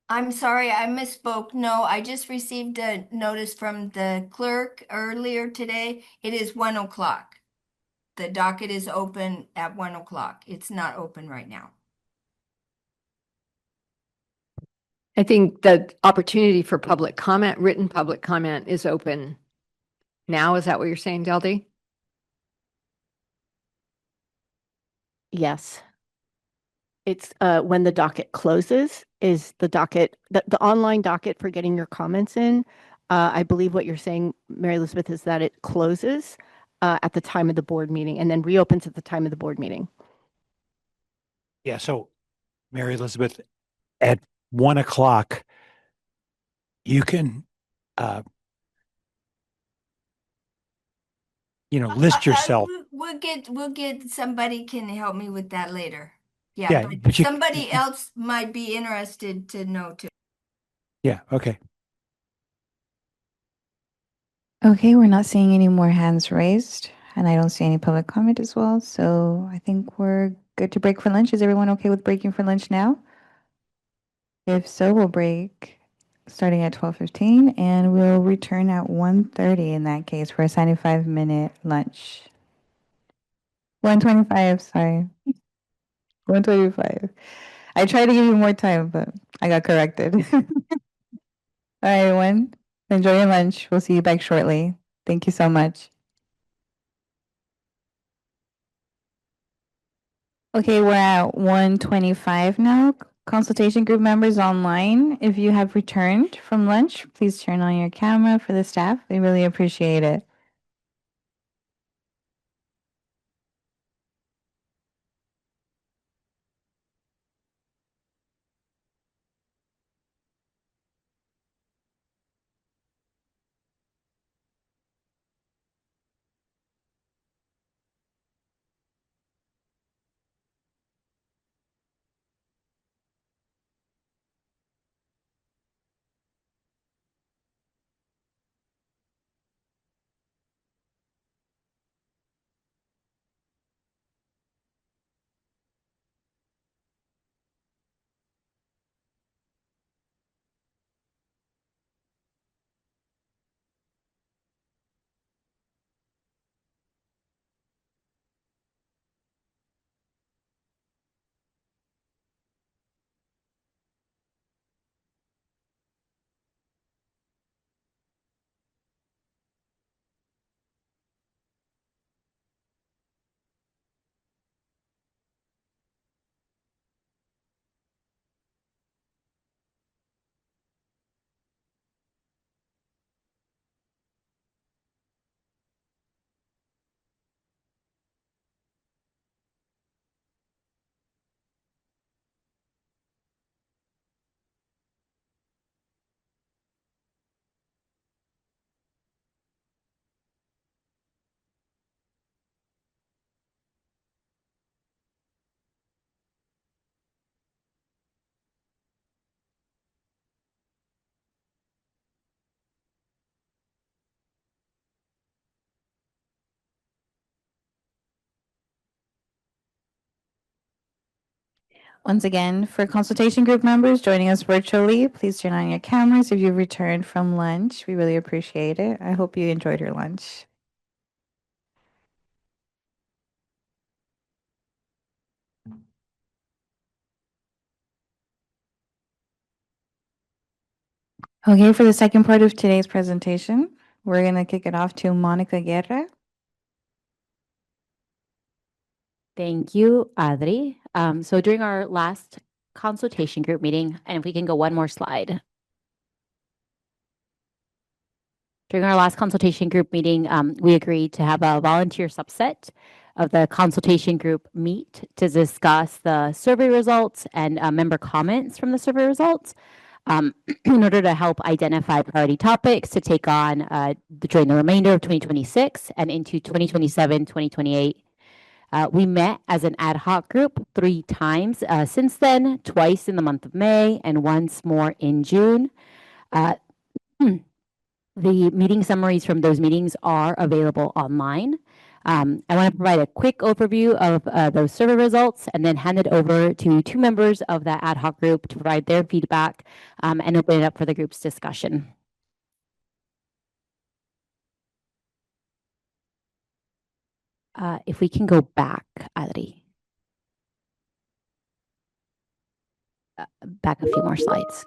I'm sorry, I misspoke. No, I just received a notice from the clerk earlier today. It is 1 o'clock. The docket is open at 1 o'clock. It's not open right now. I think the opportunity for public comment, written public comment, is open now. Is that what you're saying, Deldy? Yes. It's when the docket closes is the docket, the online docket for getting your comments in. I believe what you're saying, Mary Elizabeth, is that it closes at the time of the board meeting and then reopens at the time of the board meeting. Yeah. So, Mary Elizabeth, at 1 o'clock, you can, list yourself. We'll get somebody can help me with that later. Yeah, Yeah, but but somebody else might be interested to know too. Yeah. Okay. Okay, we're not seeing any more hands raised, and I don't see any public comment as well. So I think we're good to break for lunch. Is everyone okay with breaking for lunch now? If so, we'll break starting at 12:15, and we'll return at 1:30 in that case for a 75-minute lunch. 1:25, sorry. 1:25. I tried to give you more time, but I got corrected. All right, everyone. Enjoy your lunch. We'll see you back shortly. Thank you so much. Okay, we're at 1:25 now. Consultation group members online, if you have returned from lunch, please turn on your camera for the staff. We really appreciate it. Once again, for consultation group members joining us virtually, please turn on your cameras if you've returned from lunch. We really appreciate it. I hope you enjoyed your lunch. Okay, for the second part of today's presentation, we're going to kick it off to Monica Guerra. Thank you, Adri. So during our last consultation group meeting, and if we can go one more slide. During our last consultation group meeting, we agreed to have a volunteer subset of the consultation group meet to discuss the survey results and member comments from the survey results in order to help identify priority topics to take on during the remainder of 2026 and into 2027, 2028. We met as an ad hoc group 3 times since then, twice in the month of May and once more in June. The meeting summaries from those meetings are available online. I want to provide a quick overview of those survey results and then hand it over to 2 members of that ad hoc group to provide their feedback and open it up for the group's discussion. If we can go back, Adri. Back a few more slides.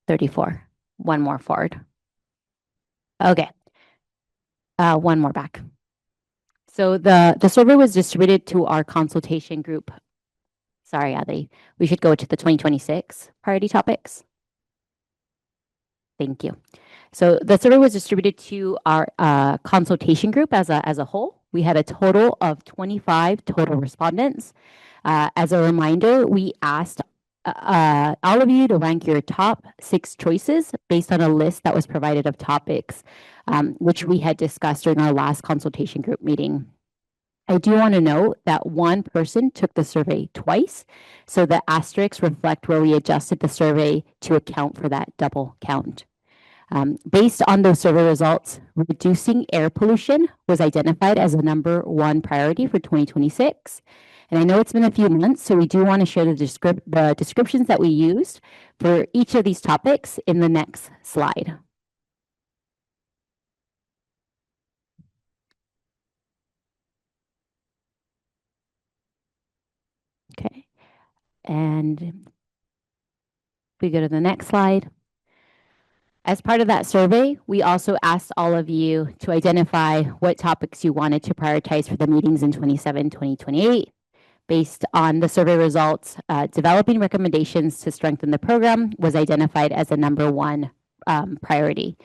34. One more forward. Okay. One more back. So the survey was distributed to our consultation group. Sorry, Adri. We should go to the 2026 priority topics. Thank you. So the survey was distributed to our consultation group as a whole. We had a total of 25 total respondents. As a reminder, we asked all of you to rank your top 6 choices based on a list that was provided of topics, which we had discussed during our last consultation group meeting. I do want to note that 1 person took the survey twice, so the asterisks reflect where we adjusted the survey to account for that double count. Based on those survey results, reducing air pollution was identified as a #1 priority for 2026. And I know it's been a few months, so we do want to share the descriptions that we used for each of these topics in the next slide. Okay, and if we go to the next slide. As part of that survey, we also asked all of you to identify what topics you wanted to prioritize for the meetings in 27, 2028. Based on the survey results, developing recommendations to strengthen the program was identified as a #1 priority.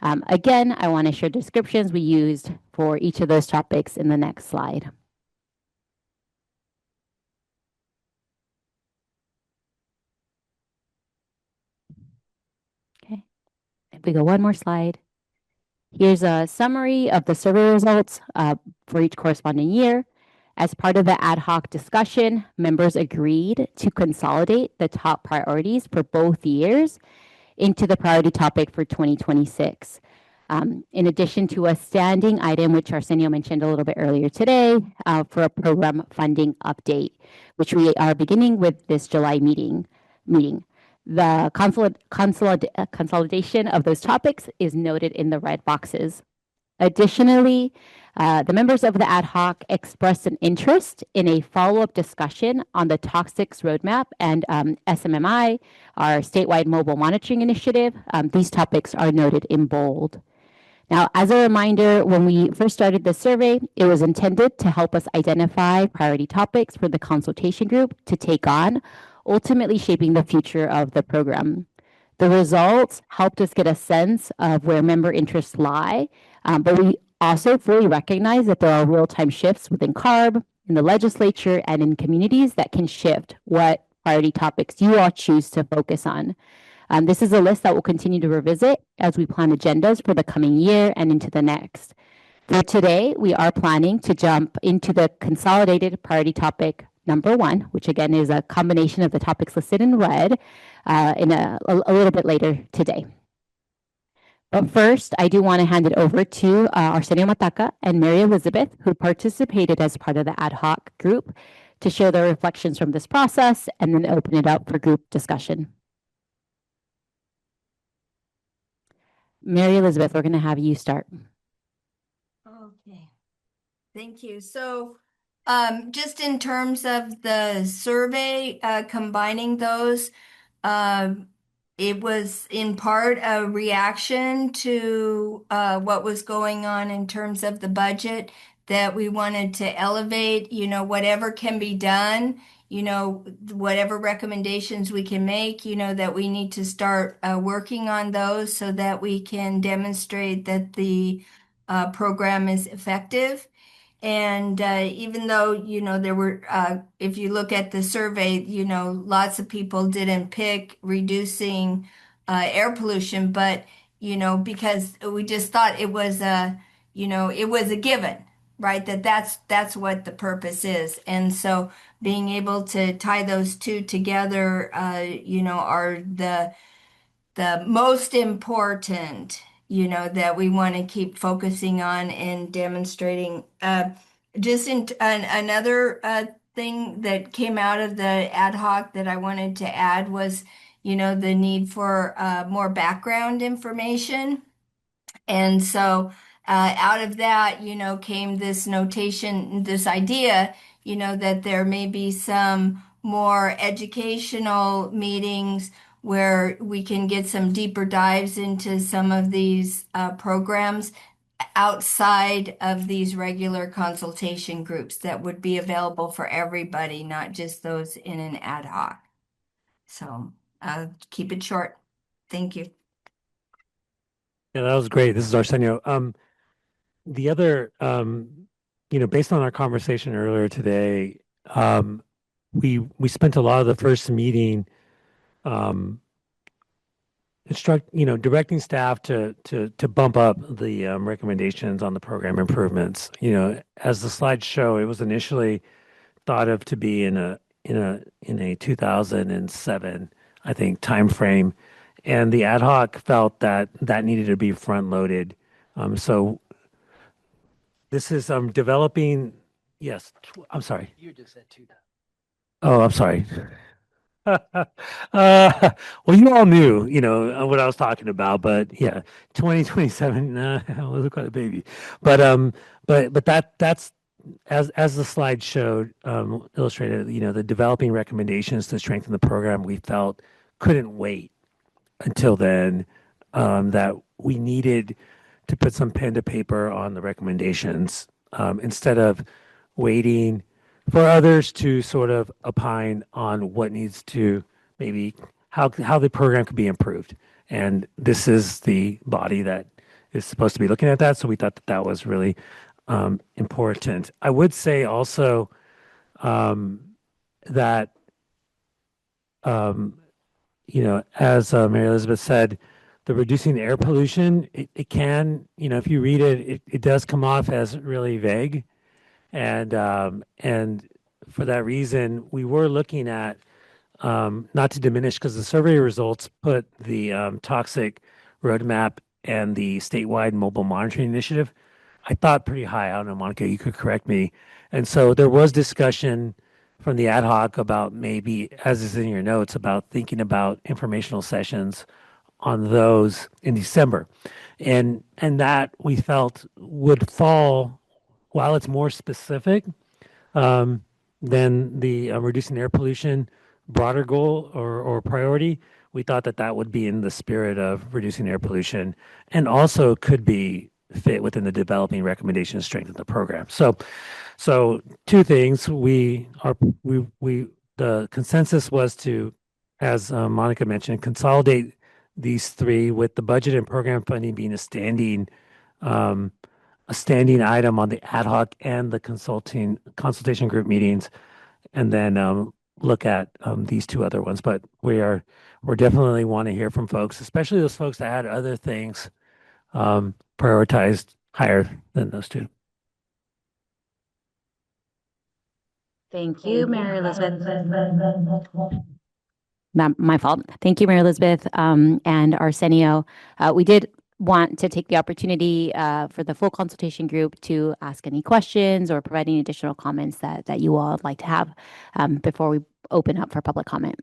Again, I want to share descriptions we used for each of those topics in the next slide. Okay, if we go one more slide. Here's a summary of the survey results for each corresponding year. As part of the ad hoc discussion, members agreed to consolidate the top priorities for both years into the priority topic for 2026. In addition to a standing item, which Arsenio mentioned a little bit earlier today, for a program funding update, which we are beginning with this July meeting. The consolidation of those topics is noted in the red boxes. Additionally, the members of the ad hoc expressed an interest in a follow-up discussion on the toxics roadmap and SMMI, our statewide mobile monitoring initiative. These topics are noted in bold. Now, as a reminder, when we first started this survey, it was intended to help us identify priority topics for the consultation group to take on, ultimately shaping the future of the program. The results helped us get a sense of where member interests lie, but we also fully recognize that there are real-time shifts within CARB, in the legislature, and in communities that can shift what priority topics you all choose to focus on. This is a list that we'll continue to revisit as we plan agendas for the coming year and into the next. For today, we are planning to jump into the consolidated priority topic #1, which again is a combination of the topics listed in red in a little bit later today. But first, I do want to hand it over to Arsenio Mataca and Mary Elizabeth, who participated as part of the ad hoc group, to share their reflections from this process and then open it up for group discussion. Mary Elizabeth, we're going to have you start. Okay, thank you. So just in terms of the survey, combining those, it was in part a reaction to what was going on in terms of the budget, that we wanted to elevate, whatever can be done, whatever recommendations we can make, that we need to start working on those so that we can demonstrate that the program is effective. And even though, there were, if you look at the survey, lots of people didn't pick reducing air pollution, but, because we just thought it was it was a given, right? That's what the purpose is. And so being able to tie those two together, are the most important, that we want to keep focusing on and demonstrating. Another thing that came out of the ad hoc that I wanted to add was, the need for more background information. And so out of that, came this notation, this idea, that there may be some more educational meetings where we can get some deeper dives into some of these programs outside of these regular consultation groups that would be available for everybody, not just those in an ad hoc. So keep it short. Thank you. Yeah, that was great. This is Arsenio. The other, based on our conversation earlier today, we spent a lot of the first meeting directing staff to bump up the recommendations on the program improvements. As the slides show, it was initially thought of to be in a 2007, I think, timeframe, and the ad hoc felt that needed to be front loaded. So this is developing. Yes, I'm sorry. You just said 2000. Oh, I'm sorry. Well, you all knew, what I was talking about, but yeah, 2027, I was quite a baby, but that's as the slide showed, illustrated, the developing recommendations to strengthen the program, we felt couldn't wait until then, that we needed to put some pen to paper on the recommendations, instead of waiting for others to sort of opine on what needs to maybe how the program could be improved. And this is the body that is supposed to be looking at that. So we thought that was really important. I would say also that, as Mary Elizabeth said, the reducing air pollution, it can, if you read it does come off as really vague. And for that reason, we were looking at, not to diminish, because the survey results put the toxic roadmap and the statewide mobile monitoring initiative, I thought, pretty high. I don't know, Monica, you could correct me. And so there was discussion from the ad hoc about maybe, as is in your notes, about thinking about informational sessions on those in December. And that we felt would fall, while it's more specific than the reducing air pollution broader goal or priority, we thought that would be in the spirit of reducing air pollution and also could be fit within the developing recommendations to strengthen the program. So two things. The consensus was to, as Monica mentioned, consolidate these three, with the budget and program funding being a standing item on the ad hoc and the consultation group meetings, and then look at these two other ones. But we're definitely want to hear from folks, especially those folks that had other things prioritized higher than those two. Thank you, Mary Elizabeth. My fault. Thank you, Mary Elizabeth, and Arsenio. We did want to take the opportunity for the full consultation group to ask any questions or provide any additional comments that you all would like to have before we open up for public comment.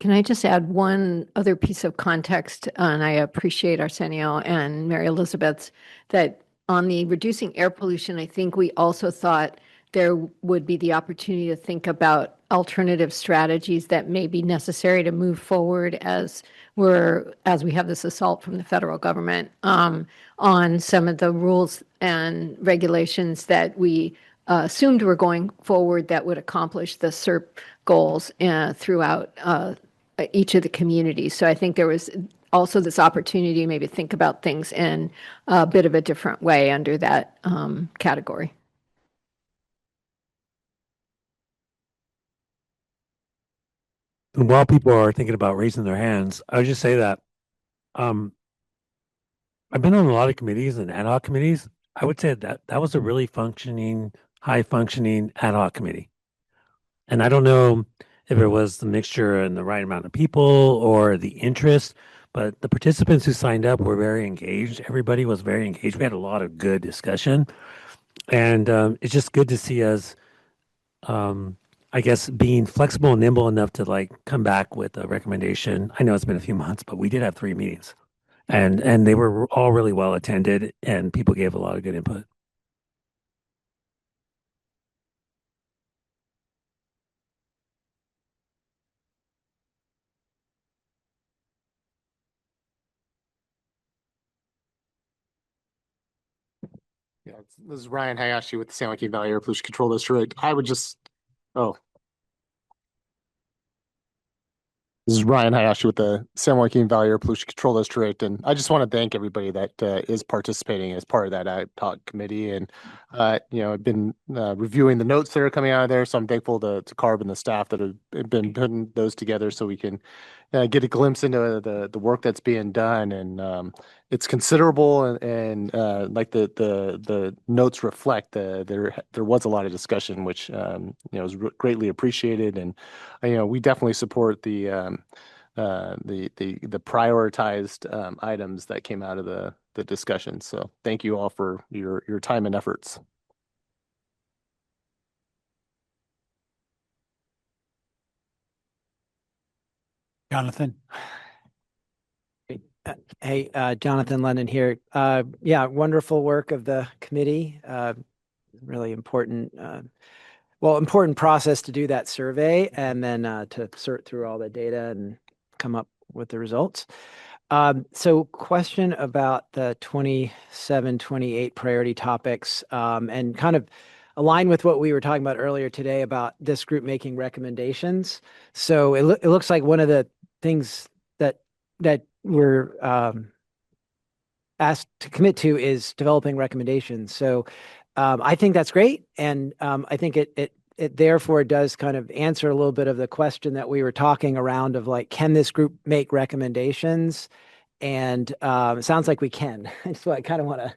Can I just add one other piece of context? And I appreciate Arsenio and Mary Elizabeth's, that on the reducing air pollution, I think we also thought there would be the opportunity to think about alternative strategies that may be necessary to move forward as we have this assault from the federal government on some of the rules and regulations that we assumed were going forward that would accomplish the SERP goals throughout each of the communities. So I think there was also this opportunity to maybe think about things in a bit of a different way under that category. And while people are thinking about raising their hands, I would just say that I've been on a lot of committees and ad hoc committees. I would say that was a really functioning, high functioning ad hoc committee. And I don't know if it was the mixture and the right amount of people or the interest, but the participants who signed up were very engaged. Everybody was very engaged. We had a lot of good discussion. And it's just good to see us, I guess, being flexible and nimble enough to like come back with a recommendation. I know it's been a few months, but we did have 3 meetings. And they were all really well attended and people gave a lot of good input. Yeah, this is Ryan Hayashi with the San Joaquin Valley Air Pollution Control District. This is Ryan Hayashi with the San Joaquin Valley Air Pollution Control District, and I just want to thank everybody that is participating as part of that ad hoc committee. And I've been reviewing the notes that are coming out of there, so I'm thankful to CARB and the staff that have been putting those together so we can get a glimpse into the work that's being done. And it's considerable, and like the notes reflect, there was a lot of discussion, which was greatly appreciated. And we definitely support the prioritized items that came out of the discussion. So thank you all for your time and efforts. Jonathan. Hey, Jonathan Lennon here. Yeah, wonderful work of the committee. Really important, important process to do that survey and then to sort through all the data and come up with the results. So question about the 27, 28 priority topics and kind of align with what we were talking about earlier today about this group making recommendations. So it looks like one of the things that we're asked to commit to is developing recommendations. So I think that's great. And I think it therefore does kind of answer a little bit of the question that we were talking around of like, can this group make recommendations? And it sounds like we can. So I kind of want to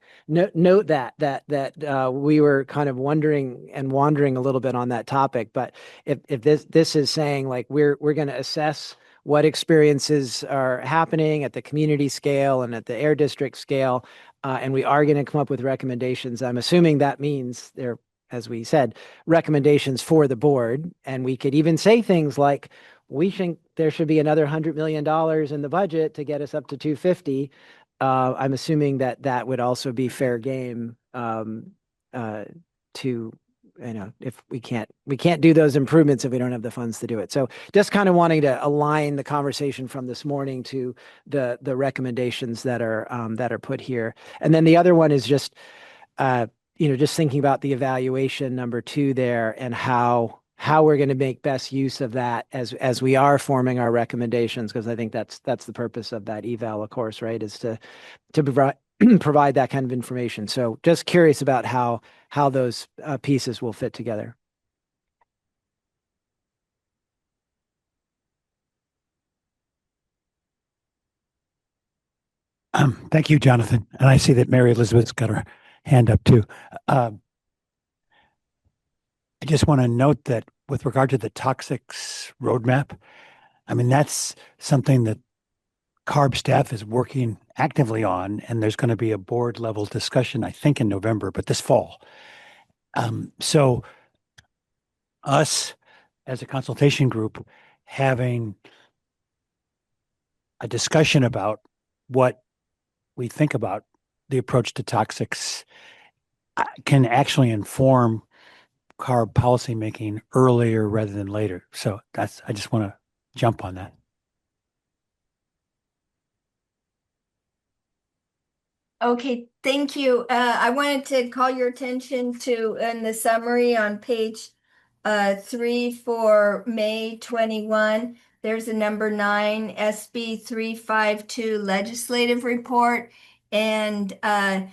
note that we were kind of wondering and wandering a little bit on that topic. But if this is saying like we're going to assess what experiences are happening at the community scale and at the air district scale, and we are going to come up with recommendations. I'm assuming that means they're, as we said, recommendations for the board. And we could even say things like, we think there should be another $100 million in the budget to get us up to 250. I'm assuming that would also be fair game to, if we can't do those improvements if we don't have the funds to do it. So just kind of wanting to align the conversation from this morning to the recommendations that are put here. And then the other one is just, just thinking about the evaluation number 2 there and how we're going to make best use of that as we are forming our recommendations, because I think that's the purpose of that eval, of course, right, is to provide that kind of information. So just curious about how those pieces will fit together. Thank you, Jonathan. And I see that Mary Elizabeth's got her hand up too. I just want to note that with regard to the toxics roadmap, I mean, that's something that CARB staff is working actively on, and there's going to be a board level discussion, I think in November, but this fall. So us as a consultation group having a discussion about what we think about the approach to toxics can actually inform CARB policymaking earlier rather than later. So I just want to jump on that. Okay, thank you. I wanted to call your attention to in the summary on page 3 for May 21. There's a number 9 SB 352 legislative report, and the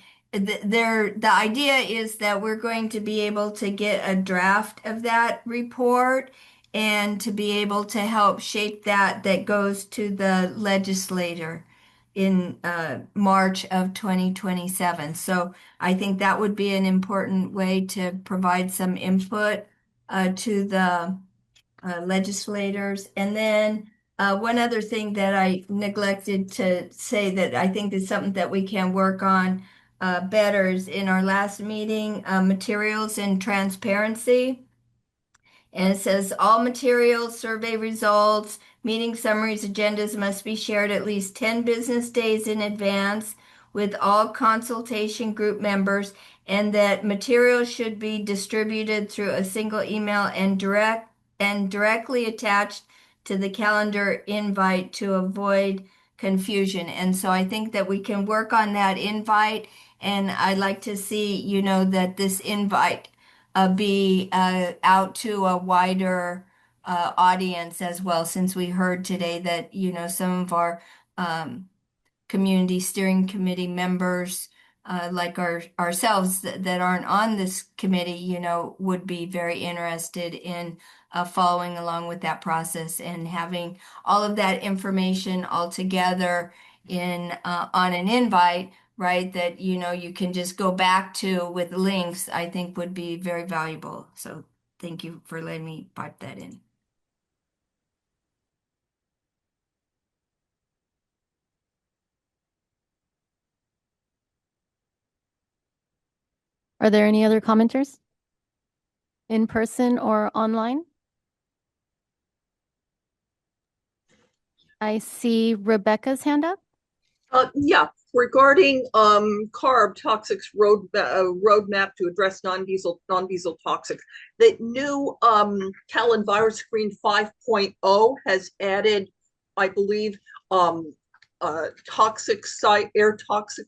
idea is that we're going to be able to get a draft of that report and to be able to help shape that goes to the legislator in March of 2027. So I think that would be an important way to provide some input to the legislators. And then one other thing that I neglected to say that I think is something that we can work on better is in our last meeting, materials and transparency. And it says all materials, survey results, meeting summaries, agendas must be shared at least 10 business days in advance with all consultation group members, and that materials should be distributed through a single email and directly attached to the calendar invite to avoid confusion. And so I think that we can work on that invite, and I'd like to see, that this invite be out to a wider audience as well, since we heard today that, some of our community steering committee members, like ourselves that aren't on this committee, would be very interested in following along with that process and having all of that information all together on an invite, right, that you can just go back to with links, I think would be very valuable. So thank you for letting me pipe that in. Are there any other commenters in person or online? I see Rebecca's hand up. Yeah, regarding CARB toxics roadmap to address non-diesel toxics. The new Cal EnviroScreen 5.0 has added, I believe, air toxic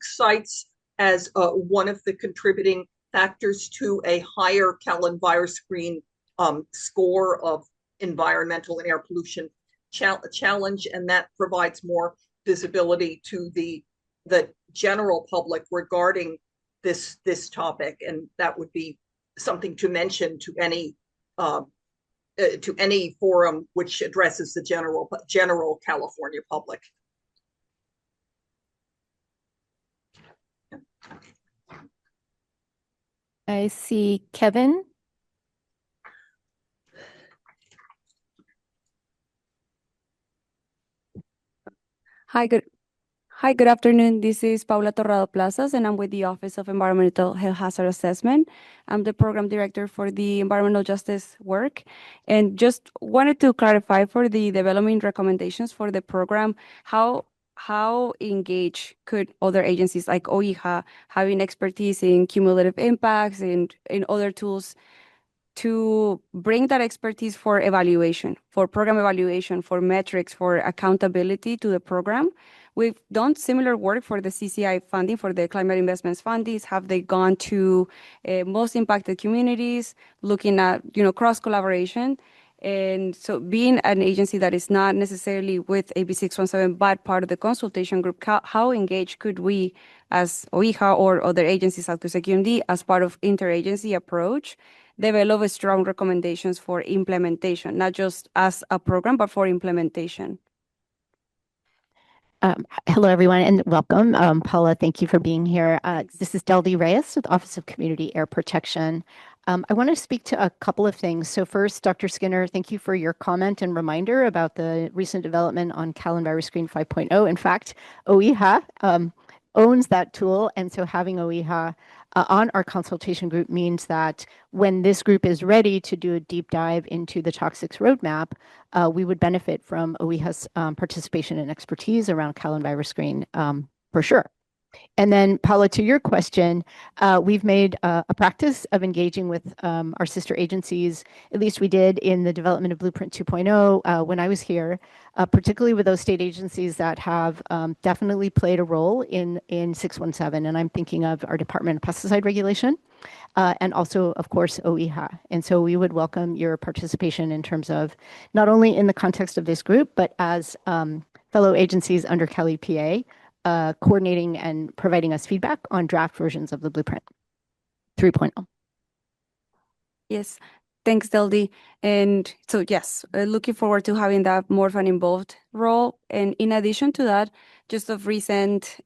sites as one of the contributing factors to a higher Cal EnviroScreen score of environmental and air pollution challenge, and that provides more visibility to the general public regarding this topic, and that would be something to mention to any forum which addresses the general California public. I see Kevin. Hi, good afternoon. This is Paula Torrado Plazas, and I'm with the Office of Environmental Health Hazard Assessment. I'm the program director for the environmental justice work, and just wanted to clarify for the development recommendations for the program, how engaged could other agencies like OIHA, having expertise in cumulative impacts and in other tools, to bring that expertise for evaluation, for program evaluation, for metrics, for accountability to the program. We've done similar work for the CCI funding, for the climate investments fundings. Have they gone to most impacted communities, looking at, cross collaboration? And so being an agency that is not necessarily with AB 617, but part of the consultation group, how engaged could we as OIHA or other agencies like QMD as part of interagency approach develop strong recommendations for implementation, not just as a program, but for implementation? Hello, everyone, and welcome. Paula, thank you for being here. This is Deldy Reyes with Office of Community Air Protection. I want to speak to a couple of things. So first, Dr. Skinner, thank you for your comment and reminder about the recent development on Callan Virus Screen 5.0. In fact, OEHA owns that tool, and so having OEHA on our consultation group means that when this group is ready to do a deep dive into the toxics roadmap, we would benefit from OEHA's participation and expertise around Callan Virus Screen for sure. And then, Paula, to your question, we've made a practice of engaging with our sister agencies. At least we did in the development of Blueprint 2.0 when I was here, particularly with those state agencies that have definitely played a role in 617. And I'm thinking of our Department of Pesticide Regulation and also, of course, OEHA. And so we would welcome your participation in terms of not only in the context of this group, but as fellow agencies under Cal EPA, coordinating and providing us feedback on draft versions of the Blueprint 3.0. Yes, thanks, Deldy. And so, yes, looking forward to having that more of an involved role. And in addition to that, just of recent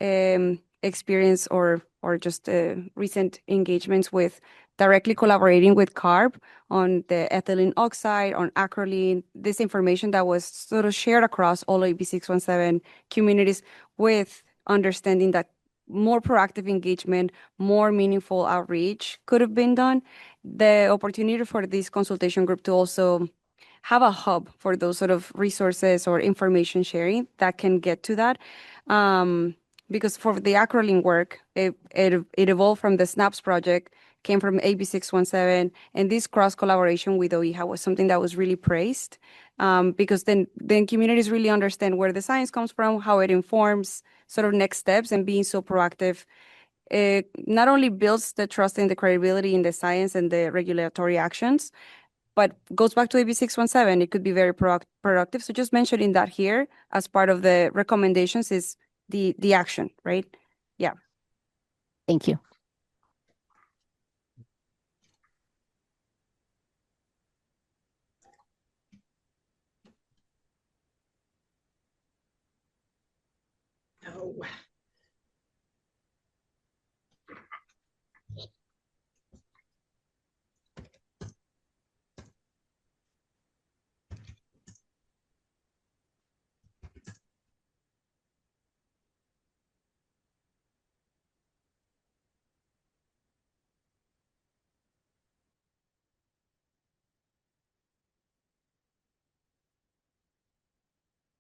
experience or just recent engagements with directly collaborating with CARB on the ethylene oxide, on acrolein, this information that was sort of shared across all AB 617 communities with understanding that more proactive engagement, more meaningful outreach could have been done. The opportunity for this consultation group to also have a hub for those sort of resources or information sharing that can get to that. Because for the acrolein work, it evolved from the SNAPS project, came from AB 617, and this cross collaboration with OEHA was something that was really praised, because then communities really understand where the science comes from, how it informs sort of next steps, and being so proactive. It not only builds the trust and the credibility in the science and the regulatory actions, but goes back to AB 617. It could be very productive. So just mentioning that here as part of the recommendations is the action, right? Yeah. Thank you. No.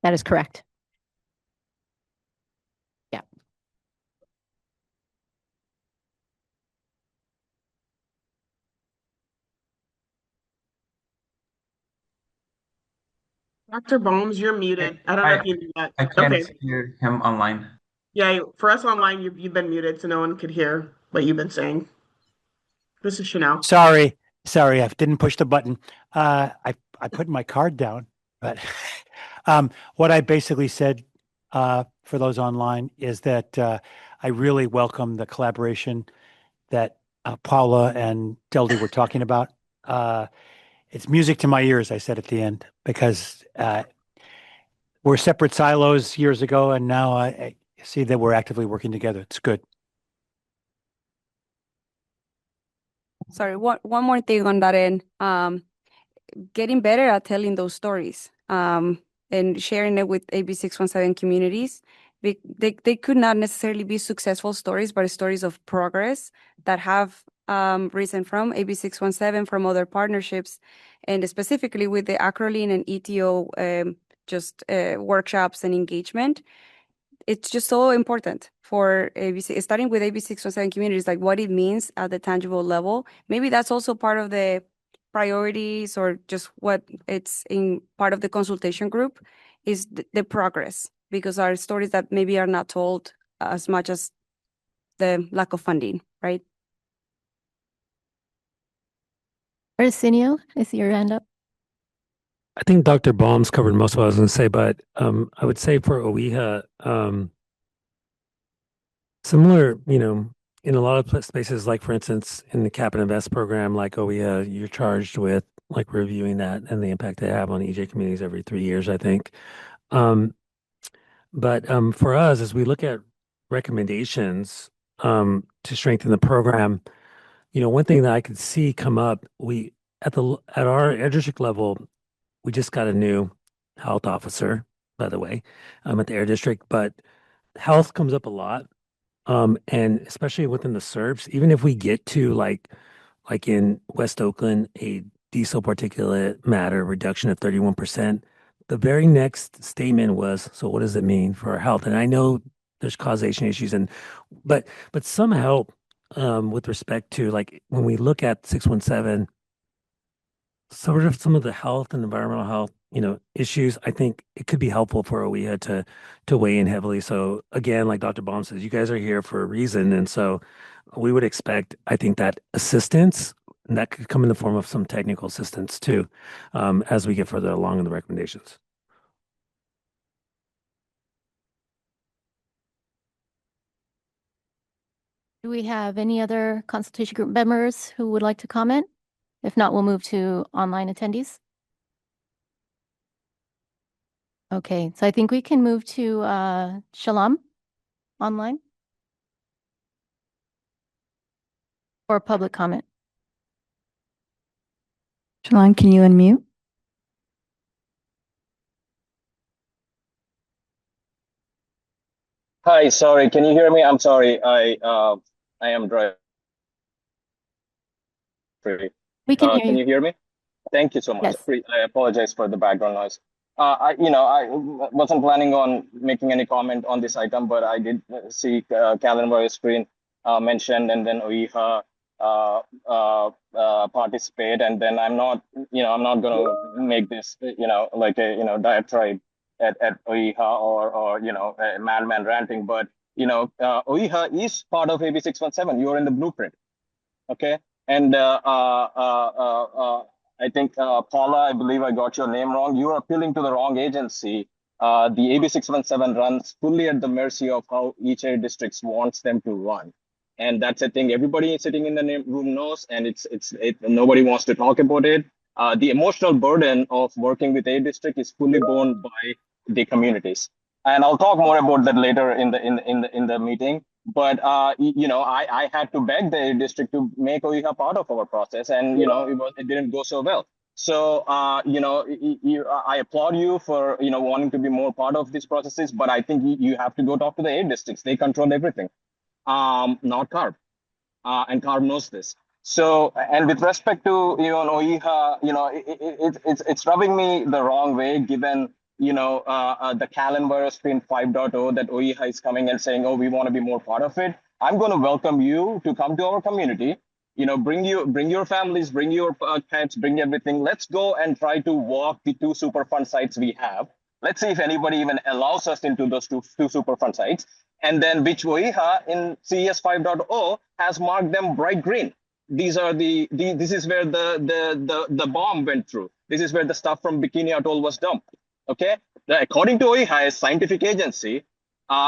That is correct. Yeah. Dr. Balmes, you're muted. I don't know if you knew that. I can't Okay. hear him online. Yeah, for us online, you've been muted, so no one could hear what you've been saying. This is Chanel. Sorry, I didn't push the button. I put my card down, but what I basically said for those online is that I really welcome the collaboration that Paula and Deldy were talking about. It's music to my ears, I said at the end, because we're separate silos years ago, and now I see that we're actively working together. It's good. Sorry, one more thing on that end. Getting better at telling those stories and sharing it with AB 617 communities. They could not necessarily be successful stories, but stories of progress that have risen from AB 617, from other partnerships, and specifically with the acrolein and ETO workshops and engagement. It's just so important for ABC, starting with AB 617 communities, like what it means at the tangible level. Maybe that's also part of the priorities, or just what it's in part of the consultation group, is the progress, because our stories that maybe are not told as much as the lack of funding, right? Arsenio, I see your hand up. I think Dr. Balmes covered most of what I was going to say, but I would say for OEHA, similar, in a lot of spaces, like for instance, in the Cap and Invest program, like OEHA, you're charged with like reviewing that and the impact they have on EJ communities every 3 years, I think. But for us, as we look at recommendations to strengthen the program, one thing that I could see come up, at our air district level, we just got a new health officer, by the way, at the air district, but health comes up a lot. And especially within the SERPs, even if we get to like in West Oakland, a diesel particulate matter reduction of 31%, the very next statement was, so what does it mean for our health? And I know there's causation issues but somehow, with respect to like when we look at 617, sort of some of the health and environmental health, issues, I think it could be helpful for OEHA to weigh in heavily. So again, like Dr. Balmes says, you guys are here for a reason. And so we would expect, I think, that assistance, and that could come in the form of some technical assistance too, as we get further along in the recommendations. Do we have any other consultation group members who would like to comment? If not, we'll move to online attendees. Okay, so I think we can move to Shalom online for public comment. Shalon, can you unmute? Hi, sorry, can you hear me? I'm sorry, I am driving. We can hear Can you. you hear me? Thank you so much. Yes. I apologize for the background noise. I wasn't planning on making any comment on this item, but I did see calendar screen mentioned, and then OEHA participate, and then I'm not going to make this, like a, diatribe at OEHA or a madman ranting, but OEHA is part of AB 617. You're in the blueprint, okay? And I think Paula, I believe I got your name wrong. You're appealing to the wrong agency. The AB 617 runs fully at the mercy of how each air district wants them to run. And that's a thing everybody sitting in the room knows, and nobody wants to talk about it. The emotional burden of working with a district is fully borne by the communities, and I'll talk more about that later in the meeting. But I had to beg the district to make OEHA part of our process, and it didn't go so well. So I applaud you for wanting to be more part of these processes, but I think you have to go talk to the 8 districts. They control everything. Not CARB, and CARB knows this. So, and with respect to OEHA, it's rubbing me the wrong way, given the calendar screen 5.0 that OEHA is coming and saying, oh, we want to be more part of it. I'm going to welcome you to come to our community. Bring your families, bring your pets, bring everything. Let's go and try to walk the 2 Superfund sites we have. Let's see if anybody even allows us into those two Superfund sites. And then which OEHA in CES 5.0 has marked them bright green. These are this is where the bomb went through. This is where the stuff from Bikini Atoll was dumped. Okay, according to OEHA, a scientific agency,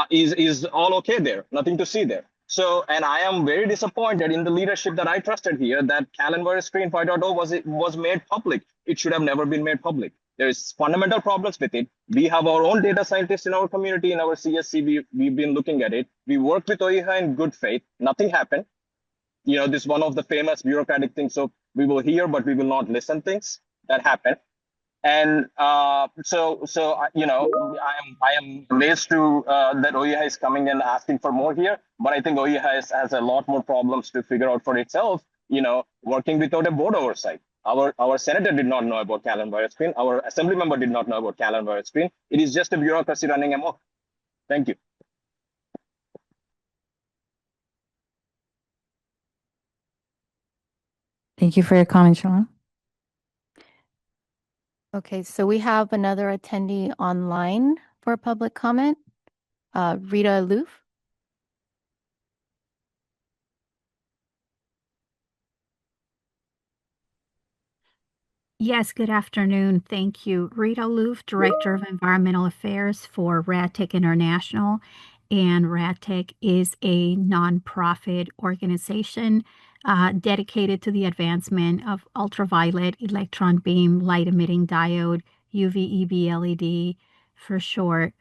is all okay there, nothing to see there. So, and I am very disappointed in the leadership that I trusted here, that calendar screen 5.0 was made public. It should have never been made public. There's fundamental problems with it. We have our own data scientists in our community, in our CSC. We've been looking at it. We worked with OEHA in good faith. Nothing happened. This is one of the famous bureaucratic things. So we will hear, but we will not listen things that happen. And I am amazed to that OEHA is coming and asking for more here. But I think OEHA has a lot more problems to figure out for itself. Working without a board oversight. Our senator did not know about calendar screen. Our assembly member did not know about calendar screen. It is just a bureaucracy running amok. Thank you. Thank you for your comment, Shalon. Okay, so we have another attendee online for public comment. Rita Aloof. Yes, good afternoon. Thank you. Rita Aloof, Director of Environmental Affairs for RADTech International. And RADTech is a nonprofit organization dedicated to the advancement of ultraviolet electron beam light emitting diode, UVEB LED for short,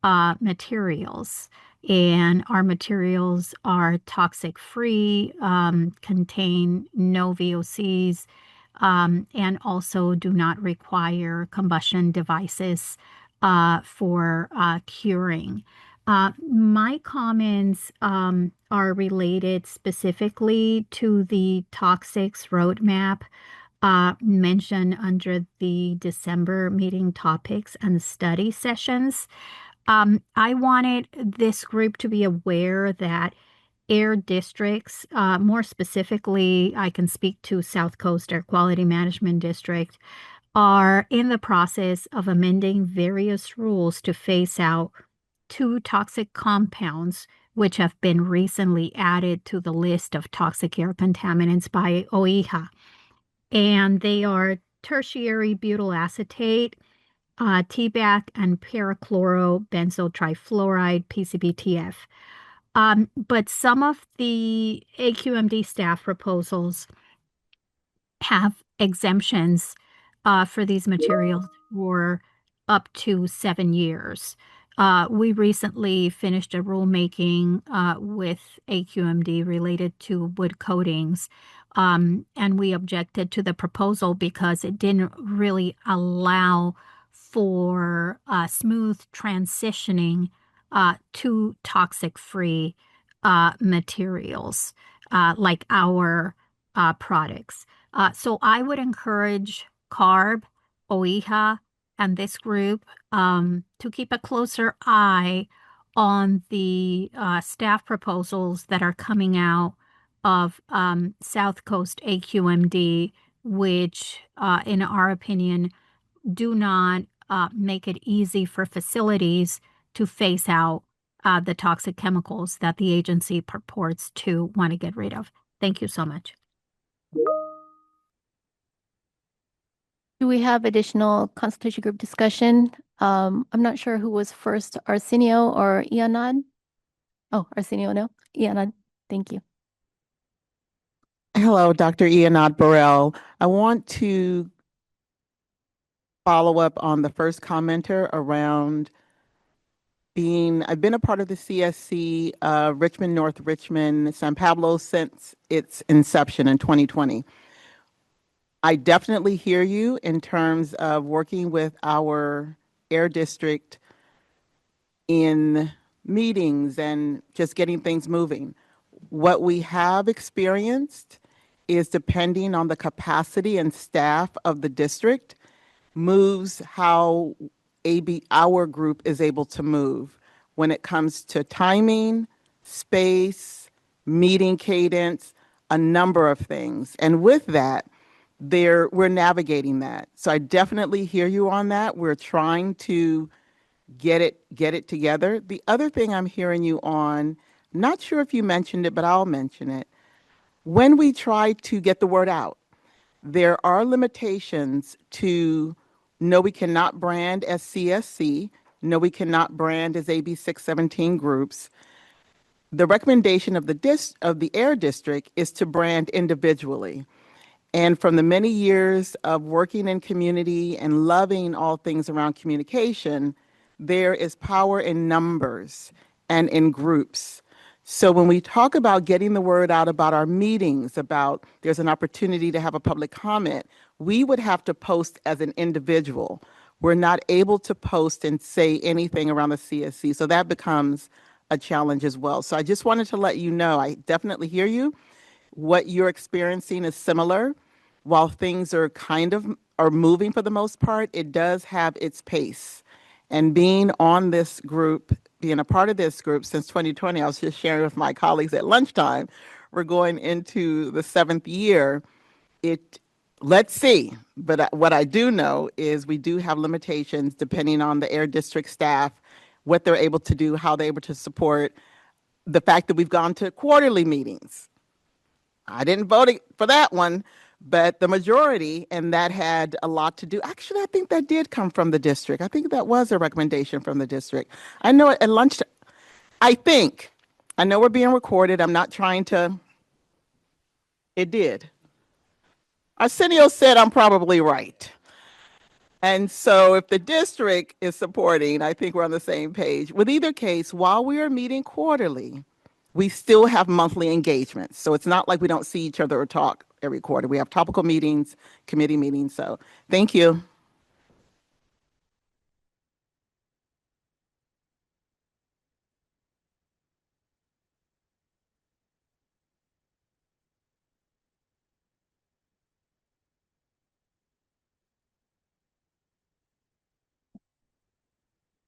materials. and our materials are toxic free, contain no VOCs, and also do not require combustion devices for curing. My comments are related specifically to the toxics roadmap mentioned under the December meeting topics and study sessions. I wanted this group to be aware that air districts, more specifically, I can speak to South Coast Air Quality Management District, are in the process of amending various rules to phase out 2 toxic compounds, which have been recently added to the list of toxic air contaminants by OIHA. And they are tertiary butyl acetate, TBAC, and parachlorobenzyl trifluoride, PCBTF. But some of the AQMD staff proposals have exemptions for these materials for up to 7 years. We recently finished a rulemaking with AQMD related to wood coatings, and we objected to the proposal because it didn't really allow for smooth transitioning to toxic-free materials like our products. So I would encourage CARB, OIHA, and this group to keep a closer eye on the staff proposals that are coming out of South Coast AQMD, which, in our opinion, do not make it easy for facilities to phase out the toxic chemicals that the agency purports to want to get rid of. Thank you so much. Do we have additional consultation group discussion? I'm not sure who was first, Arsenio or Ianad. Oh, Arsenio, no. Ianad, thank you. Hello, Dr. Ianad Burrell. I want to follow up on the first commenter around I've been a part of the CSC, Richmond, North Richmond, San Pablo since its inception in 2020. I definitely hear you in terms of working with our air district in meetings and just getting things moving. What we have experienced is, depending on the capacity and staff of the district, moves how our group is able to move when it comes to timing, space, meeting cadence, a number of things. And with that, we're navigating that. So I definitely hear you on that. We're trying to get it together. The other thing I'm hearing you on, not sure if you mentioned it, but I'll mention it. When we try to get the word out, there are limitations to no, we cannot brand as CSC. No, we cannot brand as AB 617 groups. The recommendation of the air district is to brand individually. And from the many years of working in community and loving all things around communication, there is power in numbers and in groups. So when we talk about getting the word out about our meetings, about there's an opportunity to have a public comment, we would have to post as an individual. We're not able to post and say anything around the CSC. So that becomes a challenge as well. So I just wanted to let you know, I definitely hear you. What you're experiencing is similar. While things are moving for the most part, it does have its pace. And being on this group, being a part of this group since 2020, I was just sharing with my colleagues at lunchtime, we're going into the 7th year. Let's see. But what I do know is we do have limitations depending on the air district staff, what they're able to do, how they're able to support, the fact that we've gone to quarterly meetings. I didn't vote for that one, but the majority, and that had a lot to do. Actually, I think that did come from the district. I think that was a recommendation from the district. I know at lunch, I know we're being recorded. I'm not trying to, it did. Arsenio said I'm probably right. And so if the district is supporting, I think we're on the same page. With either case, while we are meeting quarterly, we still have monthly engagements. So it's not like we don't see each other or talk every quarter. We have topical meetings, committee meetings. So thank you.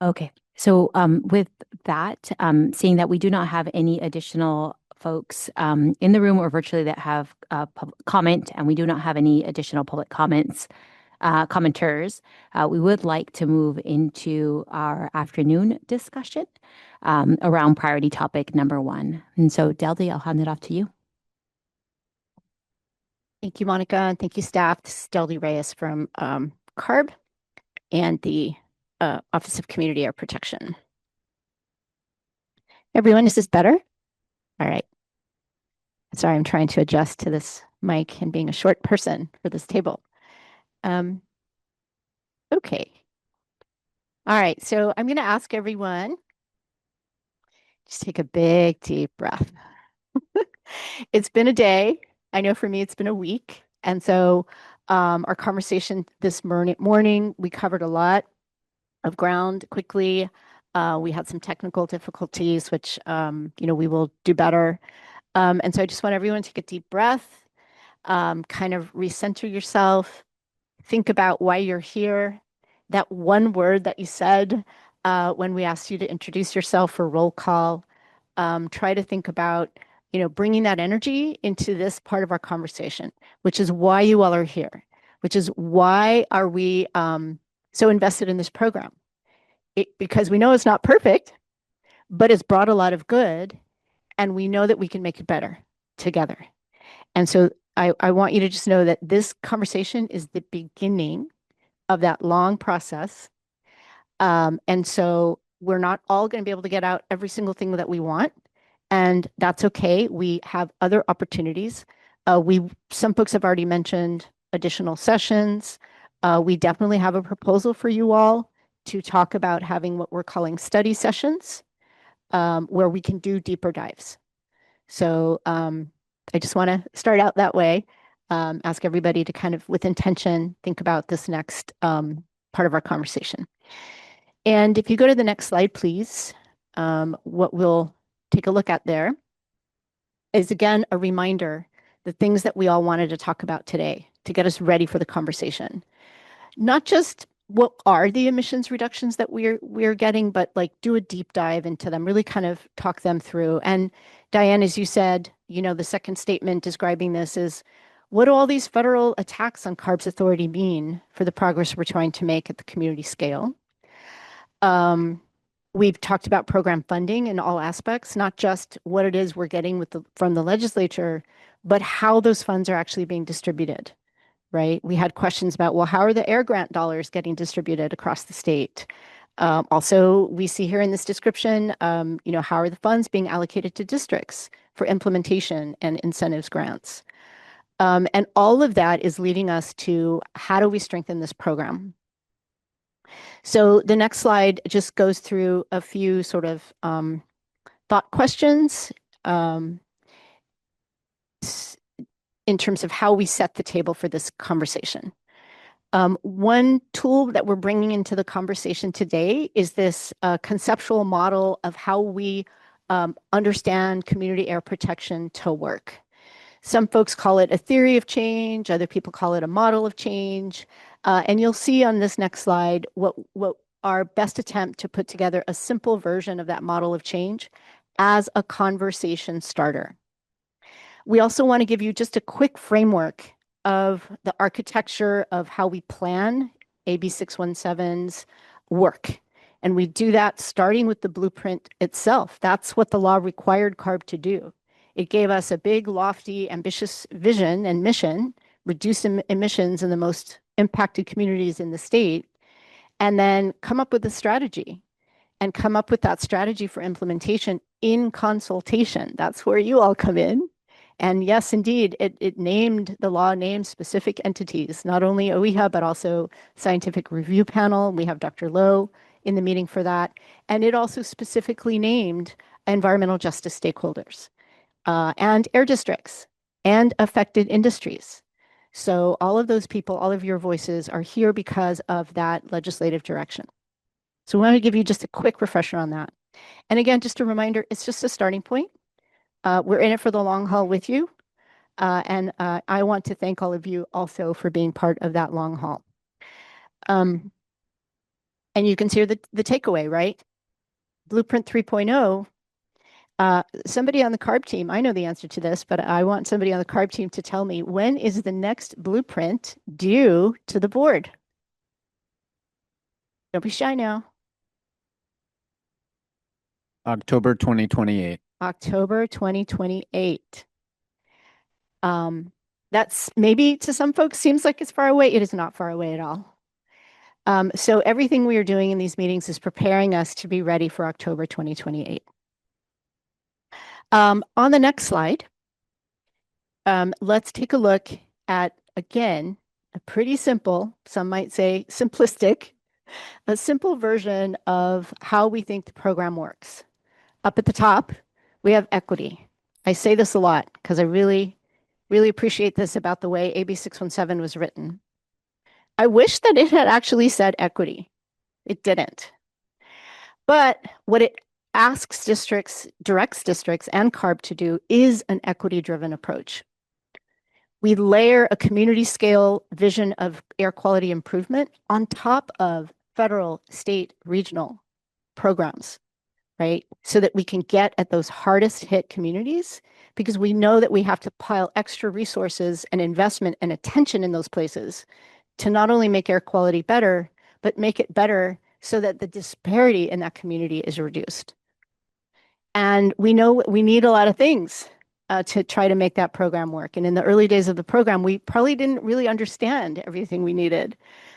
Okay, so with that, seeing that we do not have any additional folks in the room or virtually that have public comment, and we do not have any additional public comments, commenters, we would like to move into our afternoon discussion around priority topic number 1. And so, Deldy, I'll hand it off to you. Thank you, Monica, and thank you, staff. This is Deldy Reyes from CARB and the Office of Community Air Protection. Everyone, is this better? All right. Sorry, I'm trying to adjust to this mic and being a short person for this table. Okay. All right, so I'm going to ask everyone, just take a big, deep breath. It's been a day. I know for me, it's been a week. And so our conversation this morning, we covered a lot of ground quickly. We had some technical difficulties, which, we will do better. And so I just want everyone to take a deep breath, kind of recenter yourself, think about why you're here. That one word that you said when we asked you to introduce yourself for roll call, try to think about, bringing that energy into this part of our conversation, which is why you all are here, which is why are we so invested in this program. Because we know it's not perfect, but it's brought a lot of good, and we know that we can make it better together. And so I want you to just know that this conversation is the beginning of that long process. And so we're not all going to be able to get out every single thing that we want, and that's okay. We have other opportunities. Some folks have already mentioned additional sessions. We definitely have a proposal for you all to talk about having what we're calling study sessions, where we can do deeper dives. So I just want to start out that way, ask everybody to kind of, with intention, think about this next part of our conversation. And if you go to the next slide, please, what we'll take a look at there is, again, a reminder, the things that we all wanted to talk about today to get us ready for the conversation. Not just what are the emissions reductions that we're getting, but like do a deep dive into them, really kind of talk them through. And Diane, as you said, the second statement describing this is, what do all these federal attacks on CARB's authority mean for the progress we're trying to make at the community scale? We've talked about program funding in all aspects, not just what it is we're getting from the legislature, but how those funds are actually being distributed. Right? We had questions about, well, how are the air grant dollars getting distributed across the state? Also, we see here in this description, how are the funds being allocated to districts for implementation and incentives grants? And all of that is leading us to, how do we strengthen this program? So the next slide just goes through a few sort of thought questions in terms of how we set the table for this conversation. One tool that we're bringing into the conversation today is this conceptual model of how we understand community air protection to work. Some folks call it a theory of change, other people call it a model of change. And you'll see on this next slide what our best attempt to put together a simple version of that model of change as a conversation starter. We also want to give you just a quick framework of the architecture of how we plan AB 617's work. And we do that starting with the blueprint itself. That's what the law required CARB to do. It gave us a big, lofty, ambitious vision and mission, reduce emissions in the most impacted communities in the state, and then come up with a strategy and come up with that strategy for implementation in consultation. That's where you all come in. And yes, indeed, the law named specific entities, not only OEHA, but also Scientific Review Panel. We have Dr. Lowe in the meeting for that. And it also specifically named environmental justice stakeholders and air districts and affected industries. So all of those people, all of your voices are here because of that legislative direction. So we want to give you just a quick refresher on that. And again, just a reminder, it's just a starting point. We're in it for the long haul with you. And I want to thank all of you also for being part of that long haul. And you can see the takeaway, right? Blueprint 3.0. Somebody on the CARB team, I know the answer to this, but I want somebody on the CARB team to tell me, when is the next blueprint due to the board? Don't be shy now. October 2028. October 2028. That's maybe to some folks seems like it's far away. It is not far away at all. So everything we are doing in these meetings is preparing us to be ready for October 2028. On the next slide, let's take a look at, again, a pretty simple, some might say simplistic, a simple version of how we think the program works. Up at the top, we have equity. I say this a lot because I really appreciate this about the way AB 617 was written. I wish that it had actually said equity. It didn't. But what it asks districts, directs districts and CARB to do is an equity-driven approach. We layer a community scale vision of air quality improvement on top of federal, state, regional programs, right? So that we can get at those hardest hit communities, because we know that we have to pile extra resources and investment and attention in those places to not only make air quality better, but make it better so that the disparity in that community is reduced. And we know we need a lot of things to try to make that program work. And in the early days of the program, we probably didn't really understand everything we needed.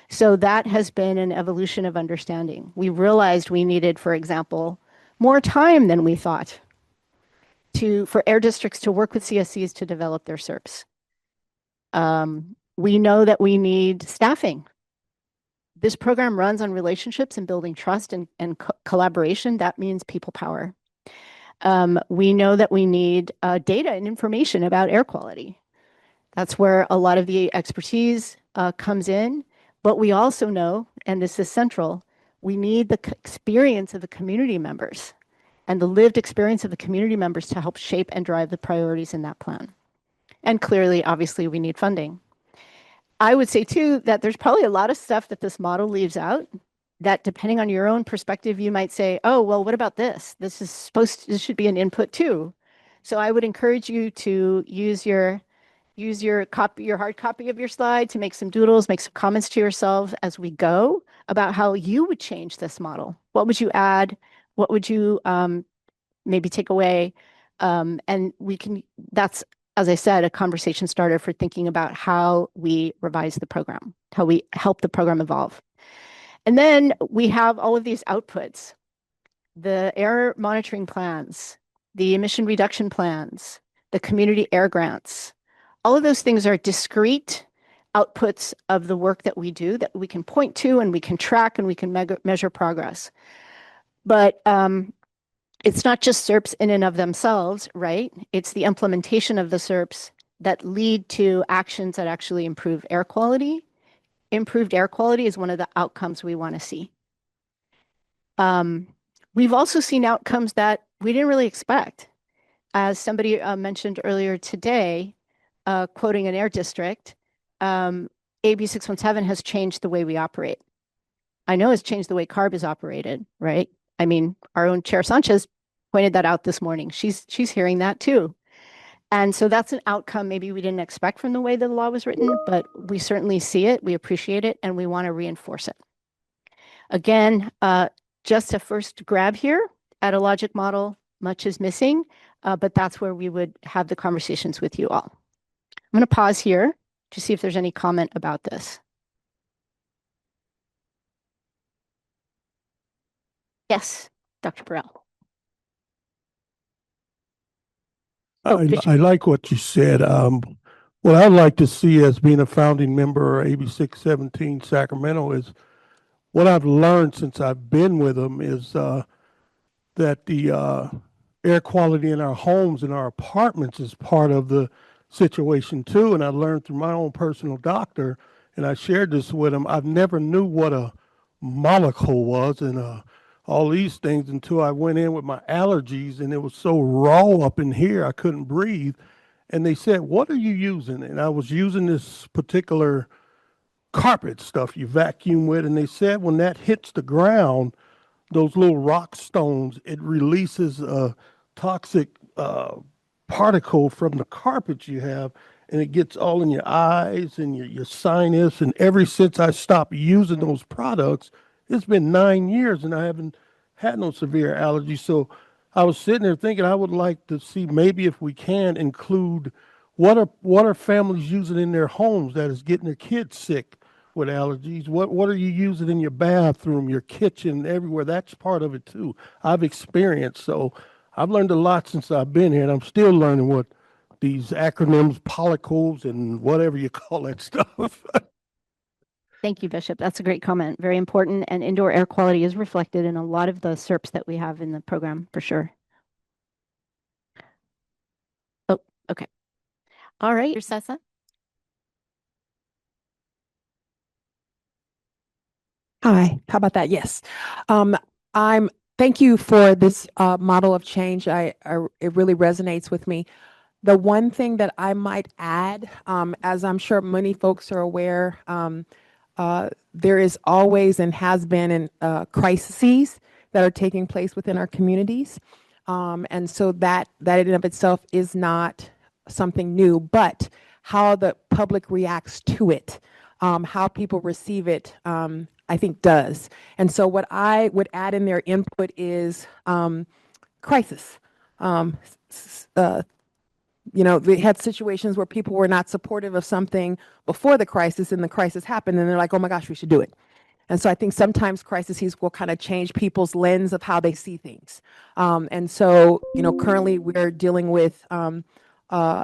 So that has been an evolution of understanding. We realized we needed, for example, more time than we thought for air districts to work with CSCs to develop their SERPs. We know that we need staffing. This program runs on relationships and building trust and collaboration. That means people power. We know that we need data and information about air quality. That's where a lot of the expertise comes in. But we also know, and this is central, we need the experience of the community members and the lived experience of the community members to help shape and drive the priorities in that plan. And clearly, obviously, we need funding. I would say, too, that there's probably a lot of stuff that this model leaves out that, depending on your own perspective, you might say, oh, well, what about this? This should be an input, too. So I would encourage you to use your hard copy of your slide to make some doodles, make some comments to yourself as we go about how you would change this model. What would you add? What would you maybe take away? And that's, as I said, a conversation starter for thinking about how we revise the program, how we help the program evolve. And then we have all of these outputs, the air monitoring plans, the emission reduction plans, the community air grants. All of those things are discrete outputs of the work that we do that we can point to and we can track and we can measure progress. But it's not just SERPs in and of themselves, right? It's the implementation of the SERPs that lead to actions that actually improve air quality. Improved air quality is one of the outcomes we want to see. We've also seen outcomes that we didn't really expect. As somebody mentioned earlier today, quoting an air district, AB 617 has changed the way we operate. I know it's changed the way CARB is operated, right? I mean, our own Chair Sanchez pointed that out this morning. She's hearing that too. And so that's an outcome maybe we didn't expect from the way the law was written, but we certainly see it, we appreciate it, and we want to reinforce it. Again, just a first grab here at a logic model, much is missing, but that's where we would have the conversations with you all. I'm going to pause here to see if there's any comment about this. Yes, Dr. Burrell. I like what you said. What I'd like to see as being a founding member of AB 617 Sacramento is what I've learned since I've been with them is that the air quality in our homes and our apartments is part of the situation too. And I learned through my own personal doctor, and I shared this with him. I've never knew what a molecule was and all these things until I went in with my allergies, and it was so raw up in here I couldn't breathe. And they said, "What are you using?" And I was using this particular carpet stuff you vacuum with, and they said when that hits the ground, those little rock stones, it releases a toxic particle from the carpet you have, and it gets all in your eyes and your sinus. And ever since I stopped using those products, it's been 9 years and I haven't had no severe allergies. So I was sitting there thinking I would like to see maybe if we can include what are families using in their homes that is getting their kids sick with allergies. What are you using in your bathroom, your kitchen, everywhere? That's part of it too. I've experienced. So I've learned a lot since I've been here, and I'm still learning what these acronyms, pollicles, and whatever you call that stuff. Thank you, Bishop. That's a great comment. Very important. And indoor air quality is reflected in a lot of the SERPs that we have in the program, for sure. Oh, okay. All right. Sessa? Hi, how about that? Yes. Thank you for this model of change. It really resonates with me. The one thing that I might add, as I'm sure many folks are aware, there is always and has been crises that are taking place within our communities. And so that in and of itself is not something new, but how the public reacts to it, how people receive it, I think does. And so what I would add in their input is crisis. They had situations where people were not supportive of something before the crisis, and the crisis happened, and they're like, oh my gosh, we should do it. And so I think sometimes crises will kind of change people's lens of how they see things. And so, currently we're dealing with,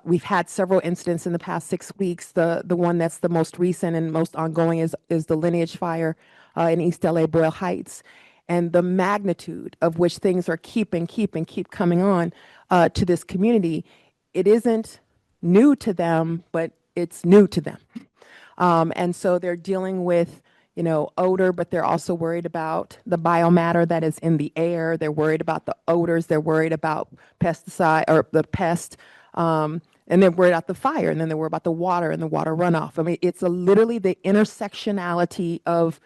we've had several incidents in the past 6 weeks. The one that's the most recent and most ongoing is the Lineage Fire in East LA, Boyle Heights. And the magnitude of which things are keep coming on to this community, it isn't new to them, but it's new to them. And so they're dealing with, odor, but they're also worried about the biomatter that is in the air. They're worried about the odors. They're worried about pesticide or the pest. And they're worried about the fire, and then they're worried about the water and the water runoff. I mean, it's literally the intersectionality of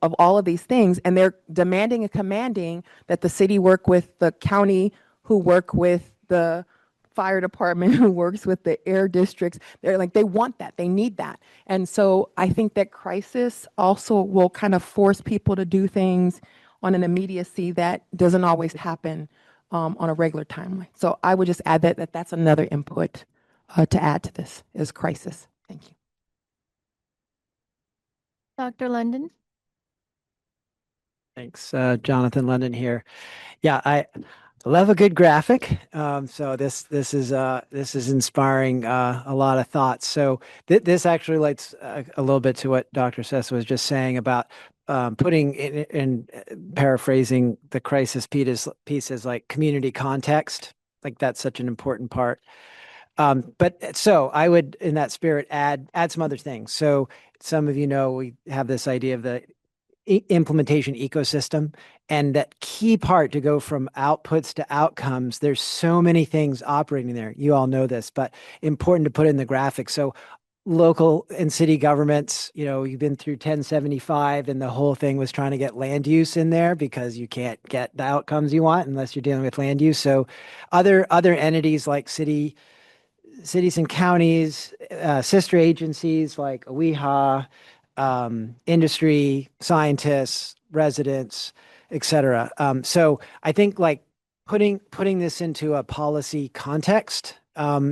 all of these things, and they're demanding and commanding that the city work with the county, who work with the fire department, who works with the air districts. They're like, they want that, they need that. And so I think that crisis also will kind of force people to do things on an immediacy that doesn't always happen on a regular timeline. So I would just add that's another input to add to this is crisis. Thank you. Dr. London? Thanks, Jonathan London here. Yeah, I love a good graphic. So this is inspiring a lot of thoughts. So this actually relates a little bit to what Dr. Sessa was just saying about putting in paraphrasing the crisis piece as like community context. Like that's such an important part. But so I would, in that spirit, add some other things. So some of we have this idea of the implementation ecosystem, and that key part to go from outputs to outcomes. There's so many things operating there. You all know this, but important to put in the graphic. So local and city governments, you've been through 1075, and the whole thing was trying to get land use in there because you can't get the outcomes you want unless you're dealing with land use. So other entities like cities and counties, sister agencies like OEHA, industry, scientists, residents, et cetera. So I think like putting this into a policy context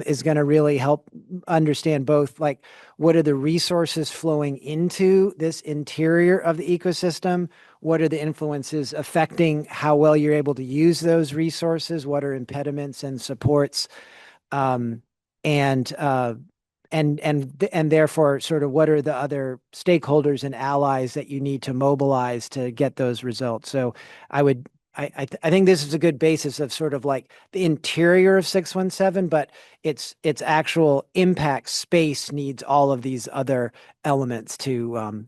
is going to really help understand both like what are the resources flowing into this interior of the ecosystem, what are the influences affecting how well you're able to use those resources, what are impediments and supports and therefore sort of what are the other stakeholders and allies that you need to mobilize to get those results. So I think this is a good basis of sort of like the interior of 617, but its actual impact space needs all of these other elements to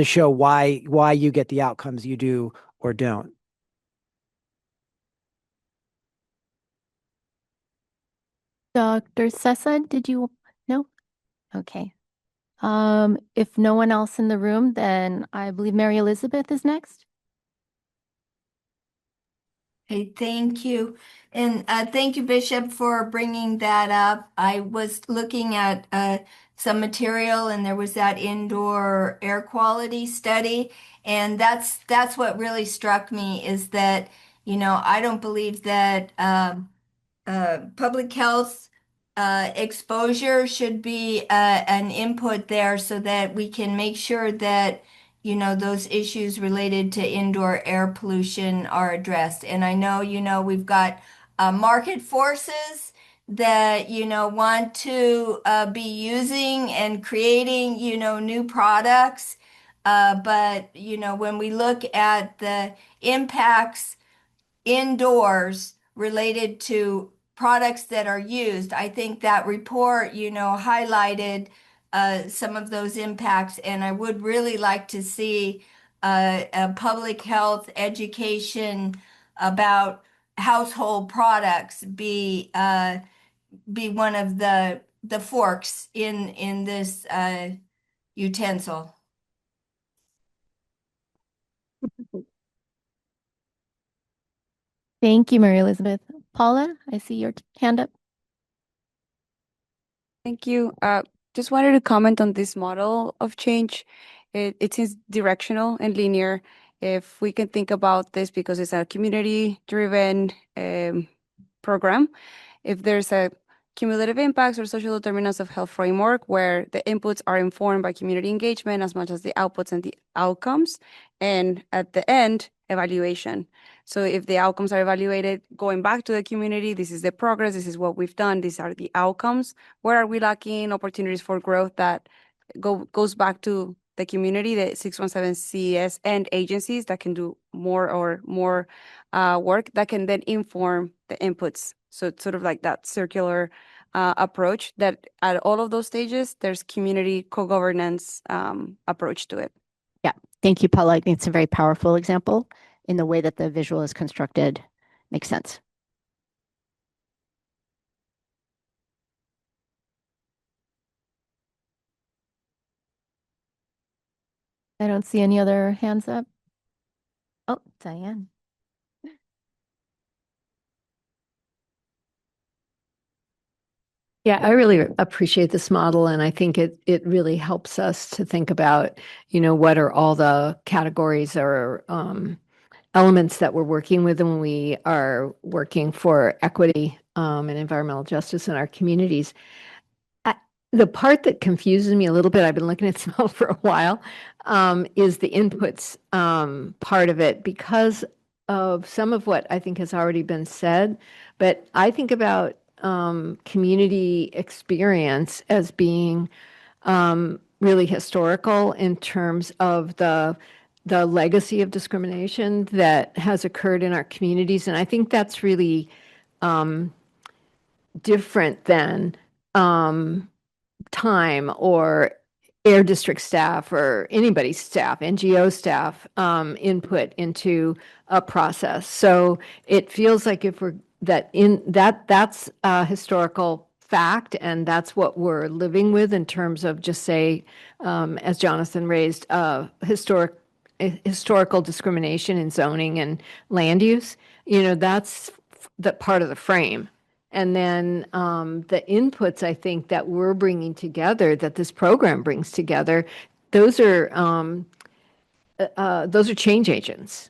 show why you get the outcomes you do or don't. Dr. Sessa, did you no? Okay. If no one else in the room, then I believe Mary Elizabeth is next. Hey, thank you. And thank you, Bishop, for bringing that up. I was looking at some material and there was that indoor air quality study. And that's what really struck me is that, I don't believe that public health exposure should be an input there so that we can make sure that those issues related to indoor air pollution are addressed. And I know we've got market forces that want to be using and creating new products, but when we look at the impacts indoors related to products that are used. I think that report, highlighted some of those impacts, and I would really like to see a public health education about household products be one of the forks in this utensil. Thank you, Mary Elizabeth. Paula, I see your hand up. Thank you. Just wanted to comment on this model of change. It seems directional and linear. If we can think about this because it's a community-driven program, if there's a cumulative impacts or social determinants of health framework where the inputs are informed by community engagement as much as the outputs and the outcomes, and at the end, evaluation. So if the outcomes are evaluated, going back to the community, this is the progress, this is what we've done, these are the outcomes. Where are we lacking opportunities for growth that goes back to the community, the 617 CES and agencies that can do more work that can then inform the inputs. So it's sort of like that circular approach that at all of those stages, there's community co-governance approach to it. Yeah, thank you, Paula. I think it's a very powerful example in the way that the visual is constructed. Makes sense. I don't see any other hands up. Oh, Diane. Yeah, I really appreciate this model, and I think it really helps us to think about, what are all the categories or elements that we're working with when we are working for equity and environmental justice in our communities. The part that confuses me a little bit, I've been looking at this model for a while, is the inputs part of it because of some of what I think has already been said. But I think about community experience as being really historical in terms of the legacy of discrimination that has occurred in our communities. And I think that's really different than time or air district staff or anybody's staff, NGO staff, input into a process. So it feels like if we're that's a historical fact, and that's what we're living with in terms of just say, as Jonathan raised, historical discrimination in zoning and land use. That's the part of the frame. And then the inputs, I think, that we're bringing together, that this program brings together, those are change agents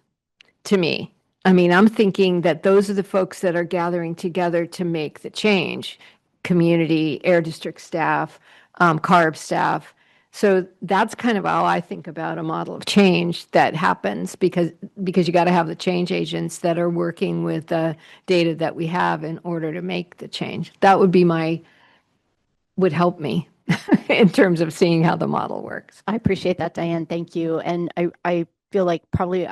to me. I mean, I'm thinking that those are the folks that are gathering together to make the change: community, air district staff, CARB staff. So that's kind of how I think about a model of change that happens because you got to have the change agents that are working with the data that we have in order to make the change. That would help me in terms of seeing how the model works. I appreciate that, Diane. Thank you. And I feel like probably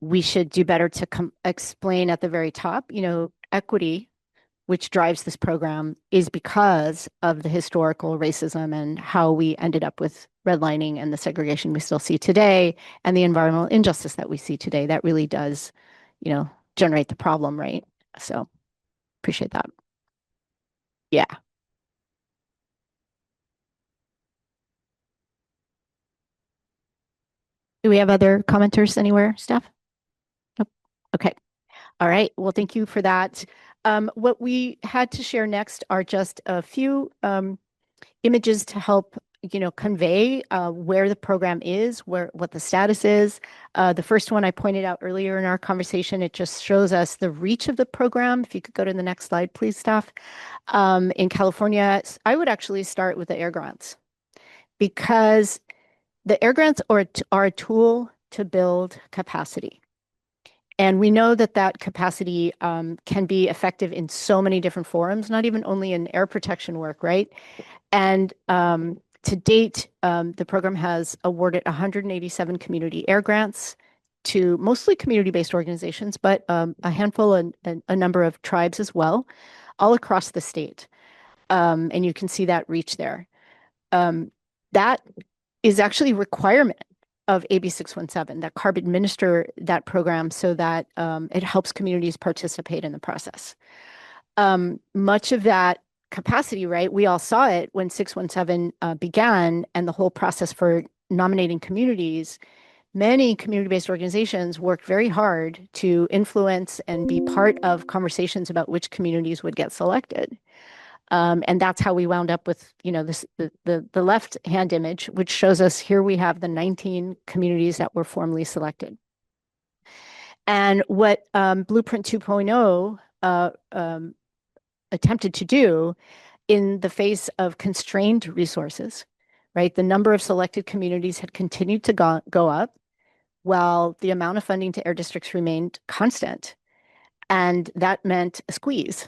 we should do better to explain at the very top, equity, which drives this program, is because of the historical racism and how we ended up with redlining and the segregation we still see today and the environmental injustice that we see today. That really does, generate the problem, right? So appreciate that. Yeah. Do we have other commenters anywhere, Steph? Nope. Okay. All right. Well, thank you for that. What we had to share next are just a few images to help, convey where the program is, what the status is. The first one I pointed out earlier in our conversation, it just shows us the reach of the program. If you could go to the next slide, please, Steph. In California, I would actually start with the air grants because the air grants are a tool to build capacity. And we know that capacity can be effective in so many different forums, not even only in air protection work, right? And to date, the program has awarded 187 community air grants to mostly community-based organizations, but a handful and a number of tribes as well, all across the state. And you can see that reach there. That is actually a requirement of AB 617, that CARB administer that program so that it helps communities participate in the process. Much of that capacity, right, we all saw it when 617 began and the whole process for nominating communities. Many community-based organizations worked very hard to influence and be part of conversations about which communities would get selected. And that's how we wound up with, the left-hand image, which shows us here we have the 19 communities that were formally selected. And what Blueprint 2.0 attempted to do in the face of constrained resources, right? The number of selected communities had continued to go up while the amount of funding to air districts remained constant. And that meant a squeeze.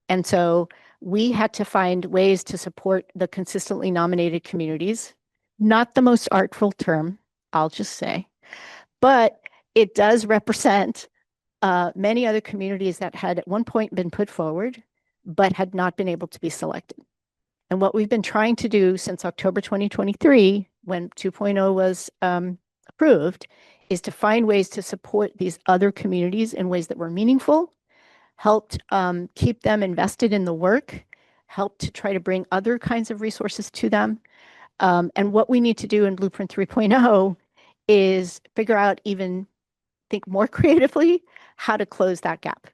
And so we had to find ways to support the consistently nominated communities. Not the most artful term, I'll just say, but it does represent many other communities that had at one point been put forward, but had not been able to be selected. And what we've been trying to do since October 2023, when 2.0 was approved, is to find ways to support these other communities in ways that were meaningful, helped keep them invested in the work, helped to try to bring other kinds of resources to them. And what we need to do in Blueprint 3.0 is figure out think more creatively how to close that gap.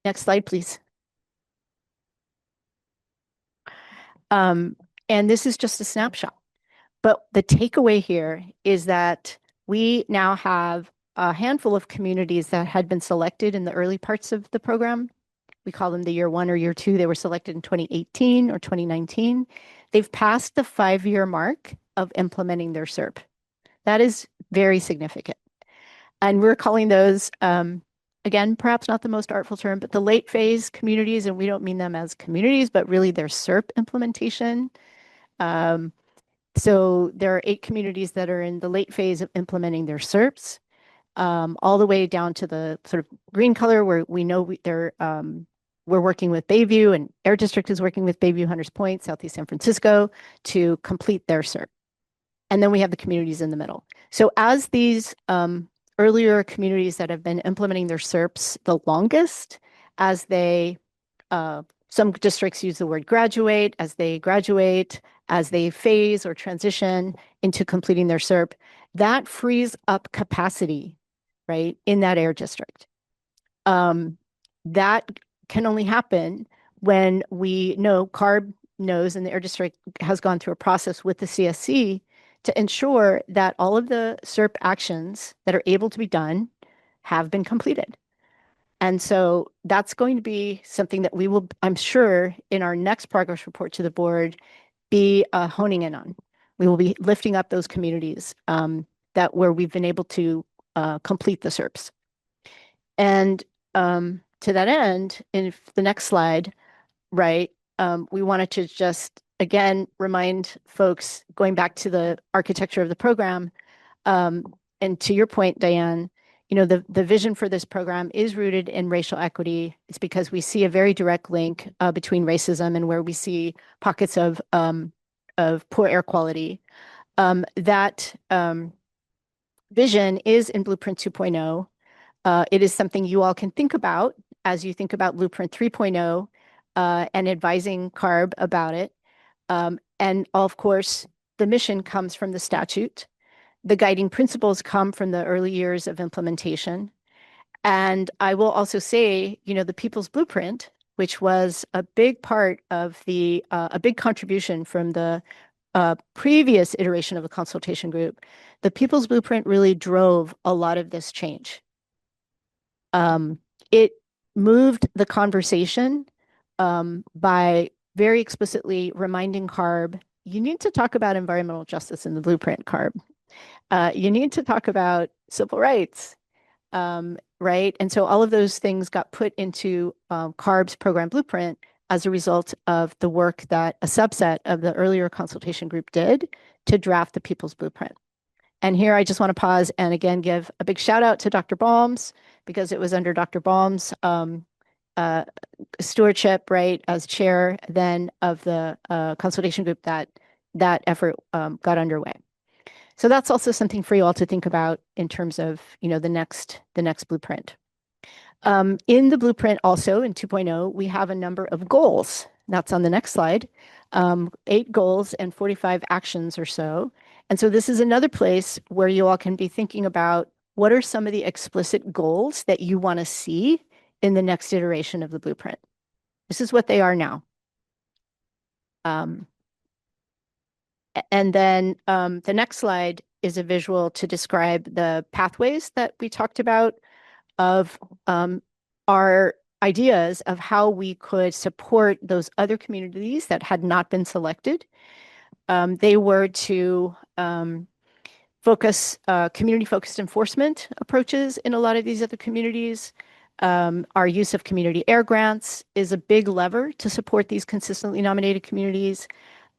Next slide, please. And this is just a snapshot. But the takeaway here is that we now have a handful of communities that had been selected in the early parts of the program. We call them the year 1 or year 2. They were selected in 2018 or 2019. They've passed the 5-year mark of implementing their SERP. That is very significant. And we're calling those, again, perhaps not the most artful term, but the late phase communities, and we don't mean them as communities, but really their SERP implementation. So there are 8 communities that are in the late phase of implementing their SERPs, all the way down to the sort of green color where we know we're working with Bayview, and Air District is working with Bayview, Hunters Point, Southeast San Francisco to complete their SERP. And then we have the communities in the middle. So as these earlier communities that have been implementing their SERPs the longest, as they, some districts use the word graduate, as they phase or transition into completing their SERP, that frees up capacity, right, in that air district. That can only happen when we know, CARB knows, and the air district has gone through a process with the CSC to ensure that all of the SERP actions that are able to be done have been completed. And so that's going to be something that we will, I'm sure, in our next progress report to the board, be honing in on. We will be lifting up those communities where we've been able to complete the SERPs. And to that end, in the next slide, right, we wanted to just, again, remind folks, going back to the architecture of the program, and to your point, Diane, you know, the vision for this program is rooted in racial equity. It's because we see a very direct link between racism and where we see pockets of poor air quality. That vision is in Blueprint 2.0. It is something you all can think about as you think about Blueprint 3.0 and advising CARB about it. And of course, the mission comes from the statute. The guiding principles come from the early years of implementation. And I will also say, you know, the People's Blueprint, which was a big part of a big contribution from the previous iteration of the consultation group, the People's Blueprint really drove a lot of this change. It moved the conversation by very explicitly reminding CARB, you need to talk about environmental justice in the blueprint, CARB. You need to talk about civil rights, right? And so all of those things got put into CARB's program blueprint as a result of the work that a subset of the earlier consultation group did to draft the People's Blueprint. And here I just want to pause and again give a big shout out to Dr. Balmes, because it was under Dr. Balmes' stewardship, right, as chair then of the consultation group that effort got underway. So that's also something for you all to think about in terms of, you know, the next blueprint. In the blueprint also in 2.0, we have a number of goals. That's on the next slide. 8 goals and 45 actions or so. And so this is another place where you all can be thinking about what are some of the explicit goals that you want to see in the next iteration of the blueprint. This is what they are now. And then the next slide is a visual to describe the pathways that we talked about of our ideas of how we could support those other communities that had not been selected. They were to focus community-focused enforcement approaches in a lot of these other communities. Our use of community air grants is a big lever to support these consistently nominated communities.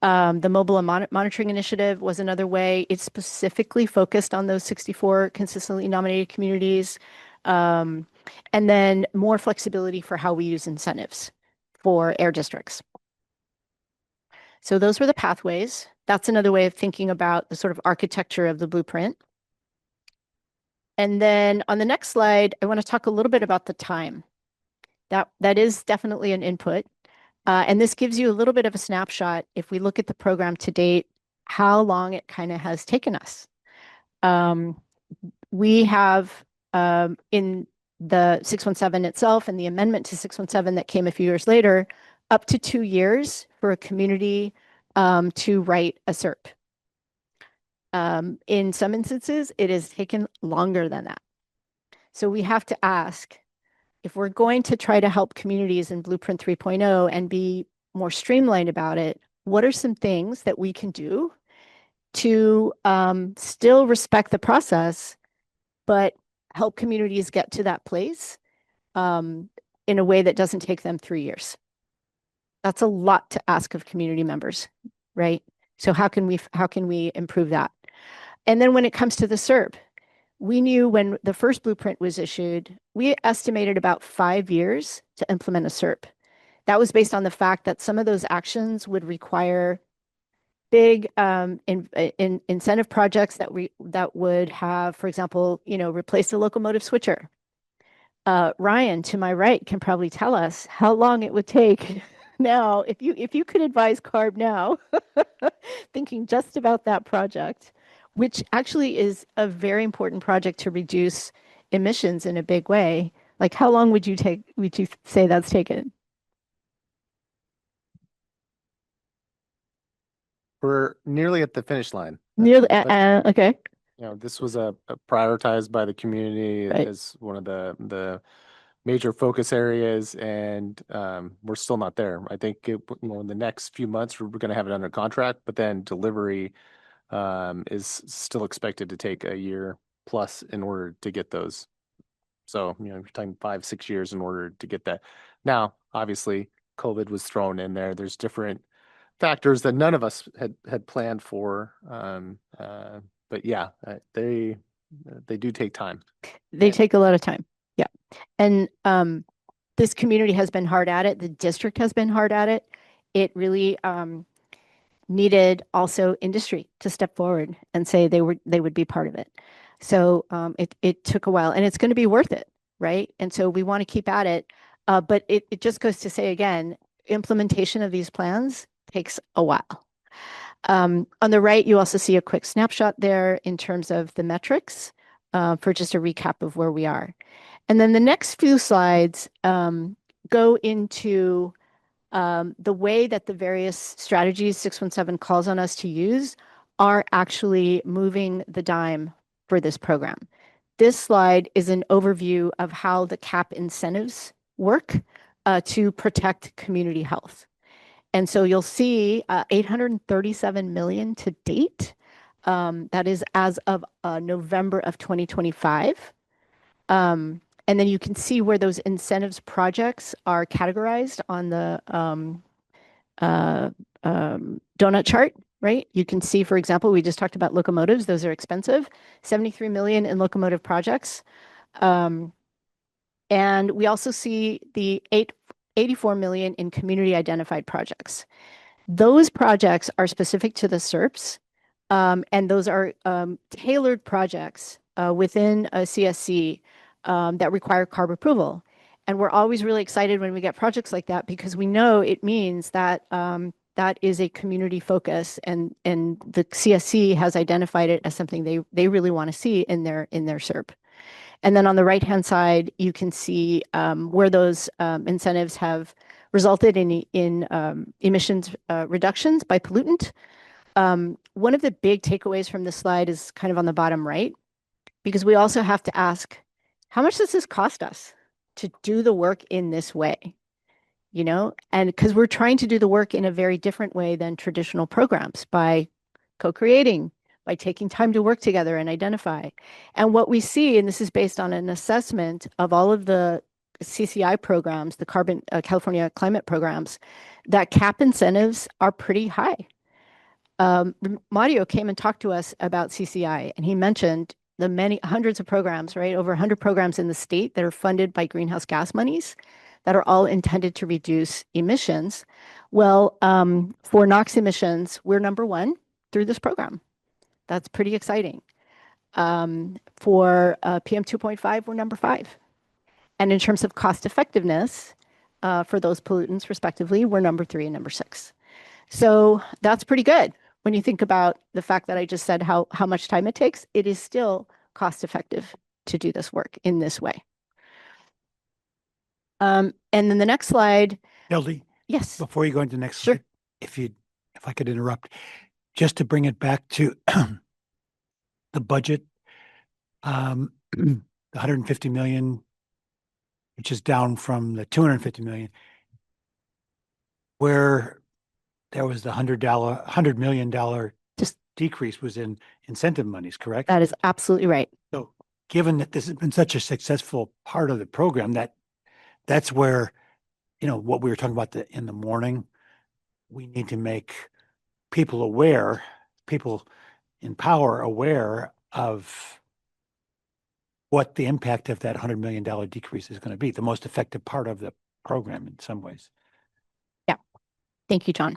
The Mobile Monitoring Initiative was another way. It's specifically focused on those 64 consistently nominated communities. And then more flexibility for how we use incentives for air districts. So those were the pathways. That's another way of thinking about the sort of architecture of the blueprint. And then on the next slide, I want to talk a little bit about the time. That is definitely an input. And this gives you a little bit of a snapshot, if we look at the program to date, how long it kind of has taken us. We have in the 617 itself and the amendment to 617 that came a few years later, up to 2 years for a community to write a SERP. In some instances, it has taken longer than that. So we have to ask, if we're going to try to help communities in Blueprint 3.0 and be more streamlined about it, what are some things that we can do to still respect the process, but help communities get to that place in a way that doesn't take them 3 years? That's a lot to ask of community members, right? So how can we improve that? And then when it comes to the SERP, we knew when the first blueprint was issued, we estimated about 5 years to implement a SERP. That was based on the fact that some of those actions would require big incentive projects that would have, for example, replace the locomotive switcher. Ryan, to my right, can probably tell us how long it would take now, if you could advise CARB now, thinking just about that project, which actually is a very important project to reduce emissions in a big way. Like, how long would you say that's taken? We're nearly at the finish line. Nearly, okay. This was a prioritized by the community Right. as one of the major focus areas, and we're still not there. I think in the next few months we're going to have it under contract, but then delivery is still expected to take a year plus in order to get those. So, you're talking 5-6 years in order to get that. Now, obviously, COVID was thrown in there. There's different factors that none of us had planned for. But yeah, they do take time. They take a lot of time. Yeah. And this community has been hard at it. The district has been hard at it. It really needed also industry to step forward and say they would be part of it. So it took a while, and it's going to be worth it, right? And so we want to keep at it. But it just goes to say again, implementation of these plans takes a while. On the right, you also see a quick snapshot there in terms of the metrics for just a recap of where we are. And then the next few slides go into the way that the various strategies 617 calls on us to use are actually moving the dime for this program. This slide is an overview of how the CAP incentives work to protect community health. And so you'll see 837 million to date. That is as of November of 2025. And then you can see where those incentives projects are categorized on the donut chart, right? You can see, for example, we just talked about locomotives. Those are expensive, 73 million in locomotive projects. And we also see the 84 million in community identified projects. Those projects are specific to the SERPs, and those are tailored projects within a CSC that require CARB approval. And we're always really excited when we get projects like that because we know it means that that is a community focus, and the CSC has identified it as something they really want to see in their SERP. And then on the right-hand side, you can see where those incentives have resulted in emissions reductions by pollutant. One of the big takeaways from this slide is kind of on the bottom right, because we also have to ask, how much does this cost us to do the work in this way? And because we're trying to do the work in a very different way than traditional programs by co-creating, by taking time to work together and identify. And what we see, and this is based on an assessment of all of the CCI programs, the California climate programs, that CAP incentives are pretty high. Mario came and talked to us about CCI, and he mentioned the many hundreds of programs, right? Over 100 programs in the state that are funded by greenhouse gas monies that are all intended to reduce emissions. Well, for NOx emissions, we're number one through this program. That's pretty exciting. For PM 2.5, we're number 5. And in terms of cost effectiveness for those pollutants, respectively, we're number 3 and number 6. So that's pretty good. When you think about the fact that I just said how much time it takes, it is still cost effective to do this work in this way. And then the next slide. Hildy, yes. Before you go into the next sure. slide, if I could interrupt, just to bring it back to the budget, the 150 million, which is down from the 250 million, where there was the $100 million just decrease was in incentive monies, correct? That is absolutely right. So given that this has been such a successful part of the program, that's where, what we were talking about in the morning, we need to make people in power aware of what the impact of that $100 million decrease is going to be, the most effective part of the program in some ways. Yeah. Thank you, John.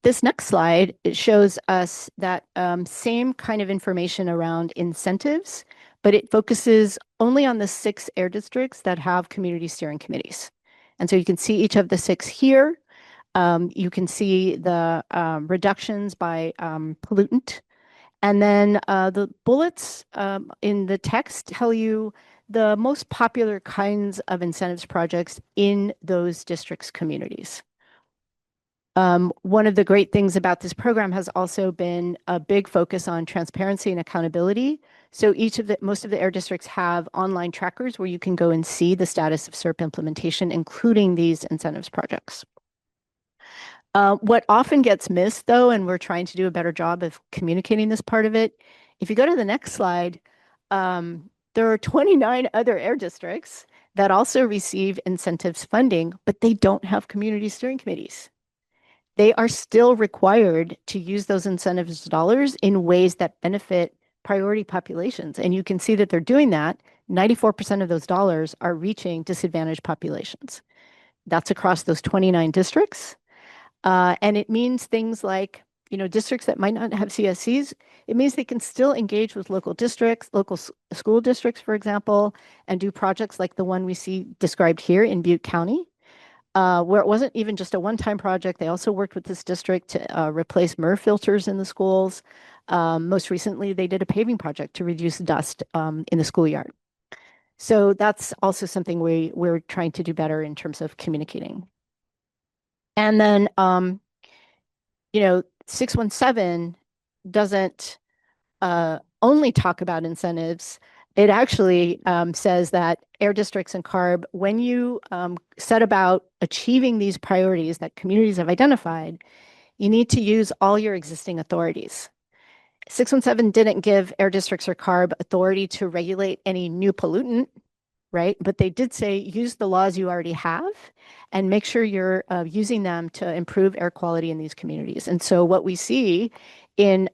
This next slide, it shows us that same kind of information around incentives, but it focuses only on the 6 air districts that have community steering committees. And so you can see each of the 6 here. You can see the reductions by pollutant. And then the bullets in the text tell you the most popular kinds of incentives projects in those districts' communities. One of the great things about this program has also been a big focus on transparency and accountability. So most of the air districts have online trackers where you can go and see the status of CERP implementation, including these incentives projects. What often gets missed, though, and we're trying to do a better job of communicating this part of it, if you go to the next slide, there are 29 other air districts that also receive incentives funding, but they don't have community steering committees. They are still required to use those incentives dollars in ways that benefit priority populations. And you can see that they're doing that. 94% of those dollars are reaching disadvantaged populations. That's across those 29 districts. And it means things like, districts that might not have CSCs, it means they can still engage with local districts, local school districts, for example, and do projects like the one we see described here in Butte County, where it wasn't even just a one-time project. They also worked with this district to replace MER filters in the schools. Most recently, they did a paving project to reduce dust in the schoolyard. So that's also something we're trying to do better in terms of communicating. And then, 617 doesn't only talk about incentives. It actually says that air districts and CARB, when you set about achieving these priorities that communities have identified, you need to use all your existing authorities. 617 didn't give air districts or CARB authority to regulate any new pollutant, right? But they did say use the laws you already have and make sure you're using them to improve air quality in these communities. And so what we see in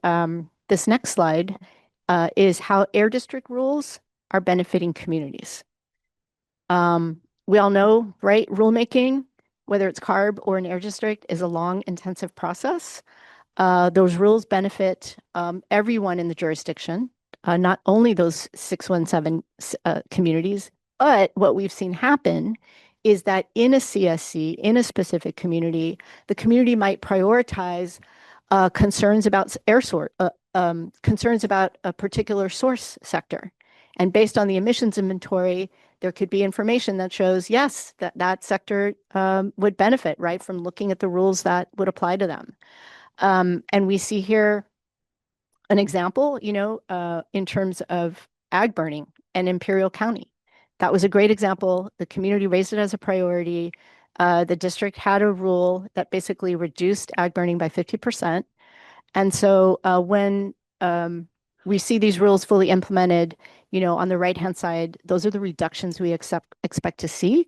this next slide is how air district rules are benefiting communities. We all know, right? Rulemaking, whether it's CARB or an air district, is a long, intensive process. Those rules benefit everyone in the jurisdiction, not only those 617 communities, but what we've seen happen is that in a CSC, in a specific community, the community might prioritize concerns about concerns about a particular source sector. And based on the emissions inventory, there could be information that shows, yes, that sector would benefit, right, from looking at the rules that would apply to them. And we see here an example, in terms of ag burning and Imperial County. That was a great example. The community raised it as a priority. The district had a rule that basically reduced ag burning by 50%. And so when we see these rules fully implemented, on the right-hand side, those are the reductions we expect to see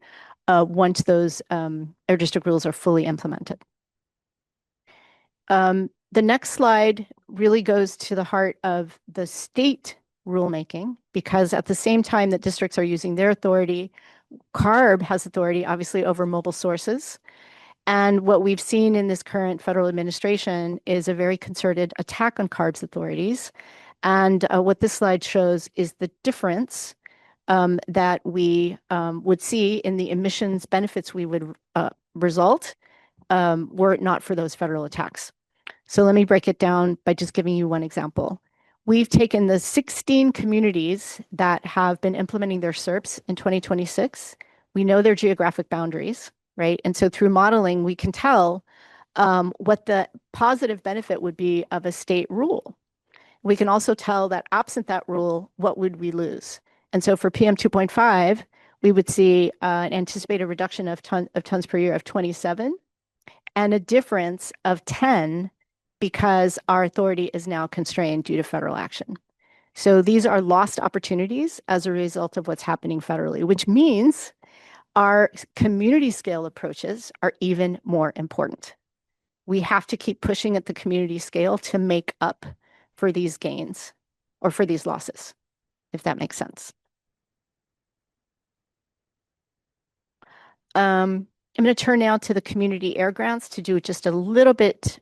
once those air district rules are fully implemented. The next slide really goes to the heart of the state rulemaking, because at the same time that districts are using their authority, CARB has authority, obviously, over mobile sources. And what we've seen in this current federal administration is a very concerted attack on CARB's authorities. And what this slide shows is the difference that we would see in the emissions benefits we would result were it not for those federal attacks. So let me break it down by just giving you one example. We've taken the 16 communities that have been implementing their CERPs in 2026. We know their geographic boundaries, right? And so through modeling, we can tell what the positive benefit would be of a state rule. We can also tell that absent that rule, what would we lose? And so for PM 2.5, we would see an anticipated reduction of tons per year of 27 and a difference of 10 because our authority is now constrained due to federal action. So these are lost opportunities as a result of what's happening federally, which means our community scale approaches are even more important. We have to keep pushing at the community scale to make up for these gains or for these losses, if that makes sense. I'm going to turn now to the community air grants to do just a little bit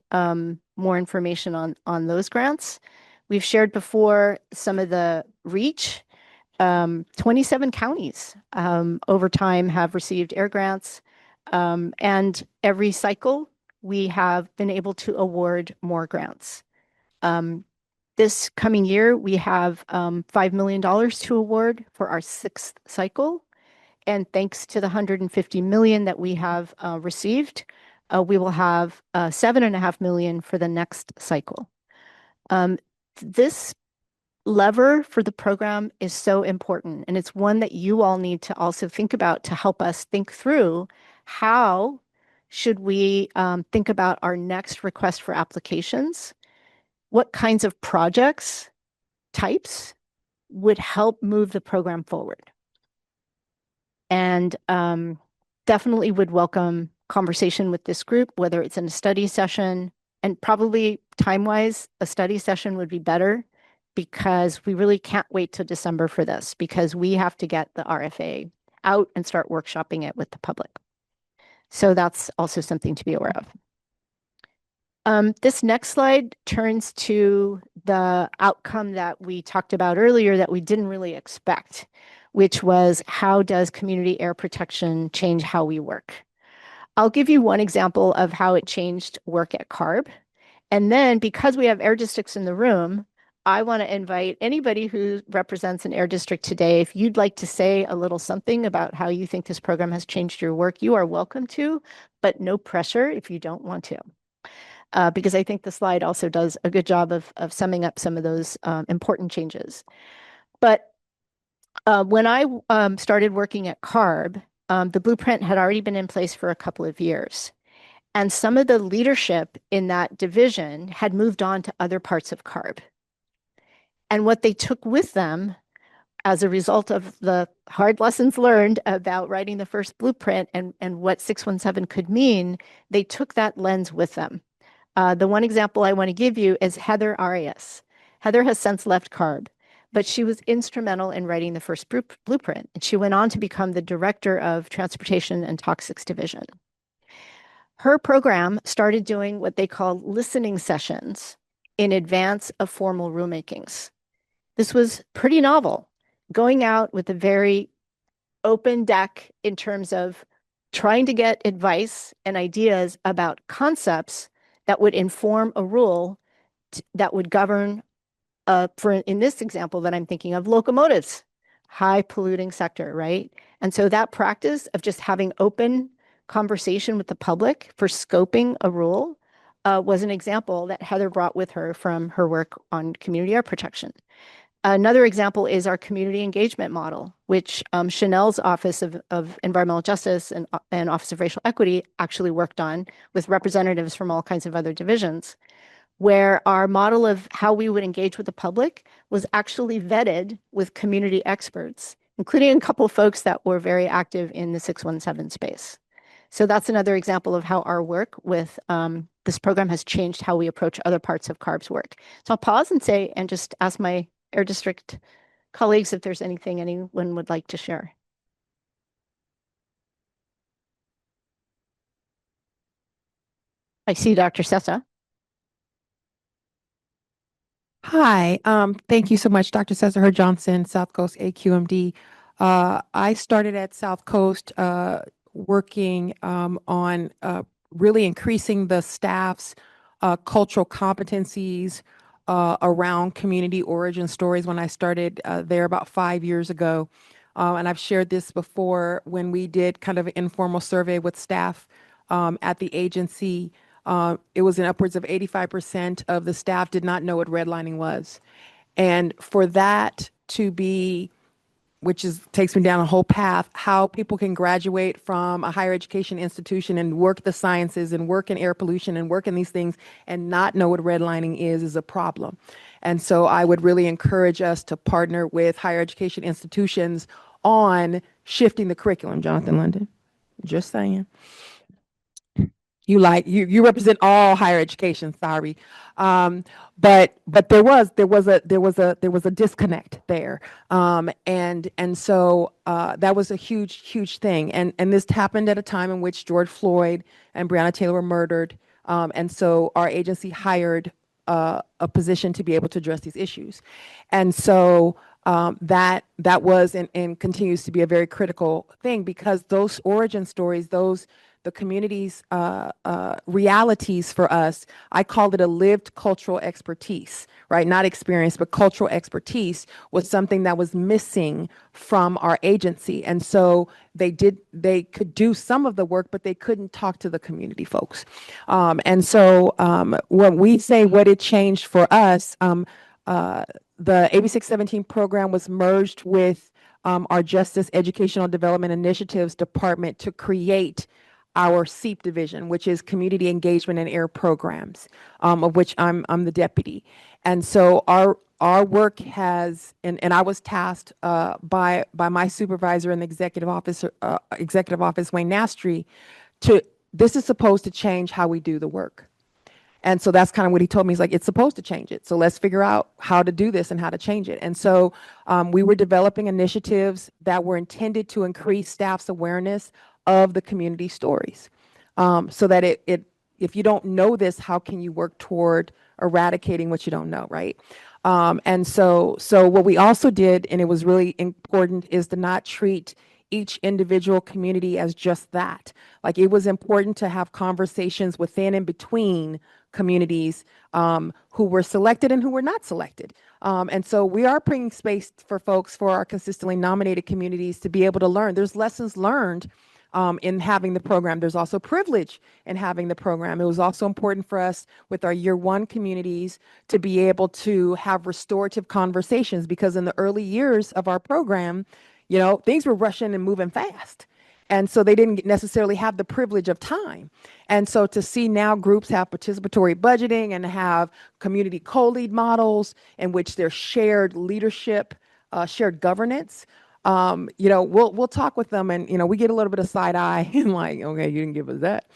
more information on those grants. We've shared before some of the reach. 27 counties over time have received air grants, and every cycle we have been able to award more grants. This coming year, we have $5 million to award for our 6th cycle. And thanks to the $150 million that we have received, we will have 7.5 million for the next cycle. This lever for the program is so important, and it's one that you all need to also think about to help us think through how should we think about our next request for applications, what kinds of projects types would help move the program forward. And definitely would welcome conversation with this group, whether it's in a study session, and probably time-wise, a study session would be better, because we really can't wait till December for this, because we have to get the RFA out and start workshopping it with the public. So that's also something to be aware of. This next slide turns to the outcome that we talked about earlier that we didn't really expect, which was how does community air protection change how we work? I'll give you one example of how it changed work at CARB. And then, because we have air districts in the room, I want to invite anybody who represents an air district today, if you'd like to say a little something about how you think this program has changed your work, you are welcome to, but no pressure if you don't want to. Because I think the slide also does a good job of summing up some of those important changes. But when I started working at CARB, the blueprint had already been in place for a couple of years. And some of the leadership in that division had moved on to other parts of CARB. And what they took with them as a result of the hard lessons learned about writing the first blueprint and what 617 could mean, they took that lens with them. The one example I want to give you is Heather Arias. Heather has since left CARB, but she was instrumental in writing the first blueprint. And she went on to become the director of Transportation and Toxics Division. Her program started doing what they call listening sessions in advance of formal rulemakings. This was pretty novel, going out with a very open deck in terms of trying to get advice and ideas about concepts that would inform a rule that would govern, in this example that I'm thinking of, locomotives, high polluting sector, right? And so that practice of just having open conversation with the public for scoping a rule was an example that Heather brought with her from her work on community air protection. Another example is our community engagement model, which Chanel's Office of Environmental Justice and Office of Racial Equity actually worked on with representatives from all kinds of other divisions, where our model of how we would engage with the public was actually vetted with community experts, including a couple of folks that were very active in the 617 space. So that's another example of how our work with this program has changed how we approach other parts of CARB's work. So I'll pause and just ask my Air District colleagues if there's anything anyone would like to share. I see Dr. Sessa. Hi, thank you so much, Dr. Cesar Johnson, South Coast AQMD. I started at South Coast working on really increasing the staff's cultural competencies around community origin stories when I started there about 5 years ago. And I've shared this before when we did kind of an informal survey with staff at the agency. It was in upwards of 85% of the staff did not know what redlining was. And for that to be, takes me down a whole path, how people can graduate from a higher education institution and work the sciences and work in air pollution and work in these things and not know what redlining is a problem. And so I would really encourage us to partner with higher education institutions on shifting the curriculum. Jonathan London, just saying. You represent all higher education, sorry. But there was a disconnect there. And so that was a huge thing. And this happened at a time in which George Floyd and Breonna Taylor were murdered. And so our agency hired a position to be able to address these issues. And so that was and continues to be a very critical thing, because those origin stories, those the community's realities for us, I called it a lived cultural expertise, right? Not experience, but cultural expertise was something that was missing from our agency. And so they could do some of the work, but they couldn't talk to the community folks. And so when we say what it changed for us, the AB 617 program was merged with our Justice Educational Development Initiatives Department to create our SEEP division, which is Community Engagement and AIR Programs, of which I'm the deputy. And so our work has, and I was tasked by my supervisor in the executive office, Wayne Nastry, this is supposed to change how we do the work. And so that's kind of what he told me. He's like, it's supposed to change it. So let's figure out how to do this and how to change it. And so we were developing initiatives that were intended to increase staff's awareness of the community stories. So that if you don't know this, how can you work toward eradicating what you don't know, right? And so what we also did, and it was really important, is to not treat each individual community as just that. Like, it was important to have conversations within and between communities who were selected and who were not selected. And so we are bringing space for folks, for our consistently nominated communities, to be able to learn. There's lessons learned in having the program. There's also privilege in having the program. It was also important for us with our year one communities to be able to have restorative conversations, because in the early years of our program, you know, things were rushing and moving fast. And so they didn't necessarily have the privilege of time. And so to see now groups have participatory budgeting and have community co-lead models in which there's shared leadership, shared governance, you know, we'll talk with them, and, you know, we get a little bit of side eye and like, okay, you didn't give us that.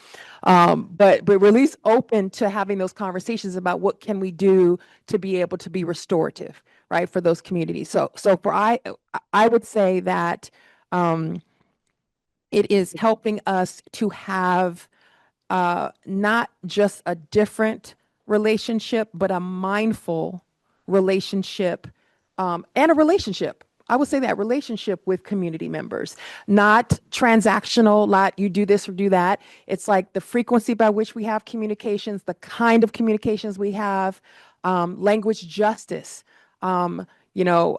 But we're at least open to having those conversations about what can we do to be able to be restorative, right, for those communities. So for I would say that it is helping us to have not just a different relationship, but a mindful relationship, and a relationship. I would say that relationship with community members, not transactional, not you do this or do that. It's like the frequency by which we have communications, the kind of communications we have, language justice, you know,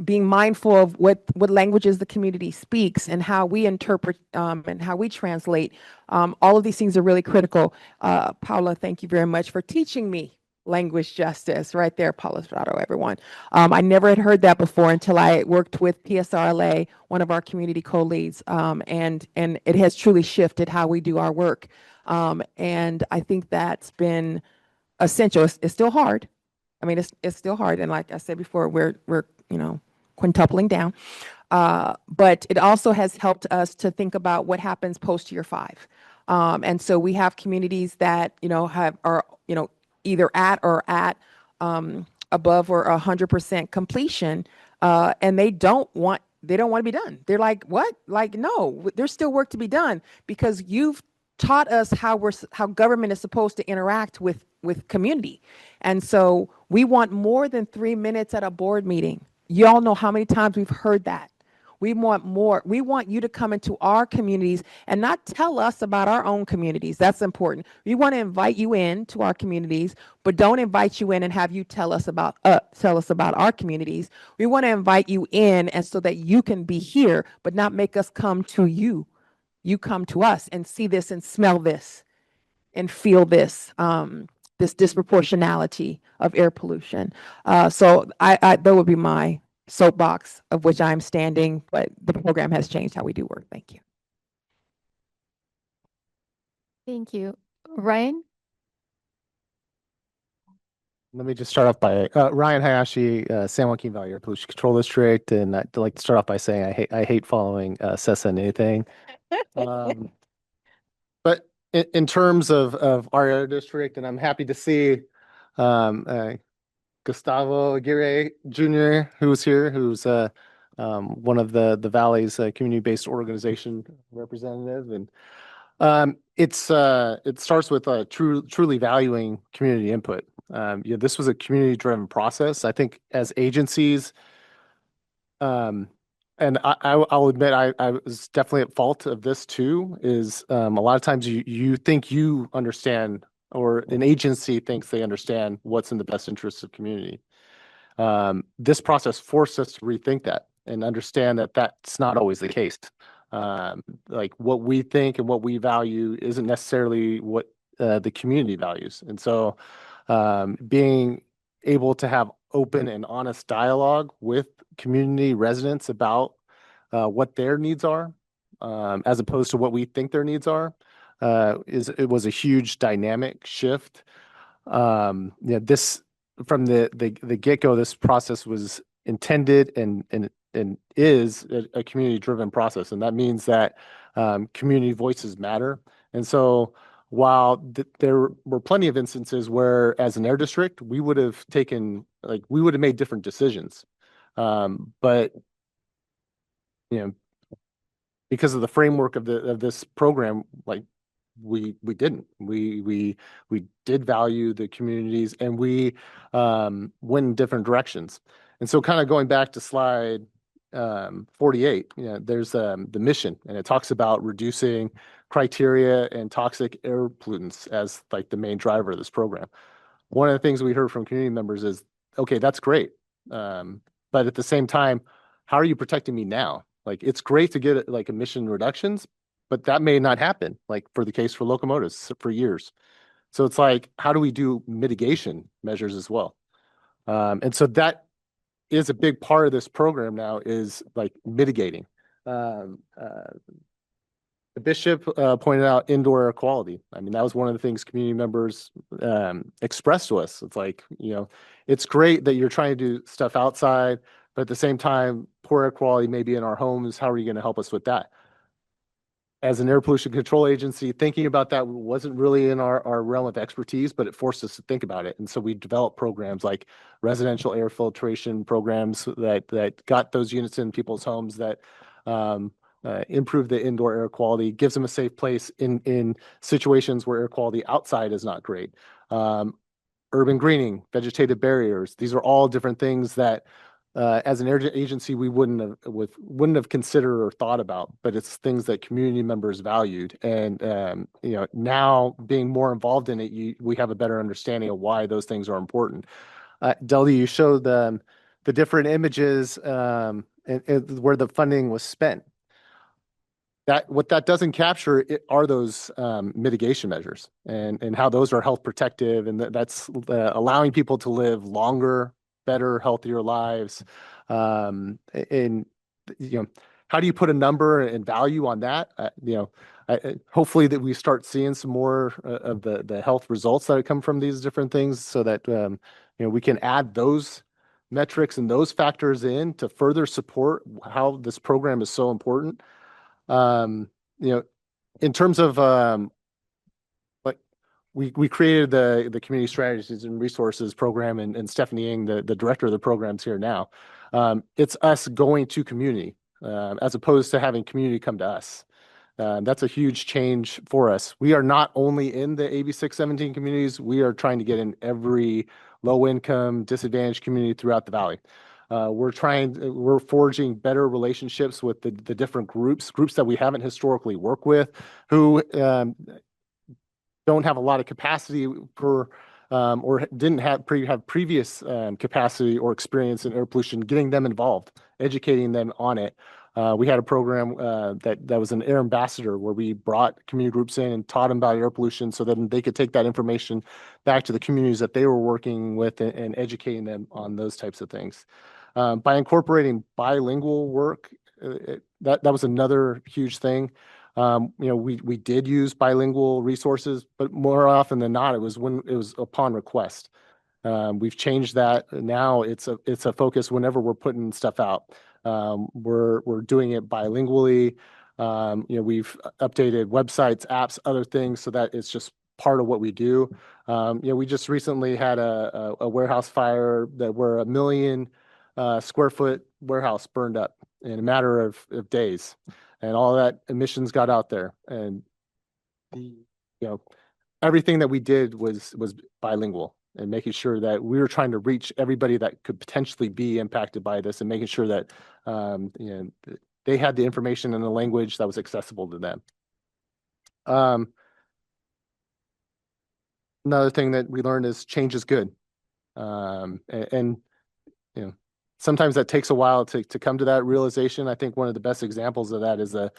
being mindful of what languages the community speaks and how we interpret and how we translate. All of these things are really critical. Paula, thank you very much for teaching me language justice right there, Paula Strato, everyone. I never had heard that before until I worked with PSRLA, one of our community co-leads, and it has truly shifted how we do our work. And I think that's been essential. It's still hard. I mean, it's still hard. And like I said before, we're you know, quintupling down. But it also has helped us to think about what happens post year 5. And so we have communities that, you know, are, you know, either at above or 100% completion, and they don't want to be done. They're like, what? Like, no, there's still work to be done, because you've taught us how government is supposed to interact with community. And so we want more than 3 minutes at a board meeting. Y'all know how many times we've heard that. We want more. We want you to come into our communities and not tell us about our own communities. That's important. We want to invite you in to our communities, but don't invite you in and have you tell us about our communities. We want to invite you in, and so that you can be here, but not make us come to you. You come to us and see this and smell this and feel this, this disproportionality of air pollution. So that would be my soapbox of which I'm standing, but the program has changed how we do work. Thank you. Thank you. Ryan? Let me just start off by Ryan Hayashi, San Joaquin Valley Air Pollution Control District, and I'd like to start off by saying I hate following CESA and anything. But in terms of our air district, and I'm happy to see Gustavo Aguirre Jr., who's here, who's one of the Valley's community-based organization representative, and it starts with truly valuing community input. You know, this was a community-driven process. I think as agencies, And I'll admit I was definitely at fault of this too, is a lot of times you think you understand, or an agency thinks they understand what's in the best interest of community. This process forced us to rethink that and understand that that's not always the case. Like what we think and what we value isn't necessarily what the community values. And so being able to have open and honest dialogue with community residents about what their needs are, as opposed to what we think their needs are, it was a huge dynamic shift. This from the get-go, this process was intended and is a community-driven process, and that means that community voices matter. And so while there were plenty of instances where, as an air district, we would have made different decisions. But because of the framework of this program, like we didn't. We did value the communities, and we went in different directions. And so kind of going back to slide 48, there's the mission, and it talks about reducing criteria and toxic air pollutants as like the main driver of this program. One of the things we heard from community members is, okay, that's great. But at the same time, how are you protecting me now? Like, it's great to get like emission reductions, but that may not happen, like for the case for locomotives for years. So it's like, how do we do mitigation measures as well? And so that is a big part of this program now, is like mitigating. The bishop pointed out indoor air quality. I mean, that was one of the things community members expressed to us. It's like, it's great that you're trying to do stuff outside, but at the same time, poor air quality may be in our homes. How are you going to help us with that? As an air pollution control agency, thinking about that wasn't really in our realm of expertise, but it forced us to think about it. And so we developed programs like residential air filtration programs that got those units in people's homes, that improve the indoor air quality, gives them a safe place in situations where air quality outside is not great. Urban greening, vegetative barriers, these are all different things that as an agency we wouldn't have considered or thought about, but it's things that community members valued. And now being more involved in it, we have a better understanding of why those things are important. Deldy, you showed the different images and where the funding was spent. What that doesn't capture are those mitigation measures and how those are health protective, and that's allowing people to live longer, better, healthier lives. And how do you put a number and value on that? Hopefully that we start seeing some more of the health results that come from these different things, so that we can add those metrics and those factors in to further support how this program is so important. In terms of like we created the community strategies and resources program, and Stephanie Ng, the director of the programs here now. It's us going to community as opposed to having community come to us. That's a huge change for us. We are not only in the AB 617 communities, we are trying to get in every low income, disadvantaged community throughout the valley. We're forging better relationships with the different groups that we haven't historically worked with, who don't have a lot of capacity for or didn't have previous capacity or experience in air pollution, getting them involved, educating them on it. We had a program that was an air ambassador, where we brought community groups in and taught them about air pollution, so that they could take that information back to the communities that they were working with and educating them on those types of things. By incorporating bilingual work, that was another huge thing. We did use bilingual resources, but more often than not, it was upon request. We've changed that. Now it's a focus whenever we're putting stuff out. We're doing it bilingually. We've updated websites, apps, other things, so that it's just part of what we do. We just recently had a warehouse fire where 1 million square foot warehouse burned up in a matter of days, and all that emissions got out there. And everything that we did was bilingual. and making sure that we were trying to reach everybody that could potentially be impacted by this, and making sure that they had the information in a language that was accessible to them. Another thing that we learned is change is good. And sometimes that takes a while to come to that realization. I think one of the best examples of that is a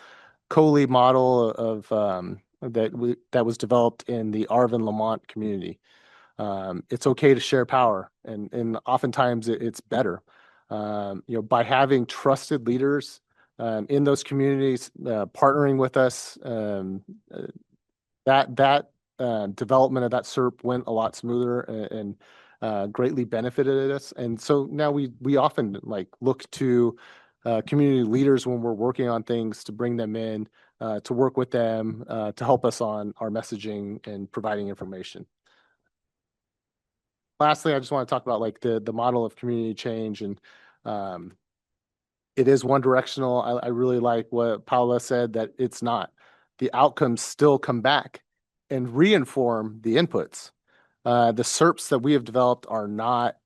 COLI model of that was developed in the Arvin Lamont community. It's okay to share power, and oftentimes it's better. By having trusted leaders in those communities partnering with us, that development of that SERP went a lot smoother and greatly benefited us. And so now we often look to community leaders when we're working on things to bring them in, to work with them, to help us on our messaging and providing information. Lastly, I just want to talk about the model of community change, and it is one directional. I really like what Paula said, that it's not. The outcomes still come back and reinform the inputs. The SERPs that we have developed are not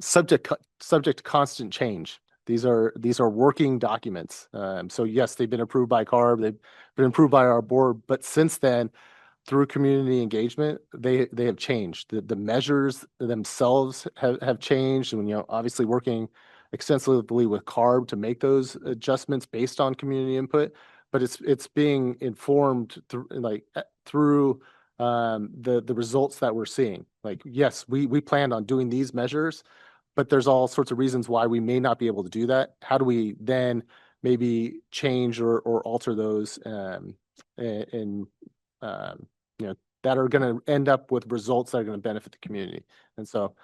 subject to constant change. These are working documents. So yes, they've been approved by CARB, they've been approved by our board, but since then, through community engagement, they have changed. The measures themselves have changed, and obviously working extensively with CARB to make those adjustments based on community input. But it's being informed through the results that we're seeing. Yes, we planned on doing these measures, but there's all sorts of reasons why we may not be able to do that. How do we then maybe change or alter those that are going to end up with results that are going to benefit the community? And so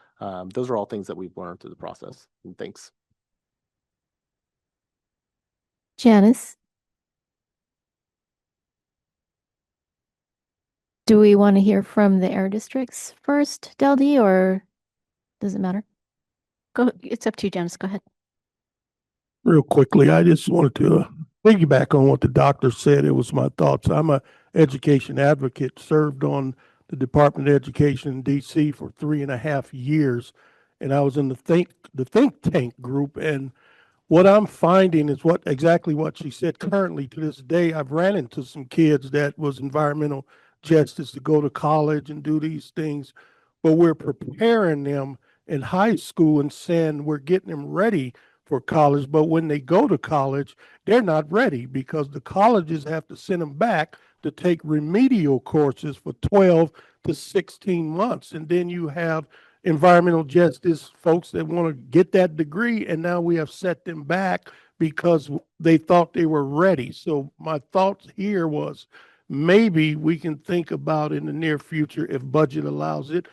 those are all things that we've learned through the process. And thanks. Janice? Do we want to hear from the air districts first, Deldy, or does it matter? Go. It's up to you, Janice. Go ahead. Real quickly, I just wanted to piggyback on what the doctor said. It was my thoughts. I'm a education advocate, served on the Department of Education in DC for 3.5 years, and I was in the think tank group. And what I'm finding is exactly what she said. Currently, to this day, I've ran into some kids that was environmental justice to go to college and do these things, but we're preparing them in high school and saying we're getting them ready for college. But when they go to college, they're not ready because the colleges have to send them back to take remedial courses for 12 to 16 months. And then you have environmental justice folks that want to get that degree, and now we have set them back because they thought they were ready. So my thoughts here was maybe we can think about in the near future, if budget allows it,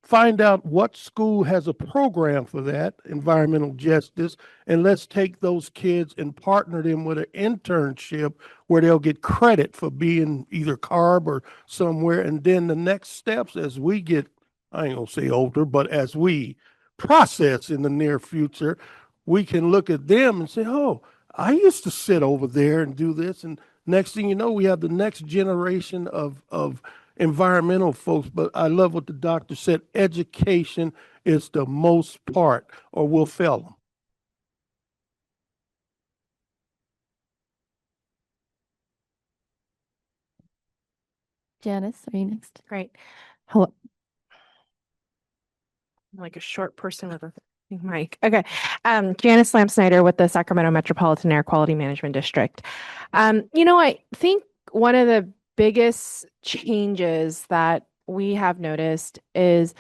find out what school has a program for that, environmental justice, and let's take those kids and partner them with an internship where they'll get credit for being either CARB or somewhere. And then the next steps as we get, I ain't gonna say older, but as we process in the near future, we can look at them and say, oh, I used to sit over there and do this. And next thing you know, we have the next generation of environmental folks. But I love what the doctor said. Education is the most part, or we'll fail them. Janice, are you next? Great. Hello. I'm like a short person with a mic. Okay. Janice Lamb Snyder with the Sacramento Metropolitan Air Quality Management District. I think one of the biggest changes that we have noticed is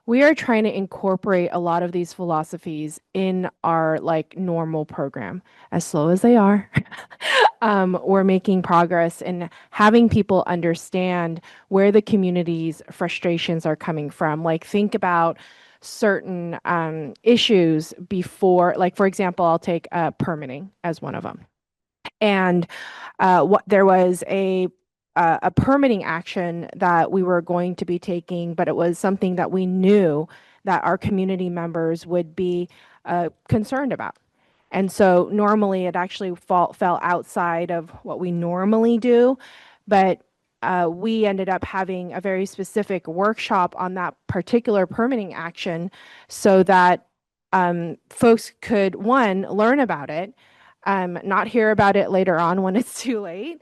we are trying to incorporate a lot of these philosophies in our normal program. As slow as they are, we're making progress in having people understand where the community's frustrations are coming from. Think about certain issues before, for example, I'll take permitting as one of them. And there was a permitting action that we were going to be taking, but it was something that we knew that our community members would be concerned about. And so normally it actually fell outside of what we normally do, but we ended up having a very specific workshop on that particular permitting action so that folks could, one, learn about it, not hear about it later on when it's too late.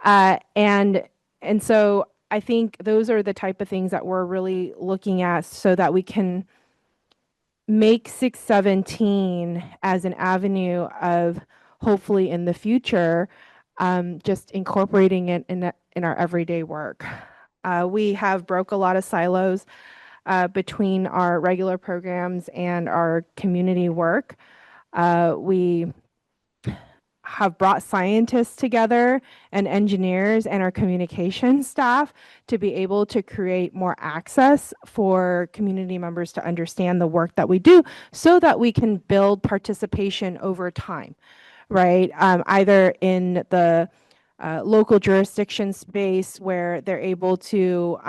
And so I think those are the type of things that we're really looking at so that we can make 617 as an avenue of hopefully in the future, just incorporating it in our everyday work. We have broke a lot of silos between our regular programs and our community work. We have brought scientists together and engineers and our communication staff to be able to create more access for community members to understand the work that we do so that we can build participation over time, right? Either in the local jurisdiction space where they're able to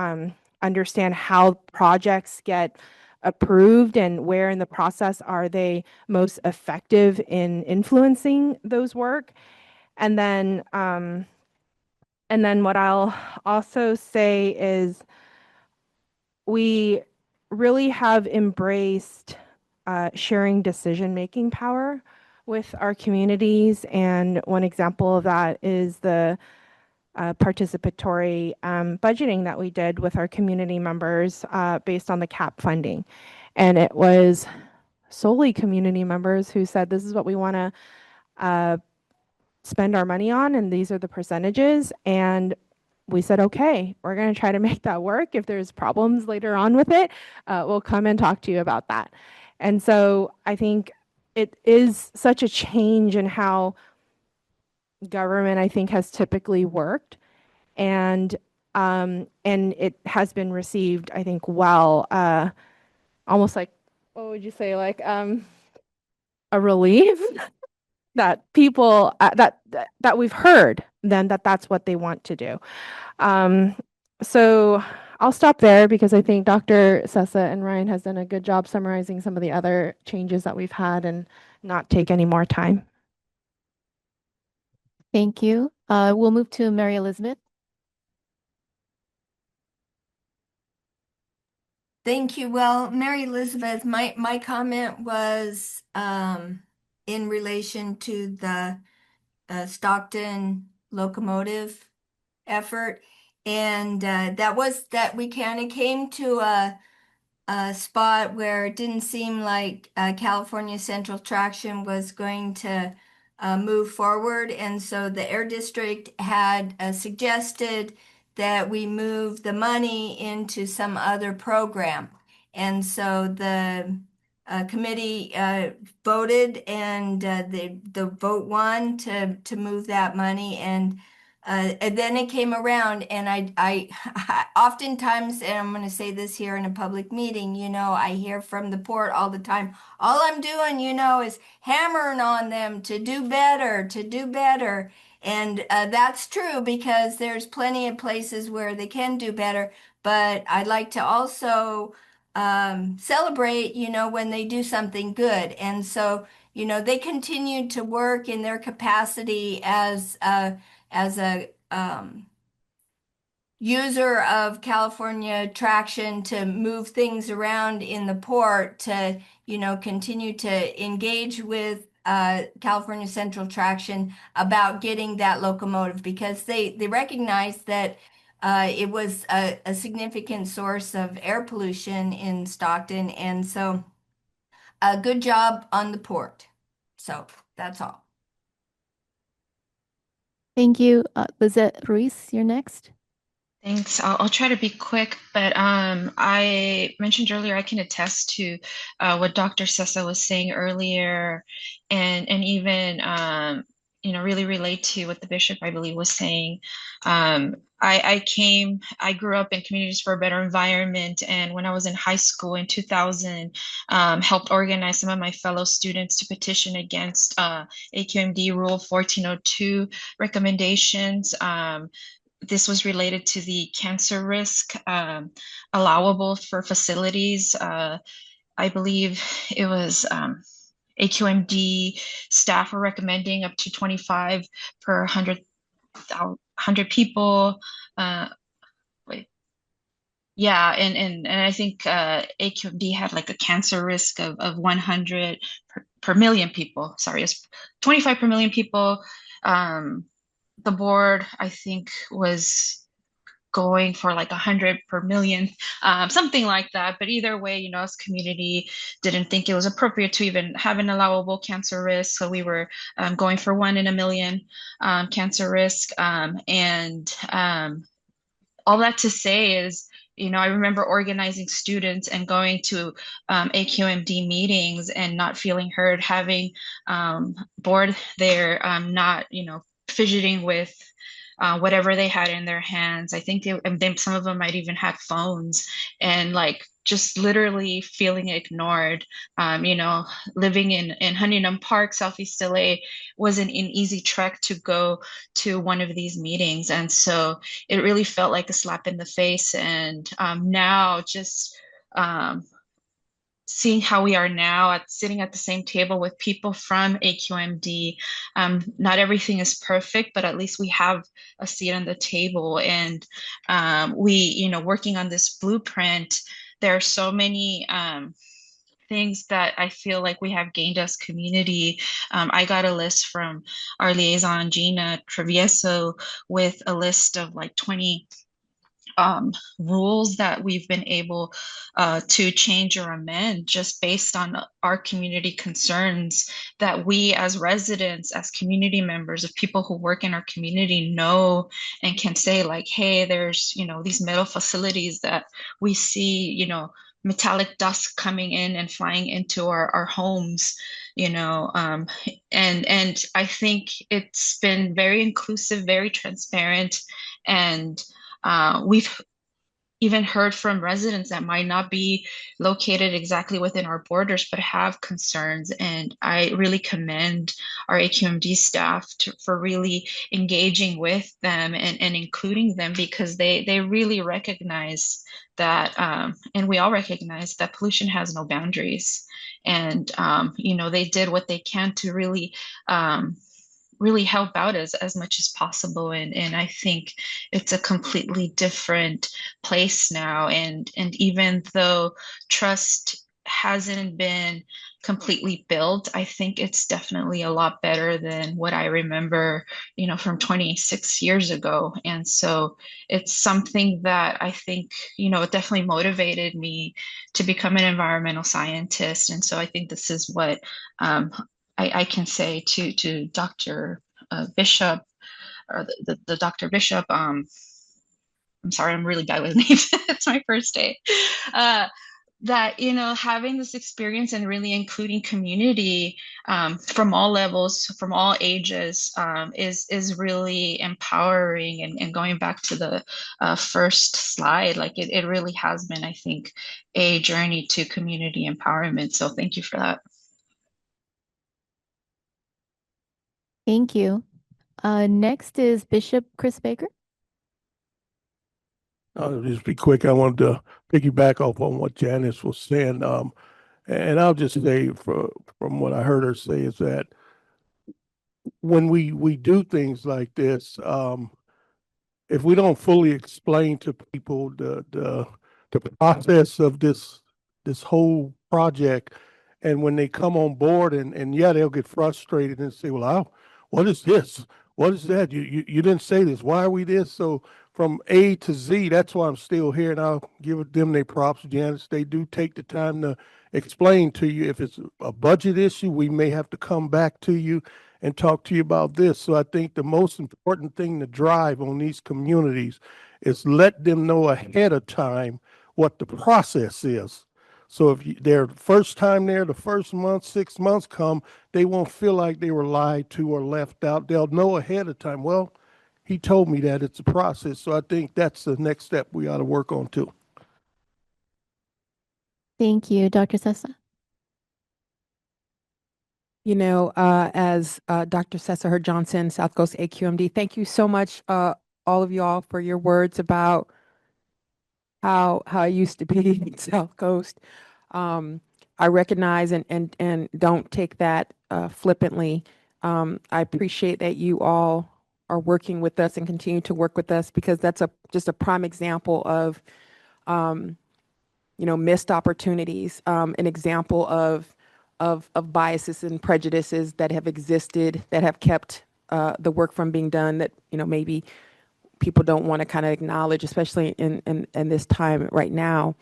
understand how projects get approved and where in the process are they most effective in influencing those work. And then what I'll also say is we really have embraced sharing decision-making power with our communities. And one example of that is the participatory budgeting that we did with our community members based on the CAP funding. And it was solely community members who said, this is what we want to spend our money on, and these are the percentages. And we said, okay, we're going to try to make that work. If there's problems later on with it, we'll come and talk to you about that. And so I think it is such a change in how government, I think, has typically worked, and it has been received, I think, well, almost like, what would you say, like a relief that people that we've heard then that's what they want to do. So I'll stop there because I think Dr. Sessa and Ryan has done a good job summarizing some of the other changes that we've had and not take any more time. Thank you. We'll move to Mary Elizabeth. Thank you. Well, Mary Elizabeth, my comment was in relation to the Stockton locomotive effort, and that was that we kind of came to a spot where it didn't seem like California Central Traction was going to move forward, and so the Air District had suggested that we move the money into some other program. And so the committee voted, and the vote won to move that money. And then it came around, and I oftentimes, and I'm going to say this here in a public meeting, you know, I hear from the port all the time, all I'm doing, you know, is hammering on them to do better, to do better. And that's true because there's plenty of places where they can do better. But I'd like to also celebrate, you know, when they do something good. And so, you know, they continue to work in their capacity as a user of California Traction to move things around in the port, to, you know, continue to engage with California Central Traction about getting that locomotive, because they recognize that it was a significant source of air pollution in Stockton. And so a good job on the port. So that's all. Thank you. Lizette Ruiz, you're next. Thanks. I'll try to be quick, but I mentioned earlier I can attest to what Dr. Sessa was saying earlier, and even you know, really relate to what the bishop, I believe, was saying. I grew up in Communities for a Better Environment, and when I was in high school in 2000, helped organize some of my fellow students to petition against AQMD Rule 1402 recommendations. This was related to the cancer risk allowable for facilities. I believe it was AQMD staff were recommending up to 25 per 100 people. Wait. Yeah, and I think AQMD had like a cancer risk of 100 per million people. Sorry, it's 25 per million people. The board, I think, was going for like 100 per million, something like that. But either way, you know, as community didn't think it was appropriate to even have an allowable cancer risk. So we were going for 1 in a million cancer risk. And all that to say is, you know, I remember organizing students and going to AQMD meetings and not feeling heard, having board there, not, you know, fidgeting with whatever they had in their hands. I think some of them might even have phones, and like just literally feeling ignored. You know, living in Huntington Park, Southeast LA, wasn't an easy trek to go to one of these meetings. And so it really felt like a slap in the face. And now just seeing how we are now sitting at the same table with people from AQMD. Not everything is perfect, but at least we have a seat on the table. And we, you know, working on this blueprint, there are so many things that I feel like we have gained as community. I got a list from our liaison, Gina Travieso, with a list of like 20 rules that we've been able to change or amend just based on our community concerns, that we as residents, as community members, of people who work in our community know and can say like, hey, there's, you know, these metal facilities that we see, you know, metallic dust coming in and flying into our homes, you know, and I think it's been very inclusive, very transparent, and we've even heard from residents that might not be located exactly within our borders, but have concerns. And I really commend our AQMD staff for really engaging with them and including them, because they really recognize that, and we all recognize that pollution has no boundaries. And, you know, they did what they can to really really help out as much as possible. And I think it's a completely different place now. And even though trust hasn't been completely built, I think it's definitely a lot better than what I remember, you know, from 26 years ago. And so it's something that I think, you know, it definitely motivated me to become an environmental scientist. And so I think this is what I can say to Dr. Bishop, or the Dr. Bishop. I'm sorry, I'm really bad with names. It's my first day. That, you know, having this experience and really including community from all levels, from all ages, is really empowering. And going back to the first slide, like it really has been, I think, a journey to community empowerment. So thank you for that. Thank you. Next is Bishop Chris Baker. I'll just be quick. I wanted to piggyback off on what Janice was saying. And I'll just say from what I heard her say is that when we do things like this, if we don't fully explain to people the process of this whole project, and when they come on board and yeah, they'll get frustrated and say, well, what is this? What is that? You didn't say this. Why are we this? So from A to Z, that's why I'm still here, and I'll give them their props, Janice. They do take the time to explain to you. If it's a budget issue, we may have to come back to you and talk to you about this. So I think the most important thing to drive on these communities is let them know ahead of time what the process is. So if they're first time there, the first month, 6 months come, they won't feel like they were lied to or left out. They'll know ahead of time, well, he told me that it's a process. So I think that's the next step we ought to work on too. Thank you, Dr. Sessa. You know, as Dr. Sessa Johnson, South Coast AQMD, thank you so much, all of y'all, for your words about how I used to be in South Coast. I recognize and don't take that flippantly. I appreciate that you all are working with us and continue to work with us, because that's just a prime example of, missed opportunities, an example of biases and prejudices that have existed, that have kept the work from being done, that maybe people don't want to kind of acknowledge, especially in this time right now.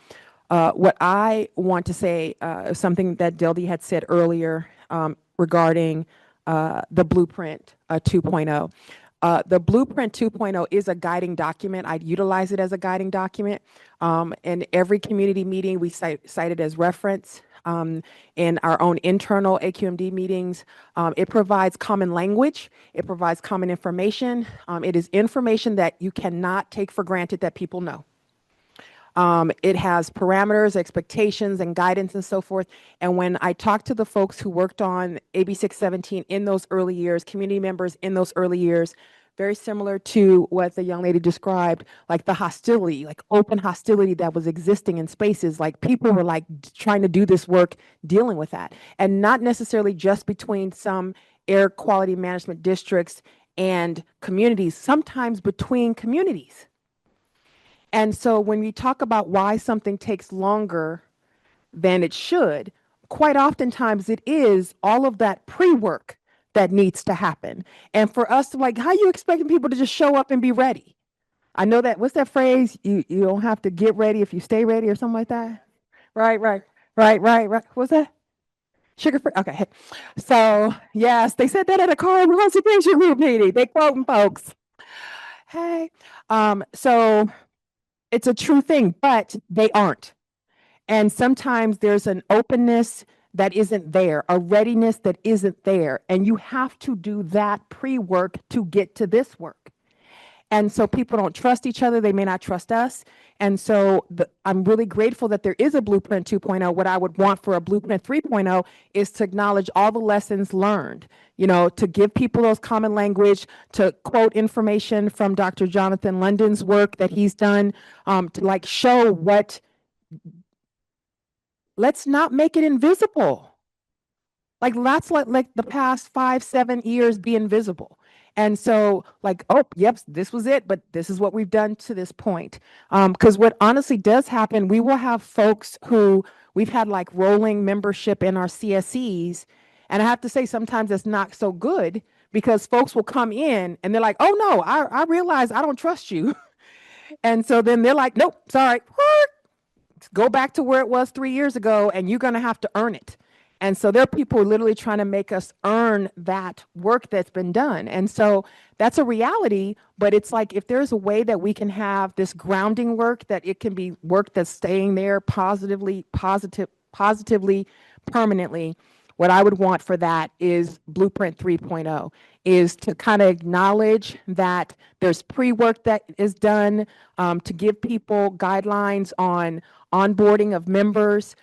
What I want to say, something that Dildy had said earlier regarding the Blueprint 2.0. The Blueprint 2.0 is a guiding document. I'd utilize it as a guiding document. In every community meeting, we cite it as reference. In our own internal AQMD meetings, it provides common language. It provides common information. It is information that you cannot take for granted that people know. It has parameters, expectations, and guidance and so forth. And when I talk to the folks who worked on AB 617 in those early years, community members in those early years, very similar to what the young lady described, like the hostility, like open hostility that was existing in spaces, like people were like trying to do this work, dealing with that. And not necessarily just between some air quality management districts and communities, sometimes between communities. And so when we talk about why something takes longer than it should, quite oftentimes it is all of that pre-work that needs to happen. And for us to how you expecting people to just show up and be ready? I know that, what's that phrase? You don't have to get ready if you stay ready, or something like that. Right. What's that? Sugar free. Okay. So yes, they said that at a CARB Consultation Group meeting. They quoting folks. Hey. So it's a true thing, but they aren't. And sometimes there's an openness that isn't there, a readiness that isn't there. And you have to do that pre-work to get to this work. And so people don't trust each other. They may not trust us. And so I'm really grateful that there is a Blueprint 2.0. What I would want for a Blueprint 3.0 is to acknowledge all the lessons learned, to give people those common language, to quote information from Dr. Jonathan London's work that he's done, to show what, let's not make it invisible. Let's let the past 5-7 years be invisible. And so oh, yep, this was it, but this is what we've done to this point. Because what honestly does happen, we will have folks who we've had rolling membership in our CSEs. And I have to say, sometimes it's not so good, because folks will come in and they're like, oh no, I realize I don't trust you. And so then they're like, nope, sorry, go back to where it was 3 years ago, and you're going to have to earn it. And so there are people literally trying to make us earn that work that's been done. And so that's a reality, but it's if there's a way that we can have this grounding work, that it can be work that's staying there positively, permanently. What I would want for that is Blueprint 3.0, is to kind of acknowledge that there's pre-work that is done, to give people guidelines on onboarding of members.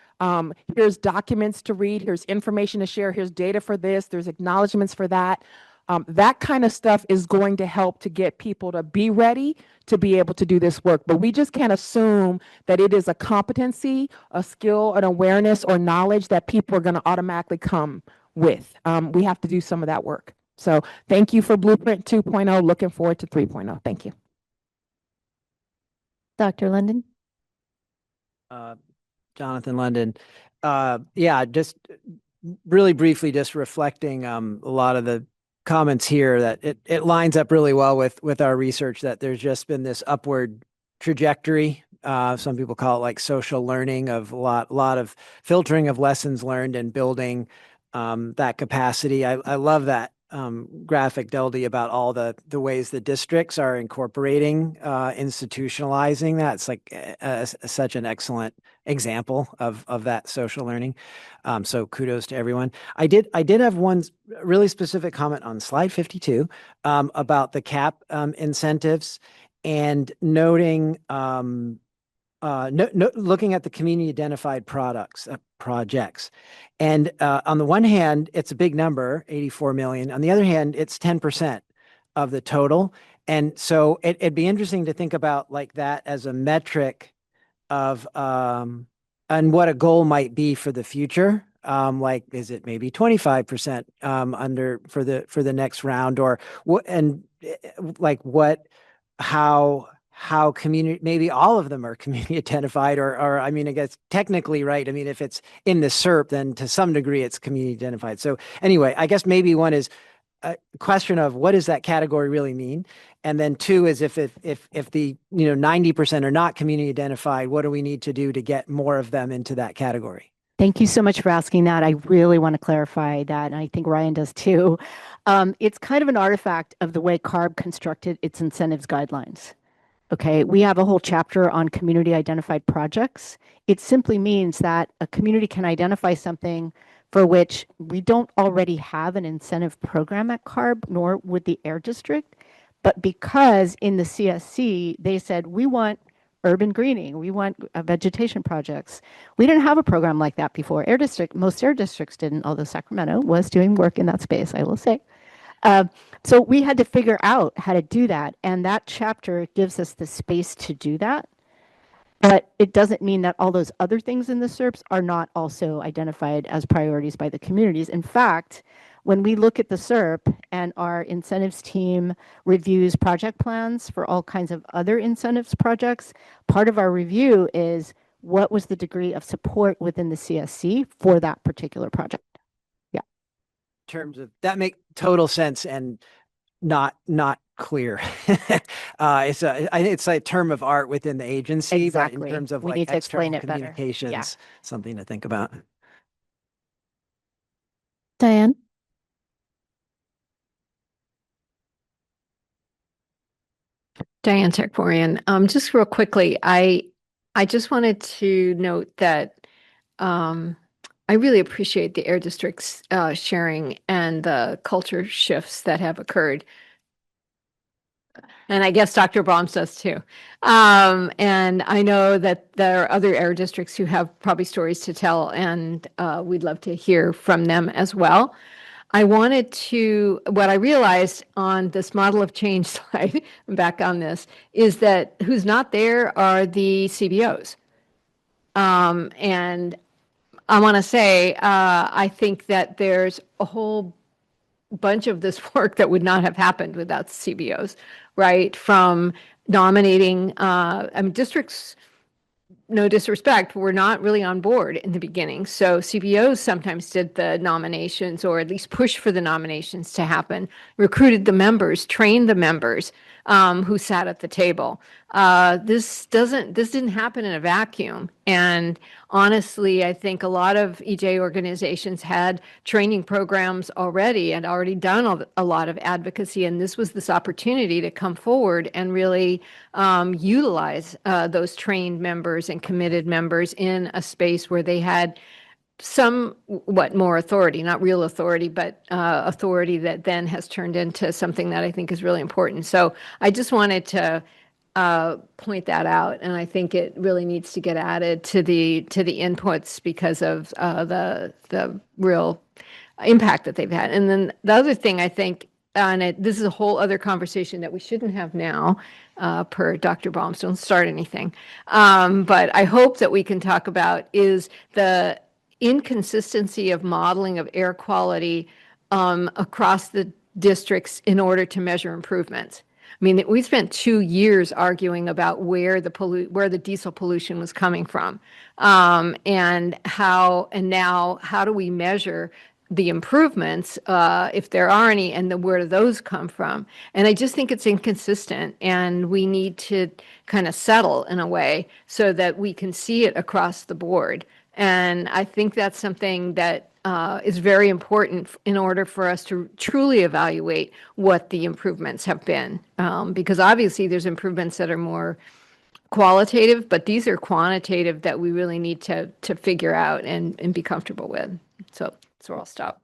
Here's documents to read, here's information to share, here's data for this, there's acknowledgments for that. That kind of stuff is going to help to get people to be ready to be able to do this work. But we just can't assume that it is a competency, a skill, an awareness, or knowledge that people are going to automatically come with. We have to do some of that work. So thank you for Blueprint 2.0. Looking forward to 3.0. Thank you. Dr. London? Jonathan London. Yeah, just really briefly, just reflecting a lot of the comments here, that it lines up really well with our research, that there's just been this upward trajectory. Some people call it social learning, of a lot of filtering of lessons learned and building that capacity. I love that graphic, Deldy, about all the ways the districts are incorporating, institutionalizing that. It's such an excellent example of that social learning. So kudos to everyone. I did have one really specific comment on slide 52 about the CAP incentives, and noting looking at the community identified projects. And on the one hand, it's a big number, 84 million. On the other hand, it's 10% of the total. And so it'd be interesting to think about that as a metric of and what a goal might be for the future. Is it maybe 25% under for the next round, or what? And like how community, maybe all of them are community identified, or I mean, I guess technically, right? I mean, if it's in the SERP, then to some degree it's community identified. So anyway, I guess maybe one is a question of what does that category really mean? And then two is if the 90% are not community identified, what do we need to do to get more of them into that category? Thank you so much for asking that. I really want to clarify that, and I think Ryan does too. It's kind of an artifact of the way CARB constructed its incentives guidelines. Okay, we have a whole chapter on community identified projects. It simply means that a community can identify something for which we don't already have an incentive program at CARB, nor would the Air District. But because in the CSC, they said, we want urban greening, we want vegetation projects. We didn't have a program like that before. Most air districts didn't, although Sacramento was doing work in that space, I will say. So we had to figure out how to do that. And that chapter gives us the space to do that. But it doesn't mean that all those other things in the SERPs are not also identified as priorities by the communities. In fact, when we look at the SERP and our incentives team reviews project plans for all kinds of other incentives projects, part of our review is what was the degree of support within the CSC for that particular project. Yeah. In terms of that, make total sense and not clear. It's a term of art within the agency, Exactly. but in terms of We like need to explain external it better. communications, Yeah. something to think about. Diane? Diane Takvorian. Just real quickly, I just wanted to note that I really appreciate the Air District's sharing and the culture shifts that have occurred. And I guess Dr. Balmes does too. And I know that there are other air districts who have probably stories to tell, and we'd love to hear from them as well. What I realized on this model of change slide, I'm back on this, is that who's not there are the CBOs. And I want to say, I think that there's a whole bunch of this work that would not have happened without CBOs, right? From nominating, districts, no disrespect, were not really on board in the beginning. So CBOs sometimes did the nominations, or at least pushed for the nominations to happen, recruited the members, trained the members who sat at the table. This didn't happen in a vacuum. And honestly, I think a lot of EJ organizations had training programs already and already done a lot of advocacy. And this was this opportunity to come forward and really utilize those trained members and committed members in a space where they had more authority, not real authority, but authority that then has turned into something that I think is really important. So I just wanted to point that out, and I think it really needs to get added to the inputs because of the real impact that they've had. And then the other thing I think, this is a whole other conversation that we shouldn't have now, per Dr. Balmes, don't start anything. But I hope that we can talk about is the inconsistency of modeling of air quality across the districts in order to measure improvements. I mean, we spent 2 years arguing about where the diesel pollution was coming from, and now how do we measure the improvements, if there are any, and where do those come from? And I just think it's inconsistent, and we need to kind of settle in a way so that we can see it across the board. And I think that's something that is very important in order for us to truly evaluate what the improvements have been. Because obviously there's improvements that are more qualitative, but these are quantitative that we really need to figure out and be comfortable with. So that's where I'll stop.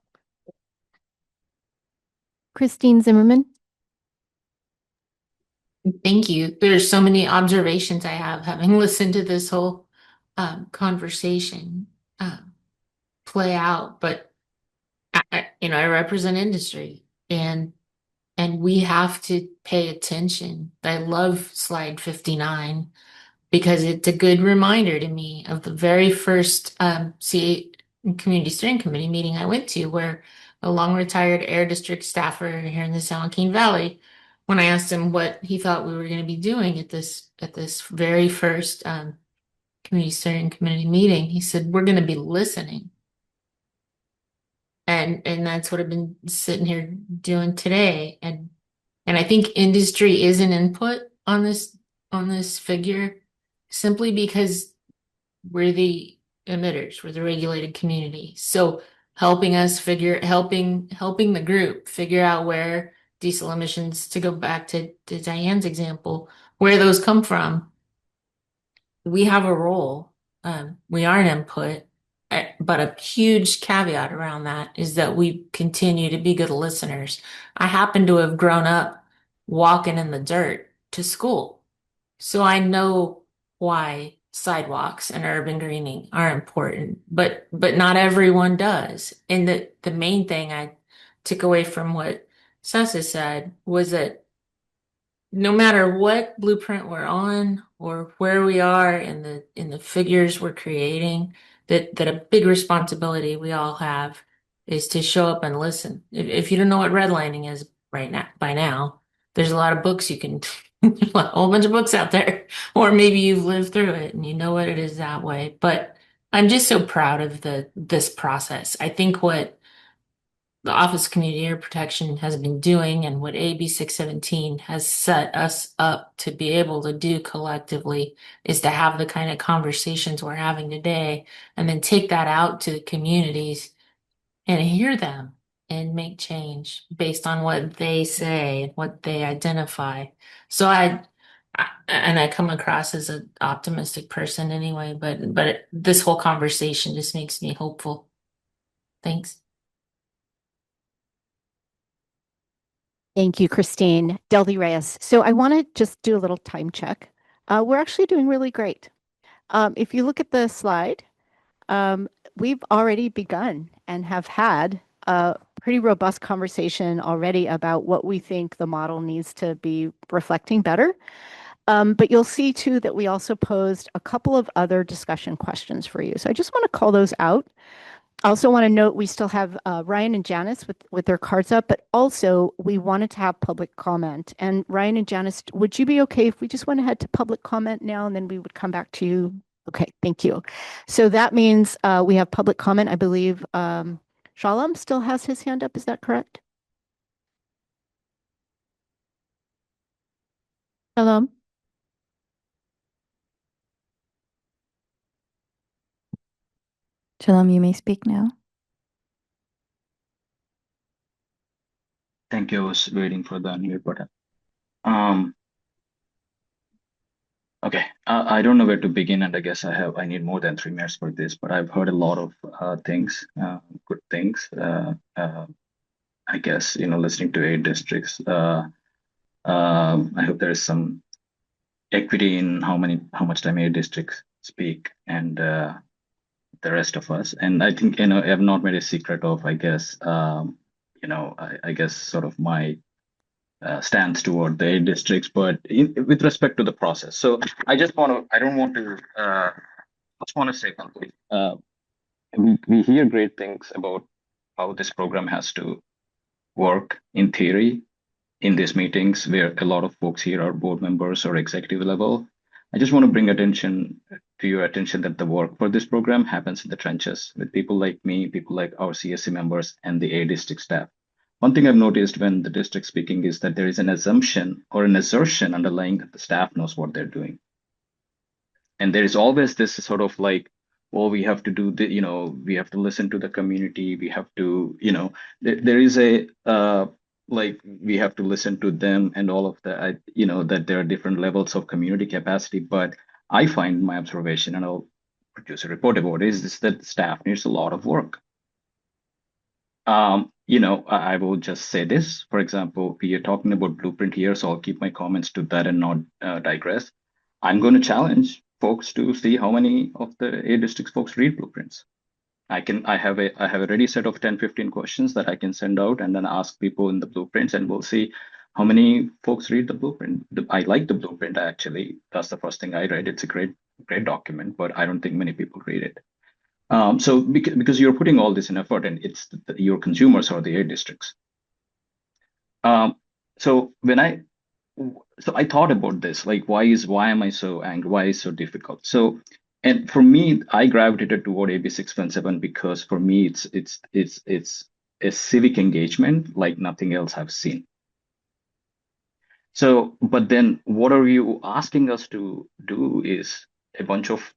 Christine Zimmerman. Thank you. There's so many observations I have having listened to this whole conversation play out, but I represent industry, and we have to pay attention. I love slide 59 because it's a good reminder to me of the very first CA Community Steering Committee meeting I went to, where a long retired Air District staffer here in the San Joaquin Valley when I asked him what he thought we were going to be doing at this very first community steering committee meeting, he said, we're going to be listening. And that's what I've been sitting here doing today. And I think industry is an input on this figure simply because we're the emitters, we're the regulated community. So helping the group figure out where diesel emissions, to go back to Diane's example, where those come from. We have a role. We are an input, but a huge caveat around that is that we continue to be good listeners. I happen to have grown up walking in the dirt to school, so I know why sidewalks and urban greening are important, but not everyone does. And the main thing I took away from what Sanchez said was that no matter what blueprint we're on or where we are in the figures we're creating, that a big responsibility we all have is to show up and listen. If you don't know what redlining is by now, there's a lot of books you can a whole bunch of books out there, or maybe you've lived through it and you know what it is that way. But I'm just so proud of this process. I think what the Office of Community Air Protection has been doing and what AB 617 has set us up to be able to do collectively is to have the kind of conversations we're having today and then take that out to the communities and hear them and make change based on what they say and what they identify. So I come across as an optimistic person anyway, but this whole conversation just makes me hopeful. Thanks. Thank you, Christine. Deldy Reyes. So I want to just do a little time check. We're actually doing really great. If you look at the slide, we've already begun and have had a pretty robust conversation already about what we think the model needs to be reflecting better. But you'll see too that we also posed a couple of other discussion questions for you. So I just want to call those out. I also want to note we still have Ryan and Janice with their cards up, but also we wanted to have public comment. And Ryan and Janice, would you be okay if we just went ahead to public comment now and then we would come back to you? Okay, thank you. So that means we have public comment. I believe Shalom still has his hand up. Is that correct? Shalom. Shalom, you may speak now. Thank you. I was waiting for the unmute button. Okay, I don't know where to begin, and I guess I need more than 3 minutes for this, but I've heard a lot of things, good things. I guess, listening to 8 districts, I hope there is some equity in how much time 8 districts speak and the rest of us. And I think, I have not made a secret of, I guess, I guess sort of my stance toward the 8 districts, but with respect to the process. So I just want to say something. We hear great things about how this program has to work in theory in these meetings where a lot of folks here are board members or executive level. I just want to bring to your attention that the work for this program happens in the trenches with people like me, people like our CSC members and the 8 district staff. One thing I've noticed when the district speaking is that there is an assumption or an assertion underlying that the staff knows what they're doing. And there is always this sort of like, well, we have to do we have to listen to the community. We have to, there is a, like, we have to listen to them and all of that, that there are different levels of community capacity. But I find my observation, and I'll produce a report about it, is that staff needs a lot of work. I will just say this. For example, we are talking about blueprint here, so I'll keep my comments to that and not digress. I'm going to challenge folks to see how many of the 8 districts folks read blueprints. I have a ready set of 10-15 questions that I can send out and then ask people in the blueprints, and we'll see how many folks read the blueprint. I like the blueprint, actually. That's the first thing I read. It's a great document, but I don't think many people read it. So because you're putting all this in effort, and it's your consumers are the 8 districts. So when I so I thought about this, like, why am I so angry? Why is it so difficult? So, and for me, I gravitated toward AB 617 because for me, it's a civic engagement like nothing else I've seen. So, but then what are you asking us to do is a bunch of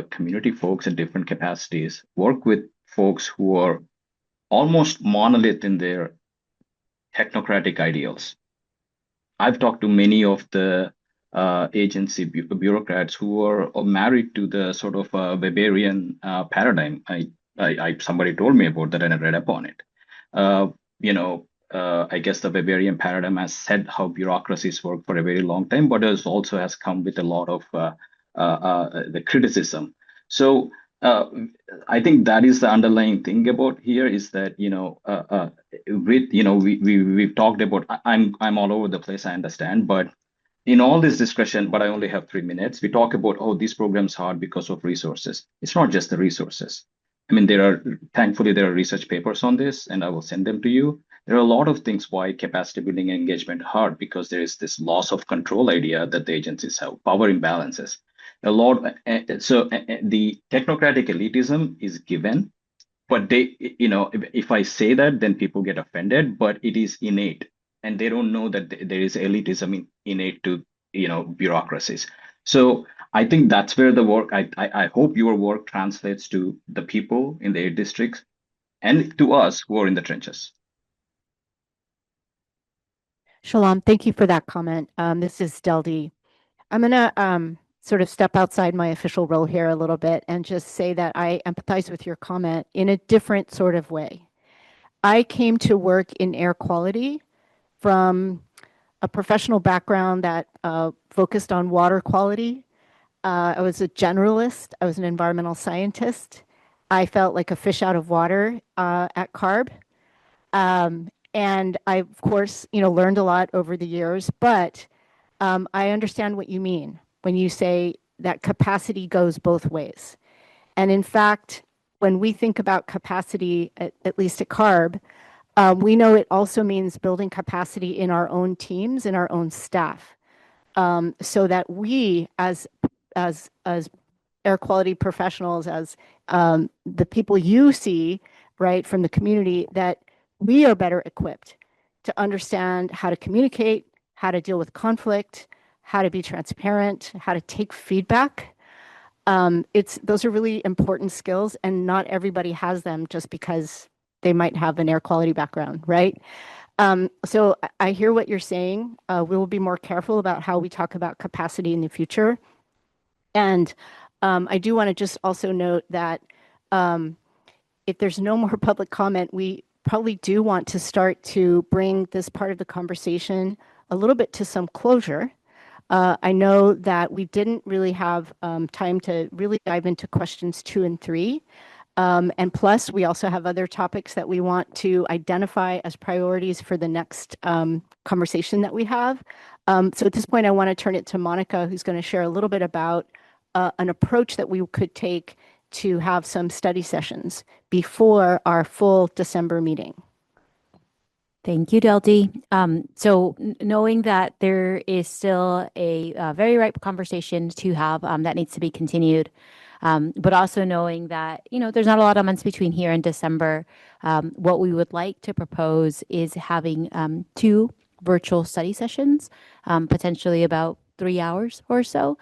community folks in different capacities work with folks who are almost monolith in their technocratic ideals. I've talked to many of the agency bureaucrats who are married to the sort of Weberian paradigm. Somebody told me about that and I read upon it. I guess the Weberian paradigm has said how bureaucracies work for a very long time, but it also has come with a lot of the criticism. So I think that is the underlying thing about here is that we've talked about. I'm all over the place. I understand, but in all this discussion, but I only have 3 minutes. We talk about these programs hard because of resources. It's not just the resources. I mean, thankfully there are research papers on this, and I will send them to you. There are a lot of things why capacity building and engagement hard because there is this loss of control idea that the agencies have, power imbalances. The technocratic elitism is given, but if I say that, then people get offended, but it is innate and they don't know that there is elitism innate to, bureaucracies. So I think that's where the work, I hope your work translates to the people in the 8 districts and to us who are in the trenches. Shalom, thank you for that comment. This is Deldi. I'm going to sort of step outside my official role here a little bit and just say that I empathize with your comment in a different sort of way. I came to work in air quality from a professional background that focused on water quality. I was a generalist. I was an environmental scientist. I felt like a fish out of water at CARB. And I, of course, learned a lot over the years, but I understand what you mean when you say that capacity goes both ways. And in fact, when we think about capacity, at least at CARB, we know it also means building capacity in our own teams, in our own staff, so that we as air quality professionals, as the people you see, right, from the community, that we are better equipped to understand how to communicate, how to deal with conflict, how to be transparent, how to take feedback. Those are really important skills, and not everybody has them just because they might have an air quality background, right? So I hear what you're saying. We will be more careful about how we talk about capacity in the future. And I do want to just also note that if there's no more public comment, we probably do want to start to bring this part of the conversation a little bit to some closure. I know that we didn't really have time to really dive into questions 2 and 3. And plus, we also have other topics that we want to identify as priorities for the next conversation that we have. So at this point, I want to turn it to Monica, who's going to share a little bit about an approach that we could take to have some study sessions before our full December meeting. Thank you, Deldi. So knowing that there is still a very ripe conversation to have that needs to be continued, but also knowing that, there's not a lot of months between here and December, what we would like to propose is having 2 virtual study sessions, potentially about 3 hours or so.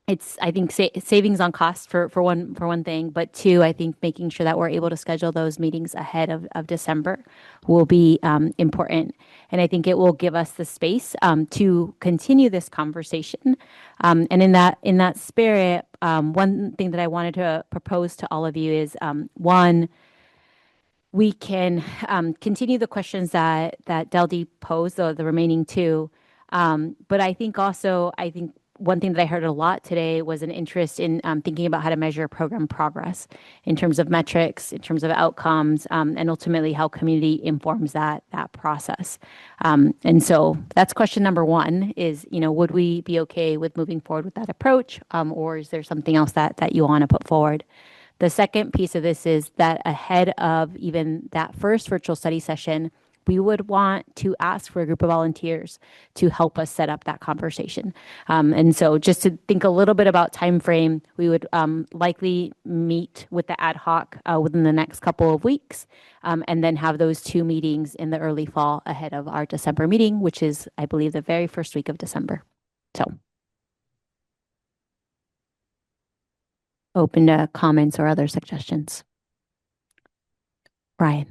It's, I think, savings on cost for one thing, but 2, I think making sure that we're able to schedule those meetings ahead of December will be important. And I think it will give us the space to continue this conversation. And in that spirit, one thing that I wanted to propose to all of you is, one, we can continue the questions that Deldi posed, the remaining 2. But I think one thing that I heard a lot today was an interest in thinking about how to measure program progress in terms of metrics, in terms of outcomes, and ultimately how community informs that process. And so that's question number 1 is, would we be okay with moving forward with that approach? Or is there something else that you want to put forward? The second piece of this is that ahead of even that first virtual study session, we would want to ask for a group of volunteers to help us set up that conversation. And so just to think a little bit about time frame, we would likely meet with the ad hoc within the next couple of weeks, and then have those 2 meetings in the early fall ahead of our December meeting, which is, I believe, the very first week of December. So open to comments or other suggestions. Brian.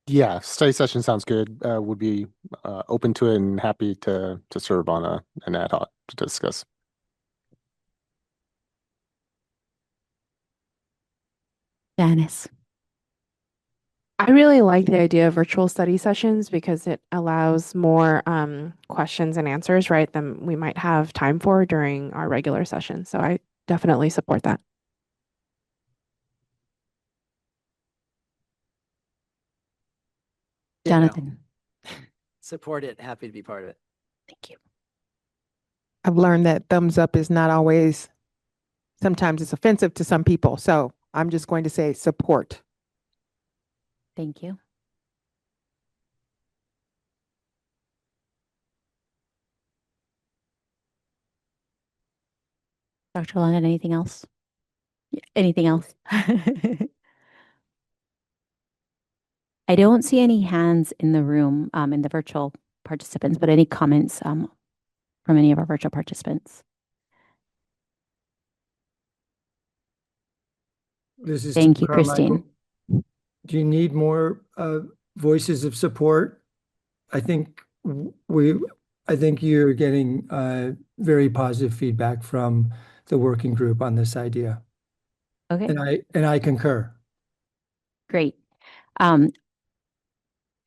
Yeah, study session sounds good. Would be open to it and happy to serve on an ad hoc to discuss. Janice. I really like the idea of virtual study sessions because it allows more questions and answers, right, than we might have time for during our regular sessions. So I definitely support that. Jonathan. Support it. Happy to be part of it. Thank you. I've learned that thumbs up is not always, sometimes it's offensive to some people. So I'm just going to say support. Thank you. Dr. London, anything else? Anything else? I don't see any hands in the room, in the virtual participants, but any comments from any of our virtual participants? This is Thank Tim you, Carmichael. Christine. Do you need more voices of support? I think you're getting very positive feedback from the working group on this idea. Okay. And I concur. Great.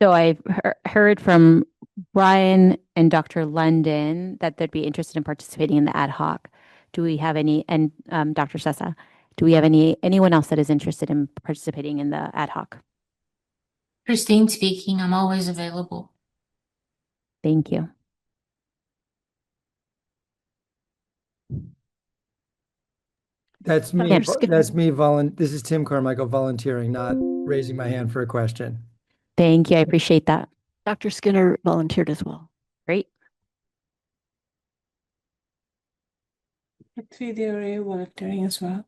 So I've heard from Brian and Dr. London that they'd be interested in participating in the ad hoc. Do we have any, and Dr. Sessa, do we have anyone else that is interested in participating in the ad hoc? Christine speaking. I'm always available. Thank you. That's me. Yeah. That's me. This is Tim Carmichael volunteering, not raising my hand for a question. Thank you. I appreciate that. Dr. Skinner volunteered as well. Great. Prithvi volunteering as well.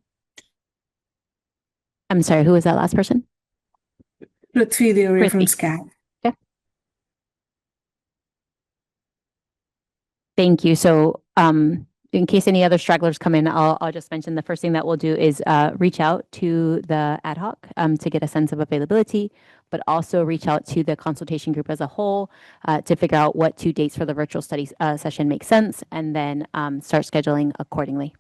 I'm sorry, who was that last person? Prithvi from SCAT. Yeah. Thank you. So in case any other stragglers come in, I'll just mention the first thing that we'll do is reach out to the ad hoc to get a sense of availability, but also reach out to the consultation group as a whole to figure out what 2 dates for the virtual study session make sense, and then start scheduling accordingly.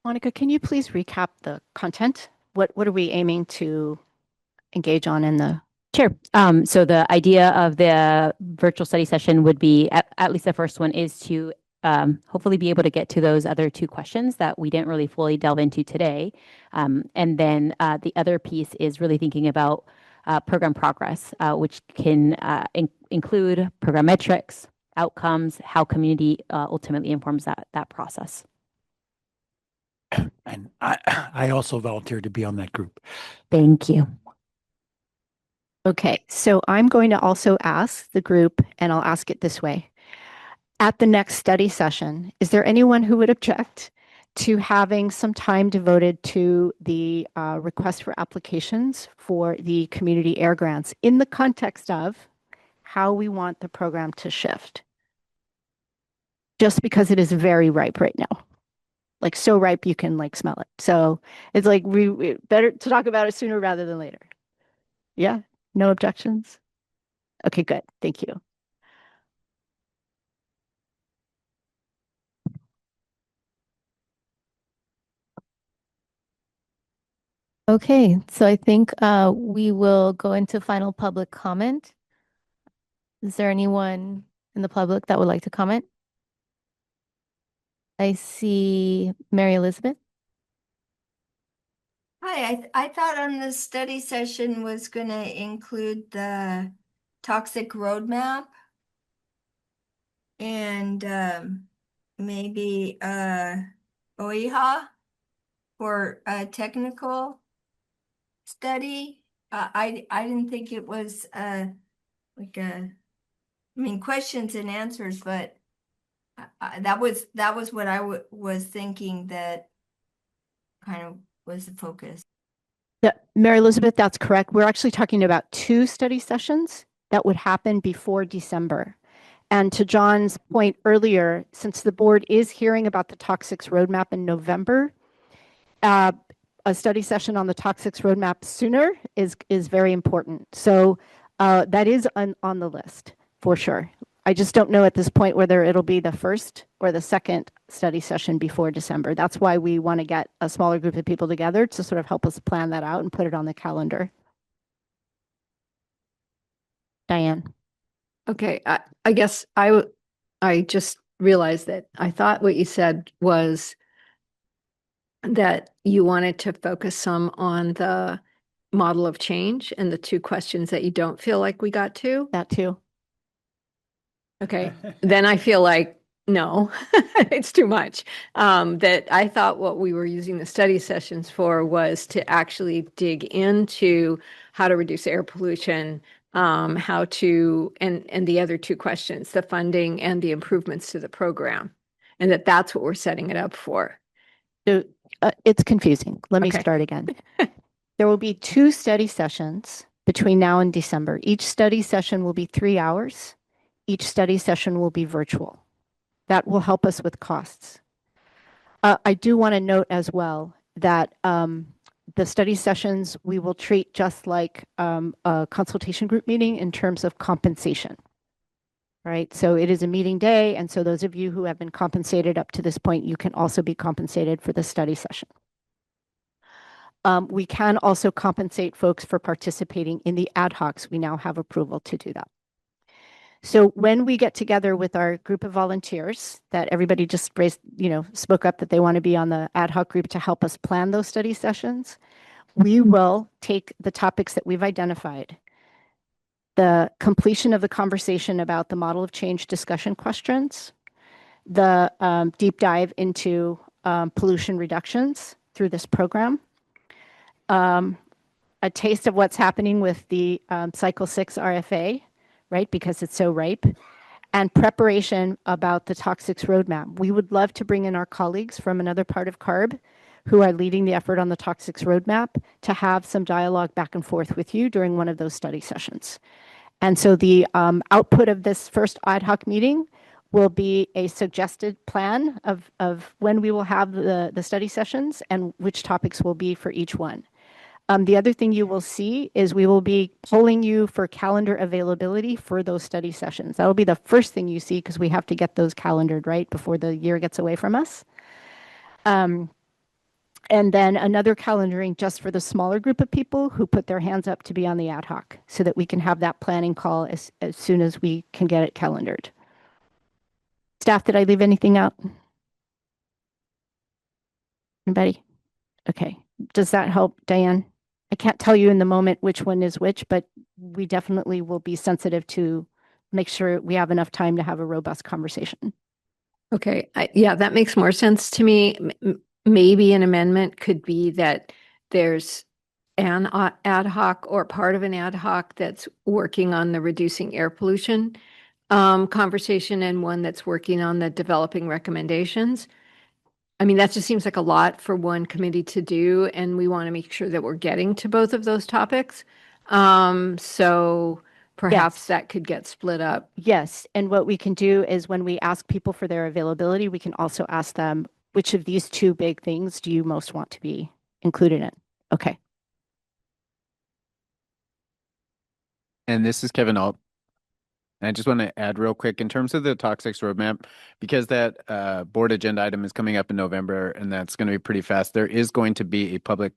Monica, can you please recap the content? What are we aiming to engage on in the? Sure. So the idea of the virtual study session would be, at least the first one, is to hopefully be able to get to those other 2 questions that we didn't really fully delve into today. And then the other piece is really thinking about program progress, which can include program metrics, outcomes, how community ultimately informs that process. And I also volunteered to be on that group. Thank you. Okay, so I'm going to also ask the group, and I'll ask it this way. At the next study session, is there anyone who would object to having some time devoted to the request for applications for the community air grants in the context of how we want the program to shift? Just because it is very ripe right now. Like so ripe you can like smell it. So it's like we better to talk about it sooner rather than later. Yeah, no objections? Okay, good. Thank you. Okay, so I think we will go into final public comment. Is there anyone in the public that would like to comment? I see Mary Elizabeth. Hi, I thought on the study session was going to include the toxic roadmap and maybe OIHA for a technical study. I didn't think it was like a, I mean, questions and answers, but that was what I was thinking that kind of was the focus. Yeah, Mary Elizabeth, that's correct. We're actually talking about 2 study sessions that would happen before December. And to John's point earlier, since the board is hearing about the toxics roadmap in November, a study session on the toxics roadmap sooner is very important. So that is on the list for sure. I just don't know at this point whether it'll be the first or the second study session before December. That's why we want to get a smaller group of people together to sort of help us plan that out and put it on the calendar. Diane. Okay, I guess I just realized that I thought what you said was that you wanted to focus some on the model of change and the 2 questions that you don't feel like we got to. That too. Okay, then I feel like, no, it's too much. That I thought what we were using the study sessions for was to actually dig into how to reduce air pollution, how to, and the other 2 questions, the funding and the improvements to the program, and that's what we're setting it up for. So it's confusing. Let me Okay. start again. There will be 2 study sessions between now and December. Each study session will be 3 hours. Each study session will be virtual. That will help us with costs. I do want to note as well that the study sessions we will treat just like a consultation group meeting in terms of compensation. Right? So it is a meeting day, and so those of you who have been compensated up to this point, you can also be compensated for the study session. We can also compensate folks for participating in the ad hocs. We now have approval to do that. So when we get together with our group of volunteers that everybody just raised, spoke up that they want to be on the ad hoc group to help us plan those study sessions, we will take the topics that we've identified, the completion of the conversation about the model of change discussion questions, the deep dive into pollution reductions through this program, a taste of what's happening with the Cycle 6 RFA, right, because it's so ripe, and preparation about the toxics roadmap. We would love to bring in our colleagues from another part of CARB who are leading the effort on the toxics roadmap to have some dialogue back and forth with you during one of those study sessions. And so the output of this first ad hoc meeting will be a suggested plan of when we will have the study sessions and which topics will be for each one. The other thing you will see is we will be polling you for calendar availability for those study sessions. That will be the first thing you see because we have to get those calendared right before the year gets away from us. And then another calendaring just for the smaller group of people who put their hands up to be on the ad hoc so that we can have that planning call as soon as we can get it calendared. Staff, did I leave anything out? Anybody? Okay. Does that help, Diane? I can't tell you in the moment which one is which, but we definitely will be sensitive to make sure we have enough time to have a robust conversation. Okay, yeah, that makes more sense to me. Maybe an amendment could be that there's an ad hoc or part of an ad hoc that's working on the reducing air pollution conversation and one that's working on the developing recommendations. I mean, that just seems like a lot for one committee to do, and we want to make sure that we're getting to both of those topics. So perhaps that could get split up. Yes, and what we can do is when we ask people for their availability, we can also ask them, which of these 2 big things do you most want to be included in? Okay. And this is Kevin Alt. And I just want to add real quick in terms of the toxics roadmap, because that board agenda item is coming up in November and that's going to be pretty fast. There is going to be a public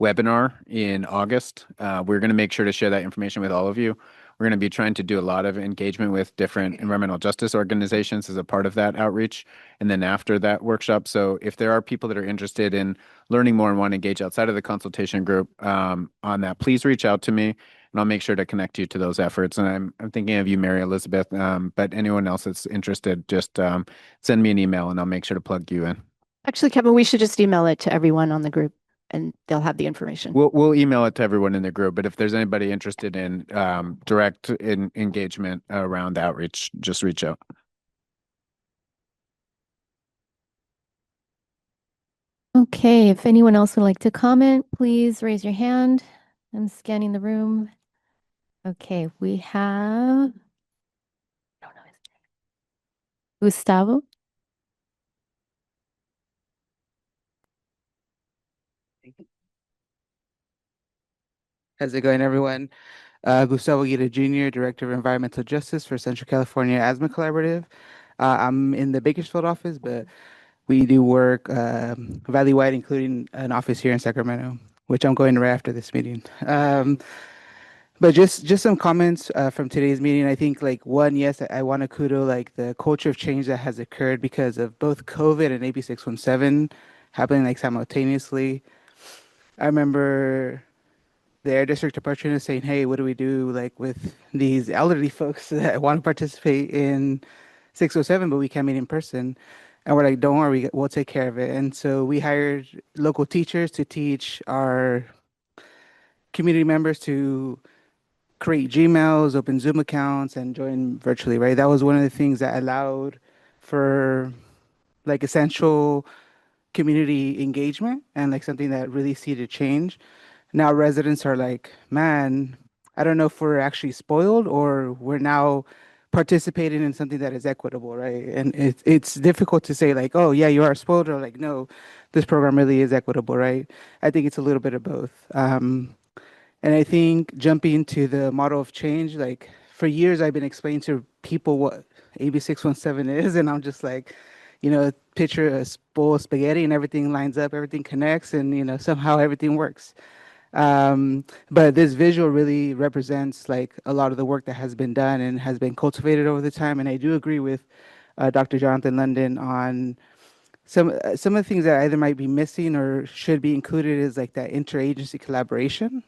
webinar in August. We're going to make sure to share that information with all of you. We're going to be trying to do a lot of engagement with different environmental justice organizations as a part of that outreach. And then after that workshop, so if there are people that are interested in learning more and want to engage outside of the consultation group on that, please reach out to me and I'll make sure to connect you to those efforts. And I'm thinking of you, Mary Elizabeth, but anyone else that's interested, just send me an email and I'll make sure to plug you in. Actually, Kevin, we should just email it to everyone on the group. and they'll have the information. We'll email it to everyone in the group, but if there's anybody interested in direct engagement around the outreach, just reach out. Okay, if anyone else would like to comment, please raise your hand. I'm scanning the room. Okay, we have I don't know his name. Gustavo. How's it going, everyone? Gustavo Guida Jr., Director of Environmental Justice for Central California Asthma Collaborative. I'm in the Bakersfield office, but we do work valley-wide, including an office here in Sacramento, which I'm going right after this meeting. But just some comments from today's meeting. I think like one, yes, I want to kudo like the culture of change that has occurred because of both COVID and AB 617 happening like simultaneously. I remember the air district department is saying, hey, what do we do like with these elderly folks that want to participate in 607, but we can't meet in person? And we're like, don't worry, we'll take care of it. And so we hired local teachers to teach our community members to create Gmails, open Zoom accounts, and join virtually, right? That was one of the things that allowed for like essential community engagement and like something that really seeded change. Now residents are like, man, I don't know if we're actually spoiled or we're now participating in something that is equitable, right? And it's difficult to say like, oh yeah, you are spoiled, or like, no, this program really is equitable, right? I think it's a little bit of both. And I think jumping to the model of change, like for years I've been explaining to people what AB 617 is, and I'm just like, picture a bowl of spaghetti and everything lines up, everything connects, and somehow everything works. But this visual really represents like a lot of the work that has been done and has been cultivated over the time. And I do agree with Dr. Jonathan London on some of the things that either might be missing or should be included is like that interagency collaboration,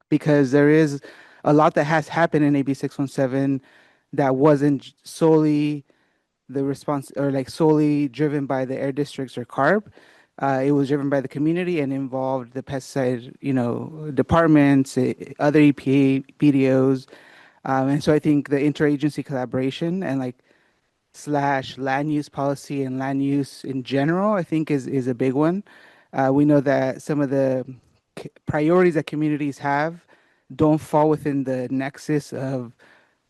because there is a lot that has happened in AB 617 that wasn't solely the response or like solely driven by the air districts or CARB. It was driven by the community and involved the pesticide, departments, other EPA, BDOs. And so I think the interagency collaboration and like / land use policy and land use in general, I think is a big one. We know that some of the priorities that communities have don't fall within the nexus of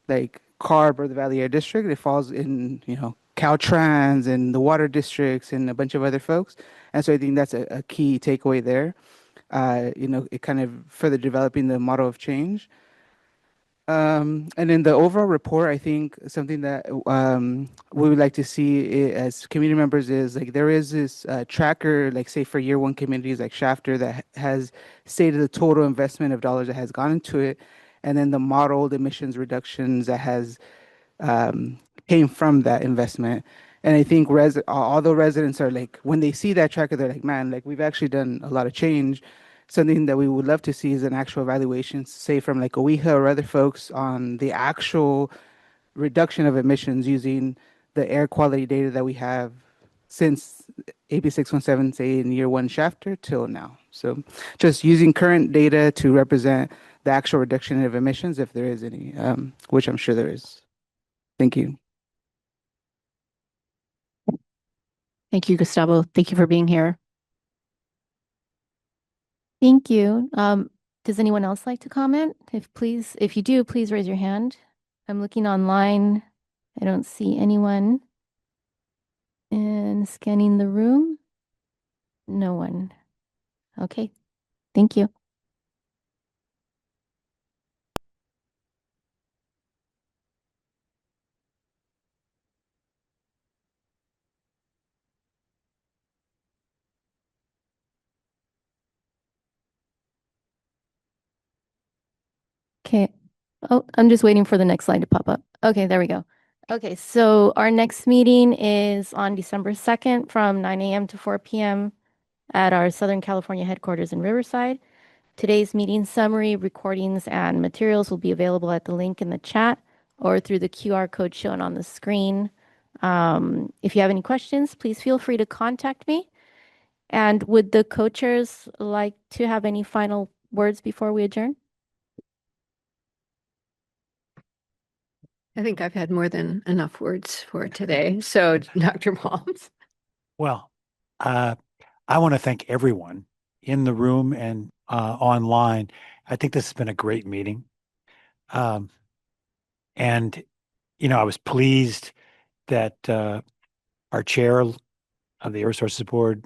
like CARB or the Valley Air District. It falls in, Caltrans and the water districts and a bunch of other folks. And so I think that's a key takeaway there. It kind of further developing the model of change. And in the overall report, I think something that we would like to see as community members is like there is this tracker, like say for year one communities like Shafter, that has stated the total investment of dollars that has gone into it, and then the modeled emissions reductions that has came from that investment. And I think all the residents are like, when they see that tracker, they're like, man, like we've actually done a lot of change. Something that we would love to see is an actual evaluation, say from like OEHA or other folks, on the actual reduction of emissions using the air quality data that we have since AB 617, say in year one Shafter till now. So just using current data to represent the actual reduction of emissions, if there is any, which I'm sure there is. Thank you. Thank you, Gustavo. Thank you for being here. Thank you. Does anyone else like to comment? If you do, please raise your hand. I'm looking online. I don't see anyone. And scanning the room. No one. Okay. Thank you. Okay. Oh, I'm just waiting for the next slide to pop up. Okay, there we go. Okay, so our next meeting is on December 2nd from 9 a.m. to 4 p.m. at our Southern California headquarters in Riverside. Today's meeting summary, recordings, and materials will be available at the link in the chat or through the QR code shown on the screen. If you have any questions, please feel free to contact me. And would the co-chairs like to have any final words before we adjourn? I think I've had more than enough words for today. So, Dr. Balmes. Well, I want to thank everyone in the room and online. I think this has been a great meeting. And, I was pleased that our chair of the Air Resources Board,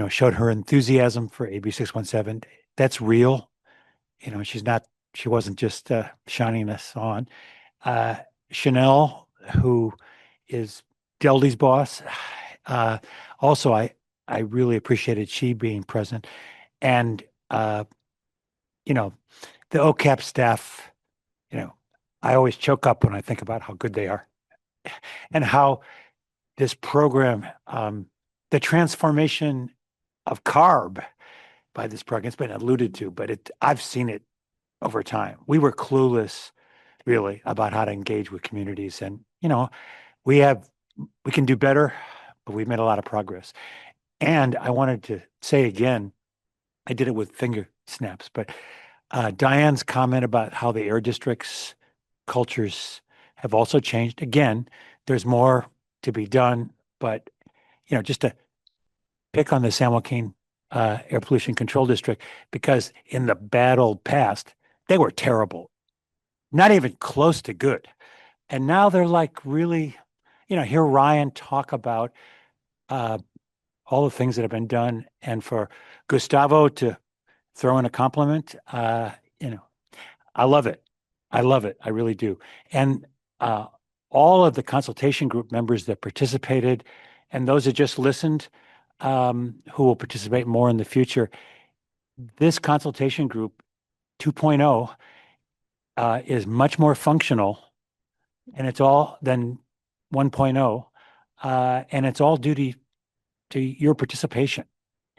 showed her enthusiasm for AB 617. That's real. She wasn't just shining us on. Chanel, who is Deldy's boss, also, I really appreciated she being present. And, the OCAP staff, I always choke up when I think about how good they are and how this program, the transformation of CARB by this program, it's been alluded to, but I've seen it over time. We were clueless really about how to engage with communities. And, we can do better, but we've made a lot of progress. And I wanted to say again, I did it with finger snaps, but Diane's comment about how the air districts cultures have also changed. Again, there's more to be done, but, just to pick on the San Joaquin Air Pollution Control District, because in the bad old past, they were terrible, not even close to good. And now they're like really, hear Ryan talk about all the things that have been done. And for Gustavo to throw in a compliment, I love it. I love it. I really do. And all of the consultation group members that participated and those that just listened, who will participate more in the future, this consultation group 2.0 is much more functional, and it's all than 1.0, and it's all due to your participation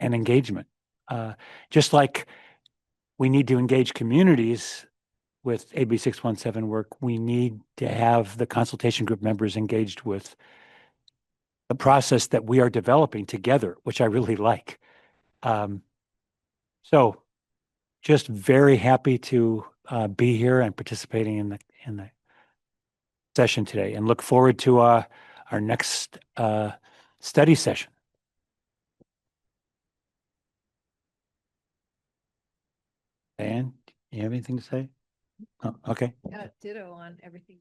and engagement. Just like we need to engage communities with AB 617 work, we need to have the consultation group members engaged with the process that we are developing together, which I really like. So just very happy to be here and participating in the session today, and look forward to our next study session. Diane, you have anything to say? Oh, okay. Yeah, ditto on everything.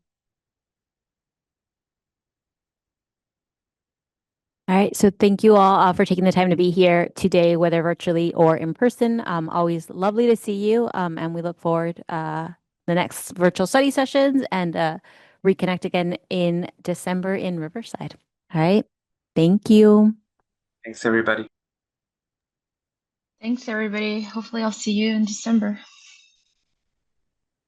All right, so thank you all for taking the time to be here today, whether virtually or in person. Always lovely to see you, and we look forward the next virtual study sessions and reconnect again in December in Riverside. All right, thank you. Thanks, everybody. Thanks, everybody. Hopefully, I'll see you in December.